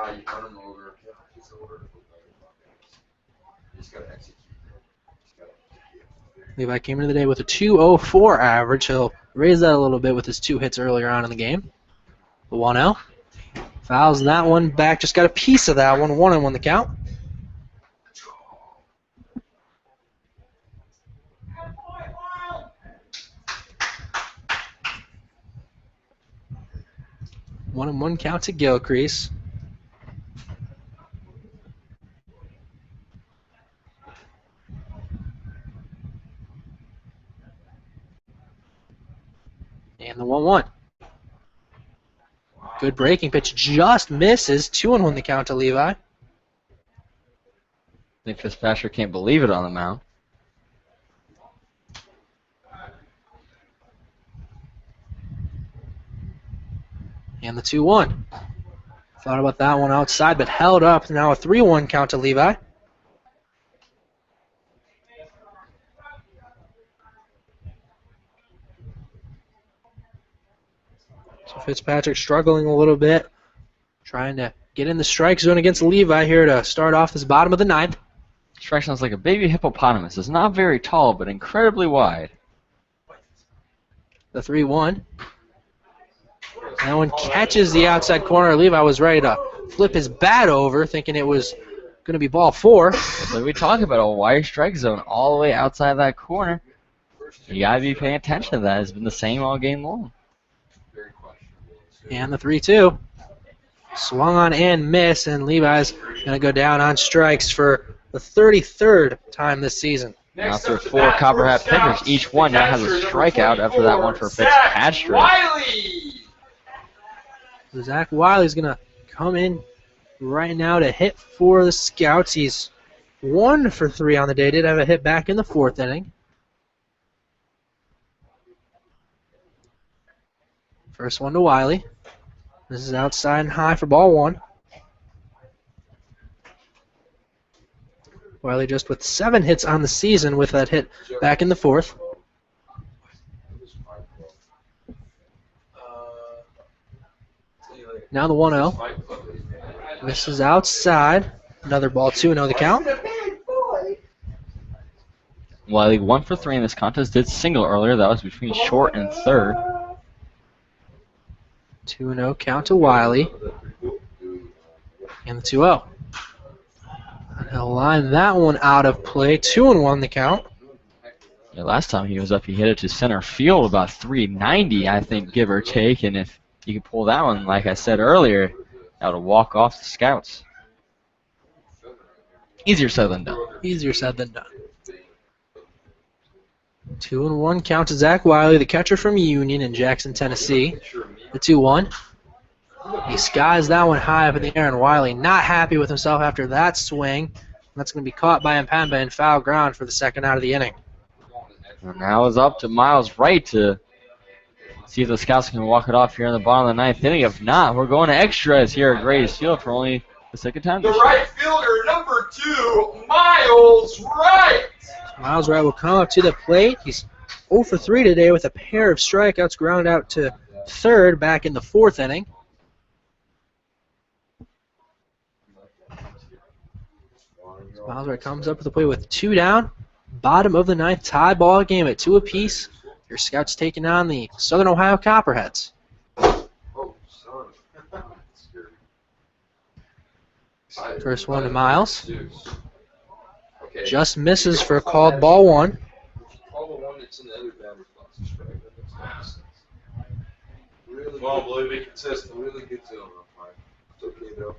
Levi came into the day with a 2.04 average. He'll raise that a little bit with his 2 hits earlier on in the game. The 1-0. Fouls that one back. Just got a piece of that one. 1-1 the count. One and one count to Gilcrease. And the 1-1. Good breaking pitch, just misses. 2-1 the count to Levi. I think Fitzpatrick can't believe it on the mound. And the 2-1. Thought about that one outside, but held up. Now a 3-1 count to Levi. So Fitzpatrick struggling a little bit, trying to get in the strike zone against Levi here to start off this bottom of the 9th. Strike sounds like a baby hippopotamus. It's not very tall, but incredibly wide. The 3-1. That one catches the outside corner. Levi was ready to flip his bat over, thinking it was going to be ball 4. So we talk about a wide strike zone all the way outside that corner. You got to be paying attention to that. It's been the same all game long. And the 3-2. Swung on and missed, and Levi's going to go down on strikes for the 33rd time this season. Now through 4 Copperhead pitchers, each one now has a strikeout after that one for Fitzpatrick. So Zach Wiley's going to come in right now to hit for the Scouts. He's 1 for 3 on the day. Did have a hit back in the 4th inning. First one to Wiley. This is outside and high for ball 1. Wiley just with 7 hits on the season with that hit back in the 4th. Now the 1-0. This is outside. Another ball, 2-0 the count. Wiley 1 for 3 in this contest. Did single earlier. That was between short and third. 2-0 count to Wiley. And the 2-0. And he'll line that one out of play. 2-1 the count. Yeah, last time he was up, he hit it to center field about 390, I think, give or take. And if you can pull that one, like I said earlier, that would walk off the Scouts. Easier said than done. Easier said than done. 2-1 count to Zach Wiley, the catcher from Union in Jackson, Tennessee. The 2-1. He skies that one high up in the air, and Wiley not happy with himself after that swing. That's going to be caught by Mpamba in foul ground for the second out of the inning. And now it's up to Miles Wright to see if the Scouts can walk it off here in the bottom of the 9th inning. If not, we're going to extras here at Grady's Field for only the second time. The right fielder, number 2, Miles Wright. Miles Wright will come up to the plate. He's 0 for 3 today with a pair of strikeouts, ground out to third back in the 4th inning. Miles Wright comes up to the plate with 2 down. Bottom of the 9th, tie ball game at 2 apiece. Your Scouts taking on the Southern Ohio Copperheads. First one to Miles. Just misses for a called ball 1. Come on, Blue, be consistent. Really good zone. It's okay, though.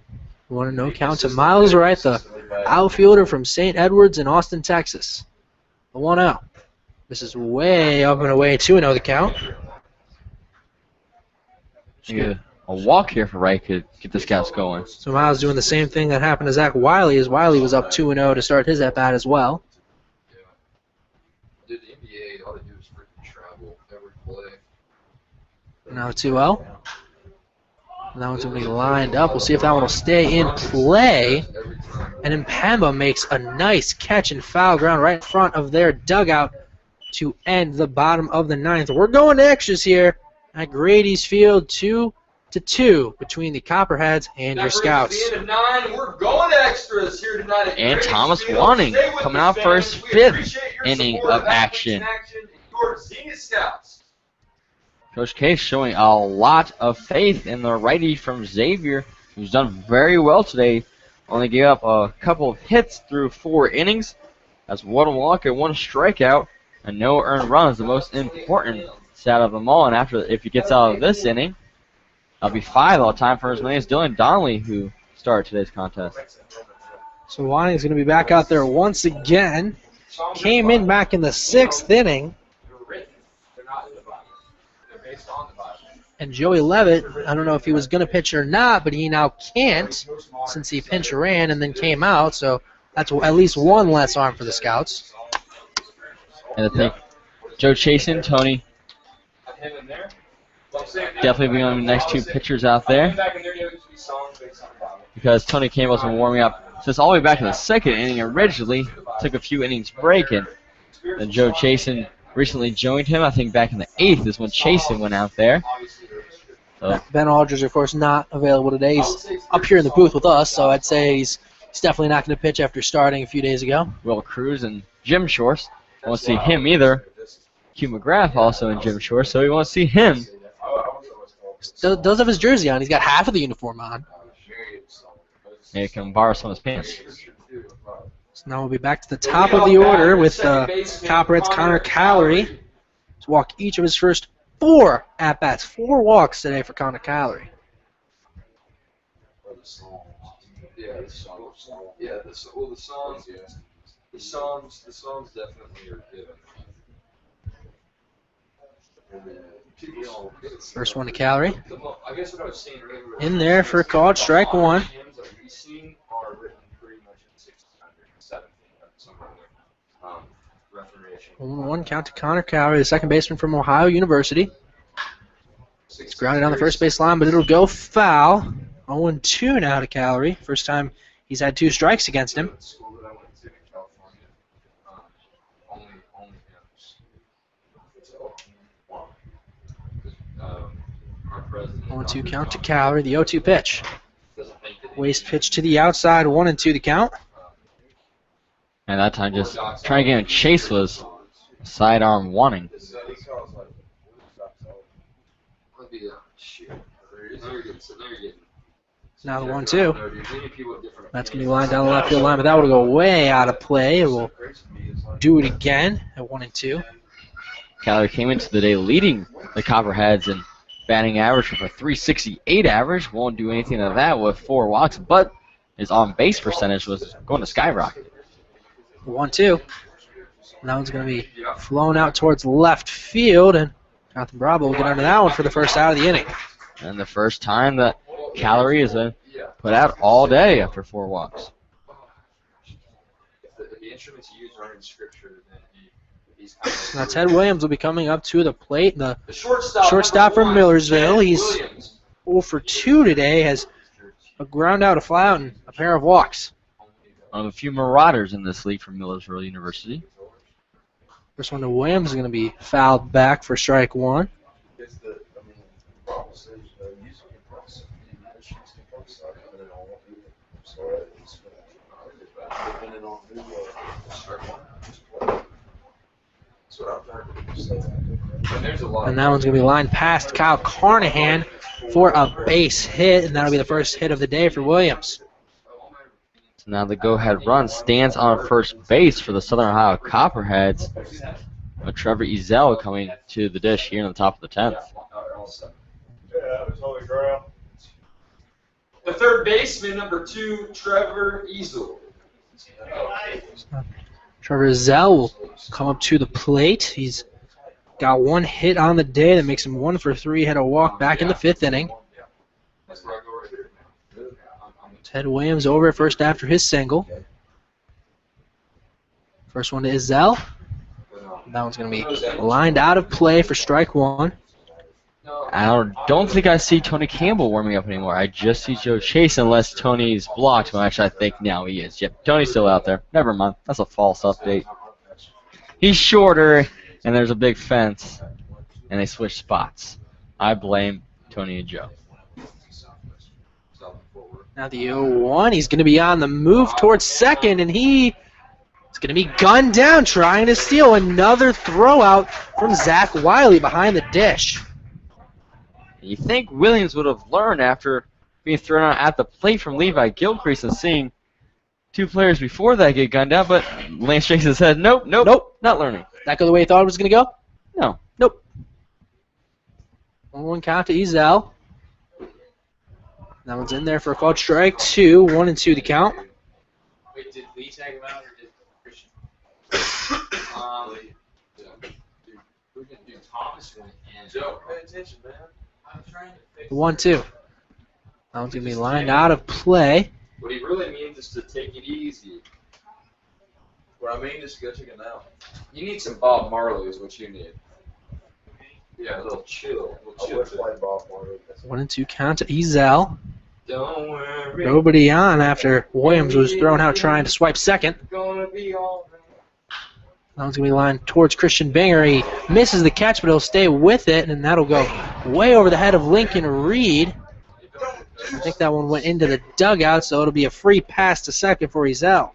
1-0 count to Miles Wright, the outfielder from St. Edwards in Austin, Texas. The 1-0. This is way up and away, 2-0 the count. Yeah, a walk here for Wright could get the Scouts going. So Miles doing the same thing that happened to Zach Wiley, as Wiley was up 2-0 to start his at-bat as well. Did the NBA, all they do is freaking travel every play. Now 2-0. And that one's going to be lined up. We'll see if that one will stay in play. And Mpamba makes a nice catch and foul ground right in front of their dugout to end the bottom of the 9th. We're going to extras here at Grady's Field, 2-2 between the Copperheads and your Scouts. The end of 9. We're going to extras here tonight at And Grady's Thomas Field. Wanning Stay with coming us, out for his fans. We 5th appreciate your inning support of action. Your Xenia Scouts. Coach Case showing a lot of faith in the righty from Xavier, who's done very well today. Only gave up a couple of hits through 4 innings. That's 1 walk and 1 strikeout, and no earned runs, the most important stat of them all. And after, if he gets out of this inning, that'll be 5 all time for his name is Dylan Donnelly, who started today's contest. So Wanning's going to be back out there once again. Came in back in the 6th inning. And Joey Levitt, I don't know if he was going to pitch or not, but he now can't since he pinch ran and then came out. So that's at least 1 less arm for the Scouts. And I think Joe Chasen, Tony, definitely be on the next 2 pitchers out there, because Tony Campbell's been warming up since all the way back in the 2nd inning originally. Took a few innings break, and then Joe Chasen recently joined him. I think back in the 8th is when Chasen went out there. So Ben Aldridge, of course, not available today. He's up here in the booth with us, so I'd say he's definitely not going to pitch after starting a few days ago. Will Cruz and Jim Shores. Won't see him either. Hugh McGrath also in Jim Shores, so we won't see him. Still does have his jersey on. He's got half of the uniform on. Maybe he can borrow some of his pants. So now we'll be back to the top of the order with Copperheads Connor Callery to walk each of his first 4 at-bats. 4 walks today for Connor Callery. Yeah, the songs. Yeah, the songs definitely are given. First one to Callery. I guess what I was saying earlier. In there for a called strike 1. Hymns that we sing are written pretty much in 1617, somewhere there. Reformation. 1-1 count to Connor Callery, the second baseman from Ohio University. It's grounded on the first base line, but it'll go foul. 0-2 now to Callery. First time he's had 2 strikes against him. The school that I went to in 1-2 count to Calorie. The 0-2 pitch. Waste pitch to the outside. 1-2 the count. And that time just trying to get him. Chase was sidearm wanting. Now the 1-2. That's going to be lined down the left field line, but that would go way out of play. It will do it again at 1-2. Calorie came into the day leading the Copperheads in batting average with a .368 average. Won't do anything of that with 4 walks, but his on-base percentage was going to skyrocket. 1-2. And that one's going to be flown out towards left field, and Jonathan Bravo will get under that one for the first out of the inning. And the first time that Calorie has been put out all day after 4 walks. The instruments you use are in scripture. Now Ted Williams will be coming up to the plate. The shortstop from Millersville. He's Williams. 0 for 2 today. Has a ground out, a fly out, and a pair of walks. One of a few marauders in this league from Millersville University. First one to Williams is going to be fouled back for strike 1. And that one's going to be lined past Kyle Carnahan for a base hit, and that'll be the first hit of the day for Williams. So now the go-ahead run stands on first base for the Southern Ohio Copperheads. With Trevor Ezel coming to the dish here in the top of the 10th. The third baseman, number 2, Trevor Ezel. Trevor Ezel will come up to the plate. He's got 1 hit on the day that makes him 1 for 3. Had a walk back in the 5th inning. Ted Williams over at first after his single. First one to Ezel. That one's going to be lined out of play for strike 1. I don't think I see Tony Campbell warming up anymore. I just see Joe Chase unless Tony's blocked. Well, actually, I think now he is. Yep, Tony's still out there. Never mind. That's a false update. He's shorter, and there's a big fence, and they switch spots. I blame Tony and Joe. Now the 0-1. He's going to be on the move towards second, and he is going to be gunned down trying to steal. Another throw out from Zach Wiley behind the dish. You think Williams would have learned after being thrown out at the plate from Levi Gilcrease and seeing 2 players before that get gunned down, but Lance shakes his head, nope, not learning. That go the way he thought it was going to go? No. Nope. 1-1 count to Ezel. That one's in there for a called strike 2. 1-2 the count. Wait, did Lee tag him out or did Christian? Who did do? Thomas went in. Joe, pay attention, man. I'm trying to fix 1-2. That one's going to be lined out of play. What he really means is to take it easy. What I mean is to go take a nap. You need some Bob Marley is what you need. Yeah, a little chill. I would play Bob Marley. 1-2 count to Ezel. Don't worry. Nobody on after Williams was thrown out trying to swipe second. Gonna be all right. That one's going to be lined towards Christian Binger. He misses the catch, but he'll stay with it, and that'll go way over the head of Lincoln Reed. I think that one went into the dugout, so it'll be a free pass to second for Ezel.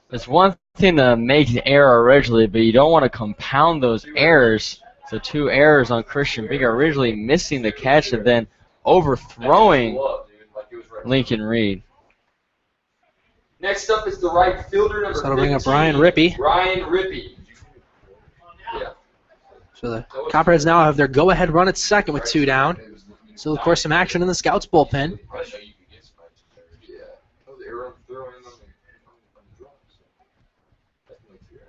It's one thing to make an error originally, but you don't want to compound those errors. So 2 errors on Christian Binger, originally missing the catch and then overthrowing Lincoln Reed. Next up is the right fielder, number So that'll bring up 15, Ryan Rippey. Ryan Rippey. Yeah. So the Copperheads now have their go-ahead run at second with 2 down. Still, of course, some action in the Scouts bullpen.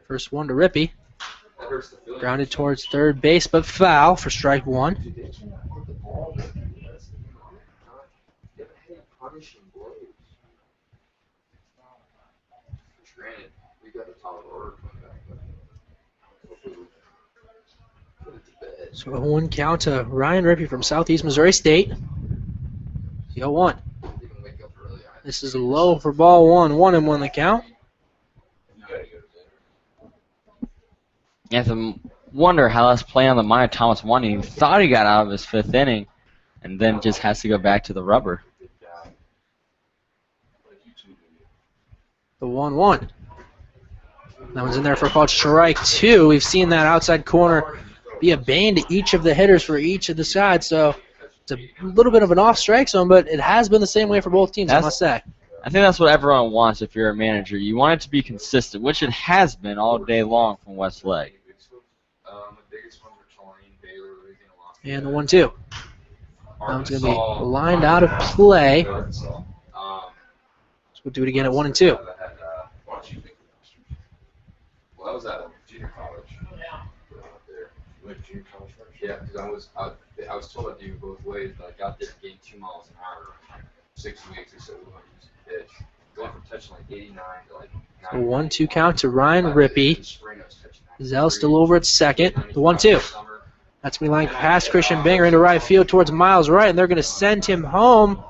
First one to Rippey. Grounded towards third base, but foul for strike 1. So a 1 count to Ryan Rippey from Southeast Missouri State. The 0-1. This is low for ball 1. 1-1 the count. You have to wonder how that's playing on the mind. Thomas won. He thought he got out of his 5th inning. and then just has to go back to the rubber. The 1-1. That one's in there for a called strike 2. We've seen that outside corner be a bane to each of the hitters for each of the sides, so it's a little bit of an off strike zone, but it has been the same way for both teams, I must say. I think that's what everyone wants if you're a manager. You want it to be consistent, which it has been all day long from Westlake. And the 1-2. That one's going to be lined out of play. So we'll do it again at 1-2. Well, I was at junior college. There. You went to junior college first? Yeah, because I was told I'd do both ways, but I got there and gained 2 miles an hour. 6 weeks, they said we want to use the pitch. Going from touching like 89 to like 90. 1-2 count to Ryan Rippey. Zell still over at second. The 1-2. That's going to be lined past Christian Binger into right field towards Miles Wright, and they're going to send him home.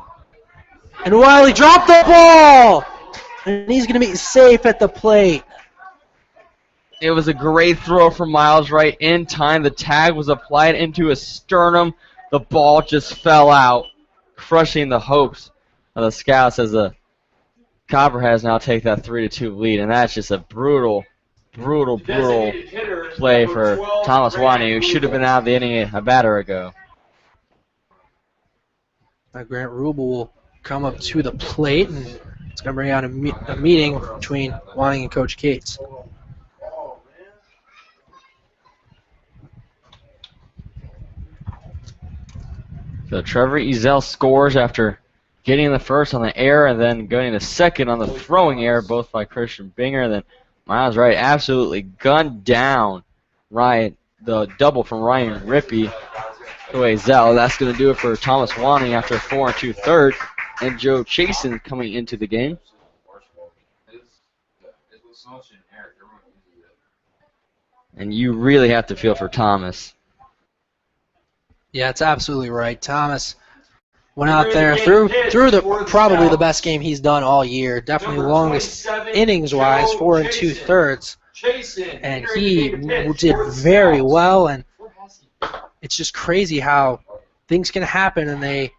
And Wiley dropped the ball! And he's going to be safe at the plate. It was a great throw from Miles Wright in time. The tag was applied into his sternum. The ball just fell out, crushing the hopes of the Scouts as the Copperheads now take that 3-2 lead. And that's just a brutal play for Thomas Wani, who should have been out of the inning a batter ago. Grant Rubel will come up to the plate, and it's going to bring out a meeting between Wani and Coach Cates. So Trevor Ezell scores after getting the first on the air and then going to second on the throwing error, both by Christian Binger. Then Miles Wright absolutely gunned down the double from Ryan Rippey to Ezell. That's going to do it for Thomas Wanning after 4 2/3, and Joe Chasen coming into the game. And you really have to feel for Thomas. Yeah, it's absolutely right. Thomas went out there, threw probably the best game he's done all year. Definitely longest innings-wise, 4 2/3. And he did very well, and it's just crazy how things can happen and they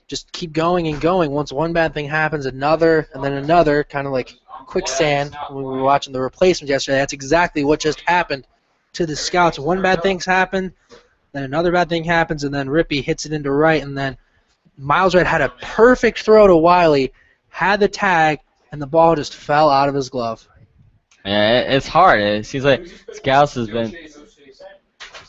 just keep going and going. Once one bad thing happens, another, and then another, kind of like quicksand. When we were watching the replacements yesterday, that's exactly what just happened to the Scouts. One bad thing's happened, then another bad thing happens, and then Rippey hits it into right, and then Miles Wright had a perfect throw to Wiley, had the tag, and the ball just fell out of his glove. Yeah, it's hard. It seems like Scouts has been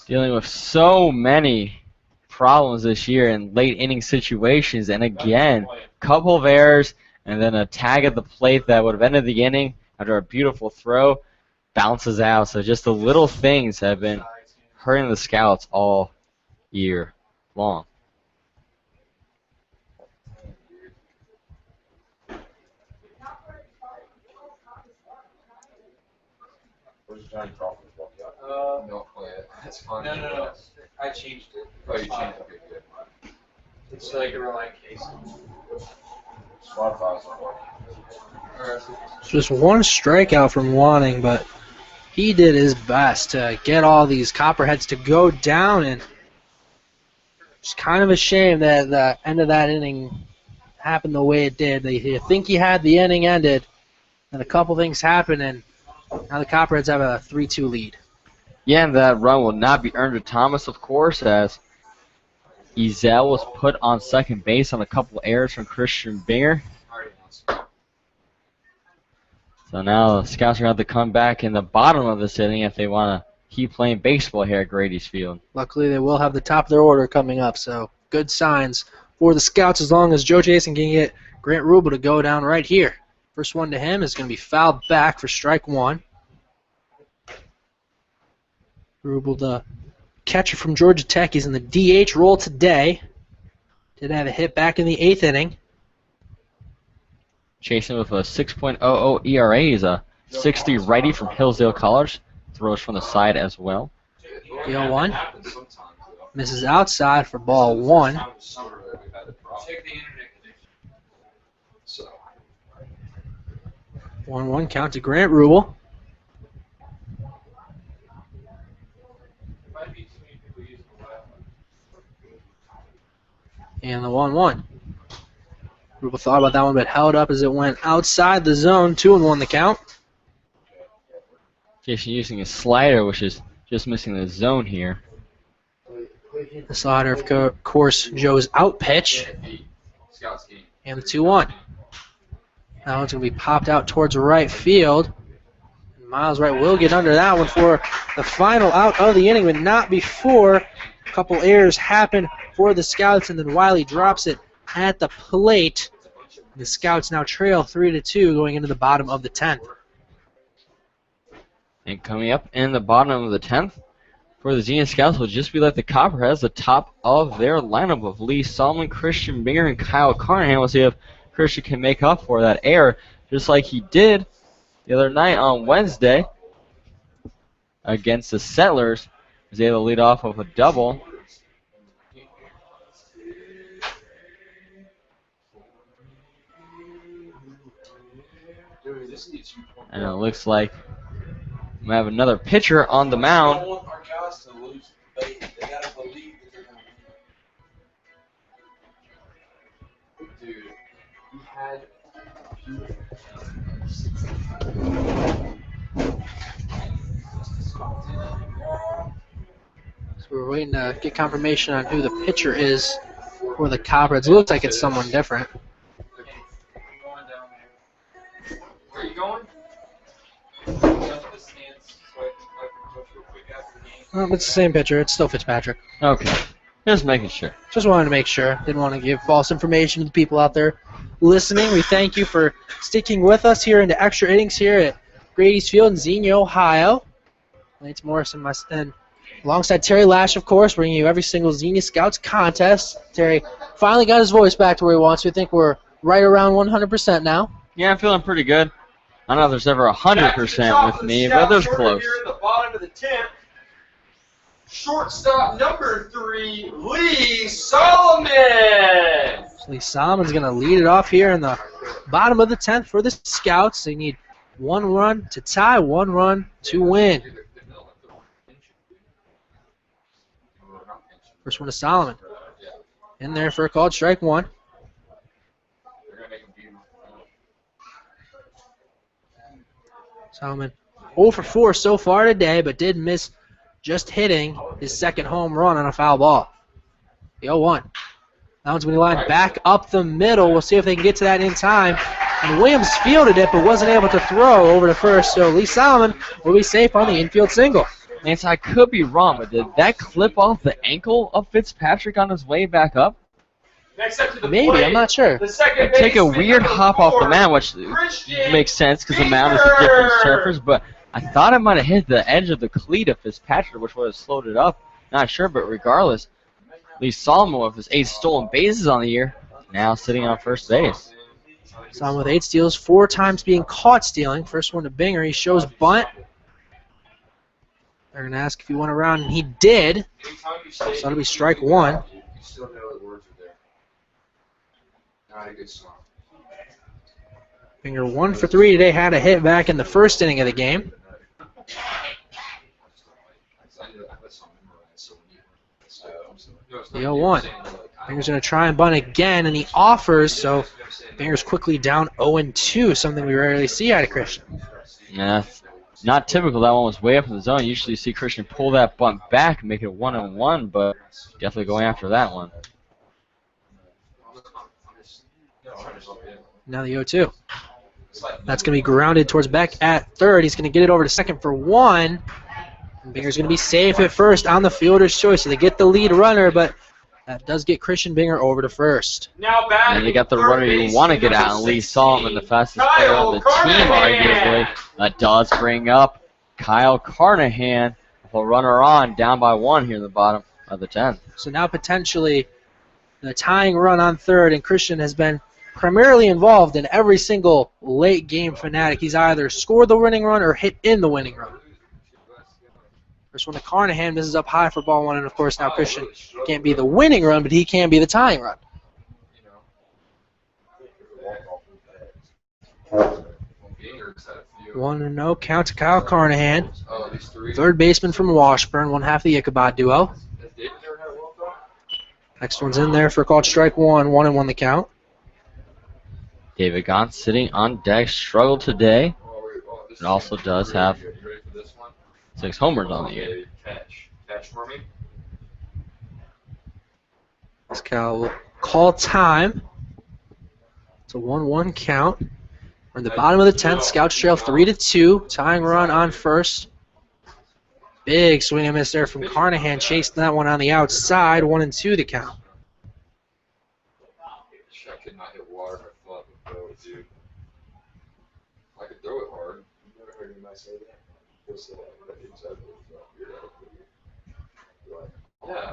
dealing with so many problems this year in late inning situations, and again, couple of errors, and then a tag at the plate that would have ended the inning after a beautiful throw bounces out. So just the little things have been hurting the Scouts all year long. Don't play it. It's fun. No. I changed it. Oh, you changed it. Okay, good. It's like a real case. Just one strikeout from Wanning, but he did his best to get all these Copperheads to go down, and it's kind of a shame that the end of that inning happened the way it did. You think he had the inning ended, and a couple things happened, and now the Copperheads have a 3-2 lead. Yeah, and that run will not be earned to Thomas, of course, as Ezell was put on second base on a couple errors from Christian Binger. So now the Scouts are going to have to come back in the bottom of this inning if they want to keep playing baseball here at Grady's Field. Luckily, they will have the top of their order coming up, so good signs for the Scouts as long as Joe Jason can get Grant Rubel to go down right here. First one to him is going to be fouled back for strike one. Rubel, the catcher from Georgia Tech, he's in the DH role today. Did have a hit back in the 8th inning. Chasing with a 6.00 ERA is a 60 righty from Hillsdale College. Throws from the side as well. The 0-1 misses outside for ball one. 1-1 count to Grant Rubel. And the 1-1. People thought about that one, but held up as it went outside the zone. 2-1 the count. Jason using a slider, which is just missing the zone here. The slider, of course, Joe's out pitch. And the 2-1. That one's going to be popped out towards right field. Miles Wright will get under that one for the final out of the inning, but not before a couple errors happen for the Scouts, and then Wiley drops it at the plate. The Scouts now trail 3-2 going into the bottom of the 10th. And coming up in the bottom of the 10th for the Xenia Scouts will just be like the Copperheads, the top of their lineup of Lee Solomon, Christian Binger, and Kyle Carnahan. We'll see if Christian can make up for that error, just like he did the other night on Wednesday against the Settlers. He was able to lead off of a double. And it looks like we have another pitcher on the mound. So we're waiting to get confirmation on who the pitcher is for the Copperheads. It looks like it's someone different. Where are you going? It's the same pitcher. It's still Fitzpatrick. Okay, just making sure. Just wanted to make sure. Didn't want to give false information to the people out there listening. We thank you for sticking with us here into extra innings here at Grady's Field in Xenia, Ohio. It's Morris and alongside Terry Lash, of course, bringing you every single Xenia Scouts contest. Terry finally got his voice back to where he wants. We think we're right around 100% now. Yeah, I'm feeling pretty good. I don't know if there's ever 100% with me, but there's close. Here in the bottom of the 10th. Shortstop number 3, Lee Solomon. Lee Solomon's going to lead it off here in the bottom of the 10th for the Scouts. They need 1 run to tie, 1 run to win. First one to Solomon. In there for a called strike 1. Solomon 0 for 4 so far today, but did miss just hitting his second home run on a foul ball. The 0-1. That one's going to be lined back up the middle. We'll see if they can get to that in time. And Williams fielded it, but wasn't able to throw over to first. So Lee Solomon will be safe on the infield single. Lance, I could be wrong, but did that clip off the ankle of Fitzpatrick on his way back up? Next up to the Maybe, plate, I'm not sure. the second Take a baseman, weird number hop off the 4, mound, which Christian makes sense because the mound is a different Binger. surface, but I thought it might have hit the edge of the cleat of Fitzpatrick, which would have slowed it up. Not sure, but regardless, Lee Solomon with his 8 stolen bases on the year, now sitting on first base. Solomon with 8 steals, 4 times being caught stealing. First one to Binger. He shows bunt. They're going to ask if he went around, and he did. So that'll be strike 1. Binger 1 for 3 today. Had a hit back in the first inning of the game. The 0-1. Binger's going to try and bunt again, and he offers, so Binger's quickly down 0-2, something we rarely see out of Christian. Yeah, not typical. That one was way up in the zone. Usually you see Christian pull that bunt back and make it 1-1, but definitely going after that one. Now the 0-2. That's going to be grounded towards Beck at third. He's going to get it over to second for 1. And Binger's going to be safe at first on the fielder's choice. So they get the lead runner, but that does get Christian Binger over to first. Now back. And they got the runner you want to get out, and Lee Solomon, the fastest player on the team, arguably. That does bring up Kyle Carnahan with a runner on, down by 1 here in the bottom of the 10th. So now potentially the tying run on third, and Christian has been primarily involved in every single late game fanatic. He's either scored the winning run or hit in the winning run. First one to Carnahan, misses up high for ball 1, and of course now Christian can't be the winning run, but he can be the tying run. 1-0 count to Kyle Carnahan. Third baseman from Washburn, one half the Ichabod duo. Next one's in there for a called strike one. 1-1 the count. David Gaunt sitting on deck, struggled today. It also does have 6 homers on the year. Catch for me. This Cal will call time. It's a 1-1 count. We're in the bottom of the 10th. Scouts trail 3-2. Tying run on first. Big swing and miss there from Carnahan. Chased that one on the outside. 1-2 the count. I could not hit water. I thought it would go, dude. I could throw it hard. You never heard anybody say that?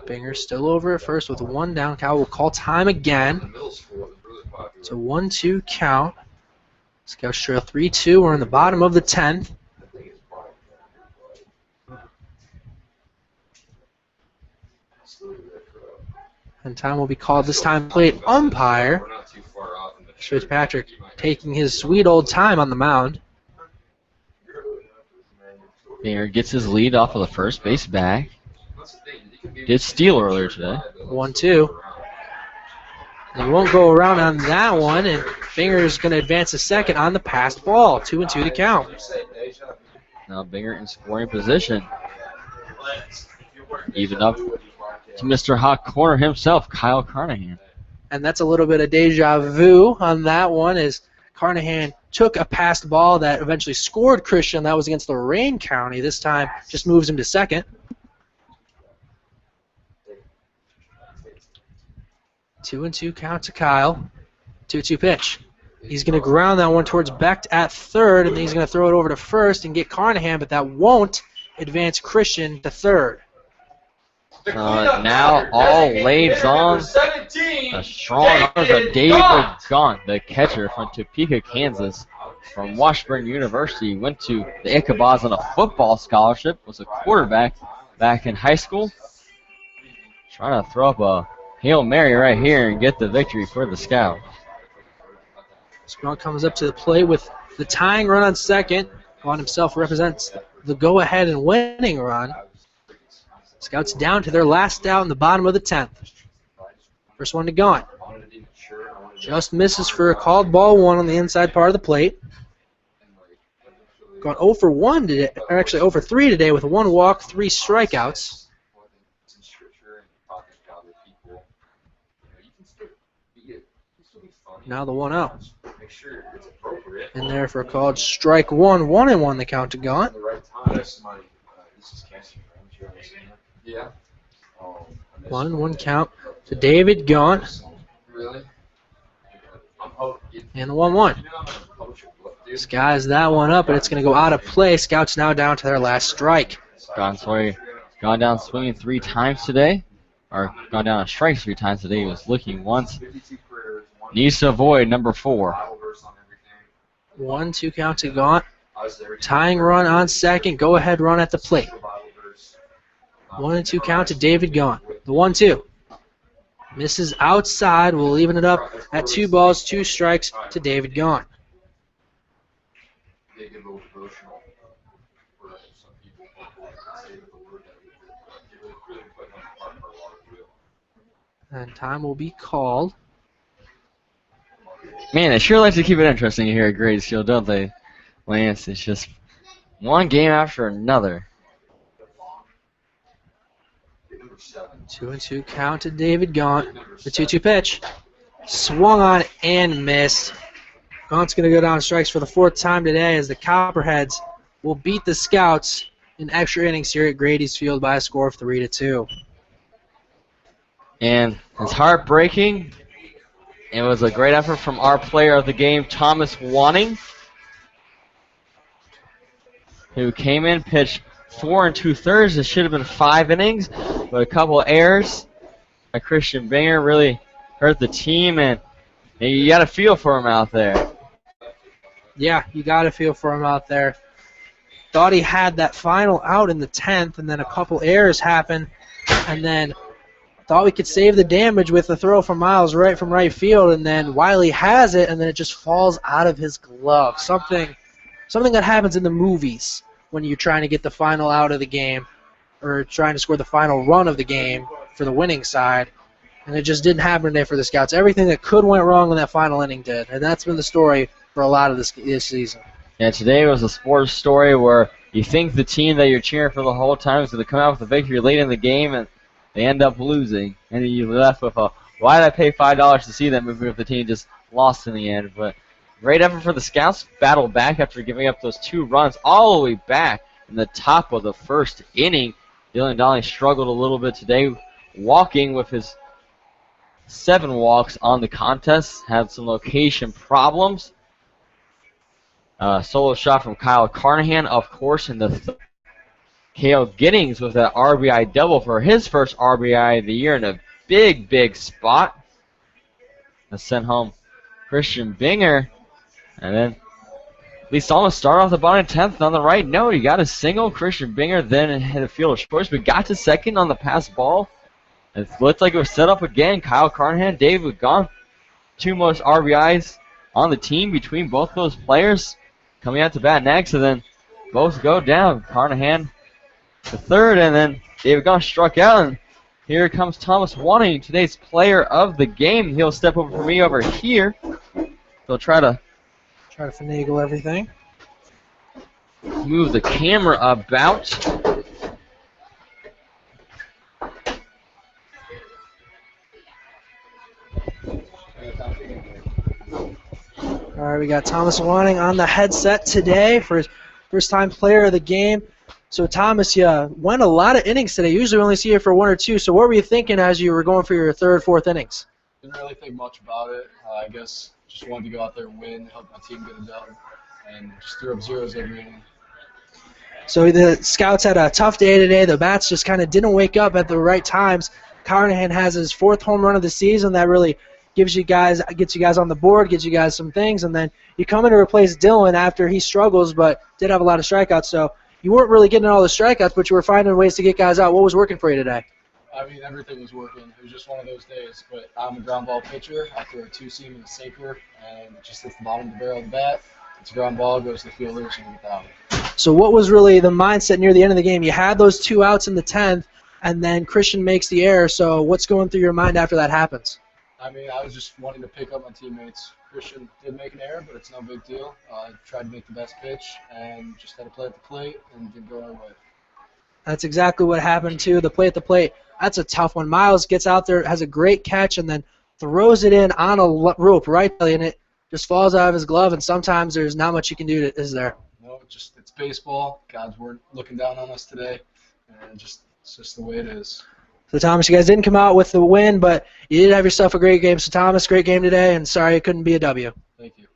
Binger still over at first with 1 down. Cal will call time again. In middle school, it was really popular. It's a 1-2 count. Scouts trail 3-2. We're in the bottom of the 10th. I think it's probably And time will be called this time. Plate umpire we're not too far off in the Fitzpatrick taking his sweet old time on the mound. Binger gets his lead off of the first base bag. Did steal earlier today. 1-2. He won't go around on that one, and Binger's going to advance a second on the passed ball. 2-2 the count. Now Binger in scoring position. Even up to Mr. Hot Corner himself, Kyle Carnahan. And that's a little bit of deja vu on that one, as Carnahan took a passed ball that eventually scored Christian. That was against Lorain County. This time just moves him to second. 2-2 count to Kyle. 2-2 pitch. He's going to ground that one towards Becht at third, and then he's going to throw it over to first and get Carnahan, but that won't advance Christian to third. Now all lays on the strong arms of David Gaunt, the catcher from Topeka, Kansas, from Washburn University. Went to the Ichabod's on a football scholarship, was a quarterback back in high school. Trying to throw up a Hail Mary right here and get the victory for the Scout. Gaunt comes up to the plate with the tying run on second. Gaunt himself represents the go-ahead and winning run. Scouts down to their last out in the bottom of the 10th. First one to Gaunt. Just misses for a called ball one on the inside part of the plate. Gaunt 0 for 1 today, or actually 0 for 3 today with 1 walk, 3 strikeouts. Now the 1-0. In there for a called strike one. 1-1 the count to Gaunt. Yeah. 1-1 count to David Gaunt. Really? And the 1-1. Skies that one up, but it's going to go out of play. Scouts now down to their last strike. Gone down swinging 3 times today. Or gone down on strikes 3 times today. He was looking once. Needs to avoid number 4. 1-2 count to Gaunt. Tying run on second. Go ahead run at the plate. 1-2 count to David Gaunt. The 1-2. Misses outside. We'll even it up at 2 balls, 2 strikes to David Gaunt. And time will be called. Man, they sure like to keep it interesting here at Grades Field, don't they, Lance? It's just one game after another. 2-2 count to David Gaunt. The 2-2 pitch. Swung on and missed. Gaunt's going to go down strikes for the 4th time today as the Copperheads will beat the Scouts in extra innings here at Grady's Field by a score of 3-2. And it's heartbreaking. It was a great effort from our player of the game, Thomas Wanning, who came in, pitched 4 2/3. It should have been 5 innings, but a couple of errors by Christian Binger really hurt the team, and you got to feel for him out there. Yeah, you got to feel for him out there. Thought he had that final out in the 10th, and then a couple errors happened, and then thought we could save the damage with a throw from Miles right from right field, and then Wiley has it, and then it just falls out of his glove. Something that happens in the movies when you're trying to get the final out of the game or trying to score the final run of the game for the winning side. And it just didn't happen today for the Scouts. Everything that could went wrong in that final inning did. And that's been the story for a lot of this season. Yeah, today was a sports story where you think the team that you're cheering for the whole time is going to come out with a victory late in the game, and they end up losing. And you're left with why did I pay $5 to see that movie if the team just lost in the end? But great effort for the Scouts. Battled back after giving up those 2 runs all the way back in the top of the first inning. Dylan Donnelly struggled a little bit today, walking with his 7 walks on the contest. Had some location problems. Solo shot from Kyle Carnahan, of course, in the Kale Giddings with that RBI double for his first RBI of the year in a big, big spot. That's sent home Christian Binger. And then at least almost start off the bottom 10th on the right note. He got a single. Christian Binger then hit a field of choice, but got to second on the pass ball. It looked like it was set up again. Kyle Carnahan, David Gone, 2 most RBIs on the team between both those players. Coming out to bat next, and then both go down. Carnahan to third, and then David Gone struck out. And here comes Thomas Wanting, today's player of the game. He'll step over for me over here. He'll try to finagle everything. Move the camera about. All right, we got Thomas Wanting on the headset today for his first-time player of the game. So, Thomas, you went a lot of innings today. Usually we only see you for 1 or 2. So what were you thinking as you were going for your 3rd, 4th innings? Didn't really think much about it. I guess just wanted to go out there and win, help my team get it done, and just threw up zeros every inning. So the Scouts had a tough day today. The bats just kind of didn't wake up at the right times. Carnahan has his 4th home run of the season. That really gets you guys on the board, gets you guys some things, and then you come in to replace Dylan after he struggles, but did have a lot of strikeouts. So you weren't really getting all the strikeouts, but you were finding ways to get guys out. What was working for you today? I mean, everything was working. It was just one of those days. But I'm a ground ball pitcher. I throw a 2-seam and a sinker, and it just hits the bottom of the barrel of the bat. It's a ground ball, goes to the fielders, and we get out. So what was really the mindset near the end of the game? You had those 2 outs in the 10th, and then Christian makes the error. So what's going through your mind after that happens? I mean, I was just wanting to pick up my teammates. Christian did make an error, but it's no big deal. I tried to make the best pitch and just had to play at the plate and didn't go our way. That's exactly what happened, too. The play at the plate, that's a tough one. Miles gets out there, has a great catch, and then throws it in on a rope right there, and it just falls out of his glove, and sometimes there's not much you can do, is there? No, it's baseball. Gods weren't looking down on us today, and it's just the way it is. So, Thomas, you guys didn't come out with the win, but you did have yourself a great game. So, Thomas, great game today, and sorry it couldn't be a W. Thank you.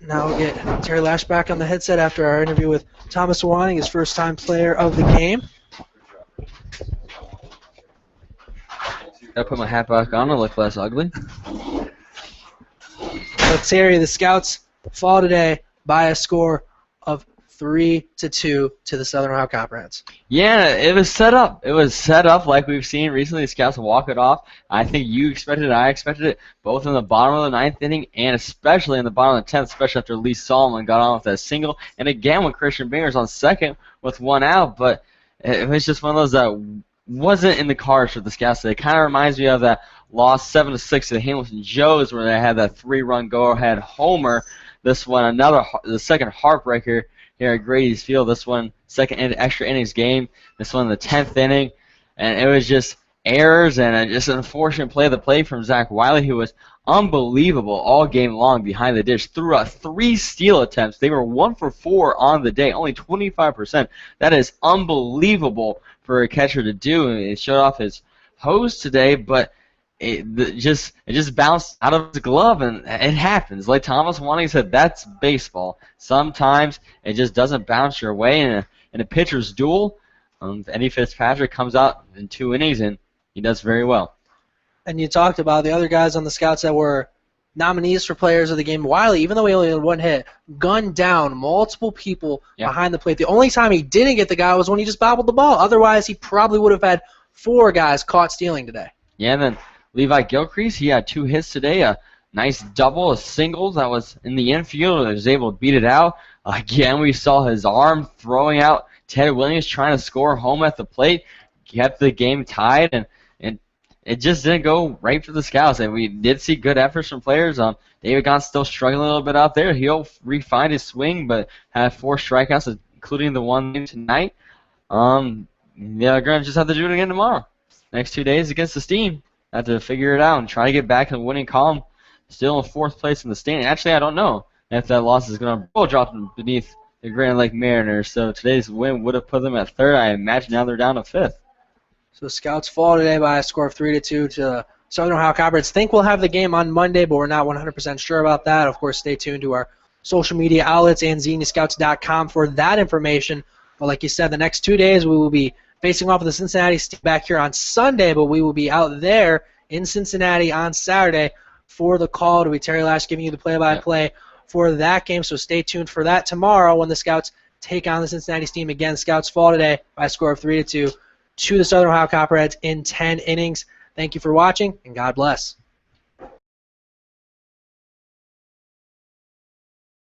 Now we'll get Terry Lash back on the headset after our interview with Thomas Wanting, his first-time player of the game. Gotta put my hat back on to look less ugly. So, Terry, the Scouts fall today by a score of 3-2 to the Southern Ohio Copperheads. Yeah, it was set up. It was set up like we've seen recently. The Scouts walk it off. I think you expected it. I expected it, both in the bottom of the 9th inning and especially in the bottom of the 10th, especially after Lee Solomon got on with that single. And again, when Christian Binger's on second with 1 out. But it was just one of those that wasn't in the cards for the Scouts. It kind of reminds me of that loss 7-6 to the Hamilton Joes where they had that 3-run go-ahead homer. This one, the second heartbreaker here at Grady's Field. This one, second extra innings game. This one, the 10th inning. And it was just errors and just an unfortunate play of the play from Zach Wiley, who was unbelievable all game long behind the dish. Threw out 3 steal attempts. They were 1 for 4 on the day, only 25%. That is unbelievable for a catcher to do. It showed off his hose today, but it just bounced out of his glove, and it happens. Like Thomas Wanting said, that's baseball. Sometimes it just doesn't bounce your way in a pitcher's duel. Eddie Fitzpatrick comes out in 2 innings, and he does very well. And you talked about the other guys on the Scouts that were nominees for players of the game. Wiley, even though he only had 1 hit, gunned down multiple people behind the plate. The only time he didn't get the guy was when he just bobbled the ball. Otherwise, he probably would have had 4 guys caught stealing today. Yeah, and then Levi Gilcrease, he had 2 hits today, a nice double, a single that was in the infield, and he was able to beat it out. Again, we saw his arm throwing out Ted Williams trying to score home at the plate, kept the game tied, and it just didn't go right for the Scouts, and we did see good efforts from players. David Gaughan's still struggling a little bit out there. He'll refine his swing, but had 4 strikeouts, including the one tonight. They're gonna just have to do it again tomorrow. Next 2 days against the Steam, have to figure it out and try to get back in the winning column. Still in 4th place in the standing. Actually, I don't know if that loss is gonna drop them beneath the Grand Lake Mariners. So today's win would have put them at 3rd. I imagine now they're down to 5th. So the Scouts fall today by a score of 3-2 to Southern Ohio Copperheads. Think we'll have the game on Monday, but we're not 100% sure about that. Of course, stay tuned to our social media outlets and XeniaScouts.com for that information. But like you said, the next 2 days we will be facing off with the Cincinnati Steam back here on Sunday, but we will be out there in Cincinnati on Saturday for the call. It'll be Terry Lash giving you the play-by-play for that game, so stay tuned for that tomorrow when the Scouts take on the Cincinnati Steam again. Scouts fall today by a score of 3-2 to the Southern Ohio Copperheads in 10 innings. Thank you for watching, and God bless.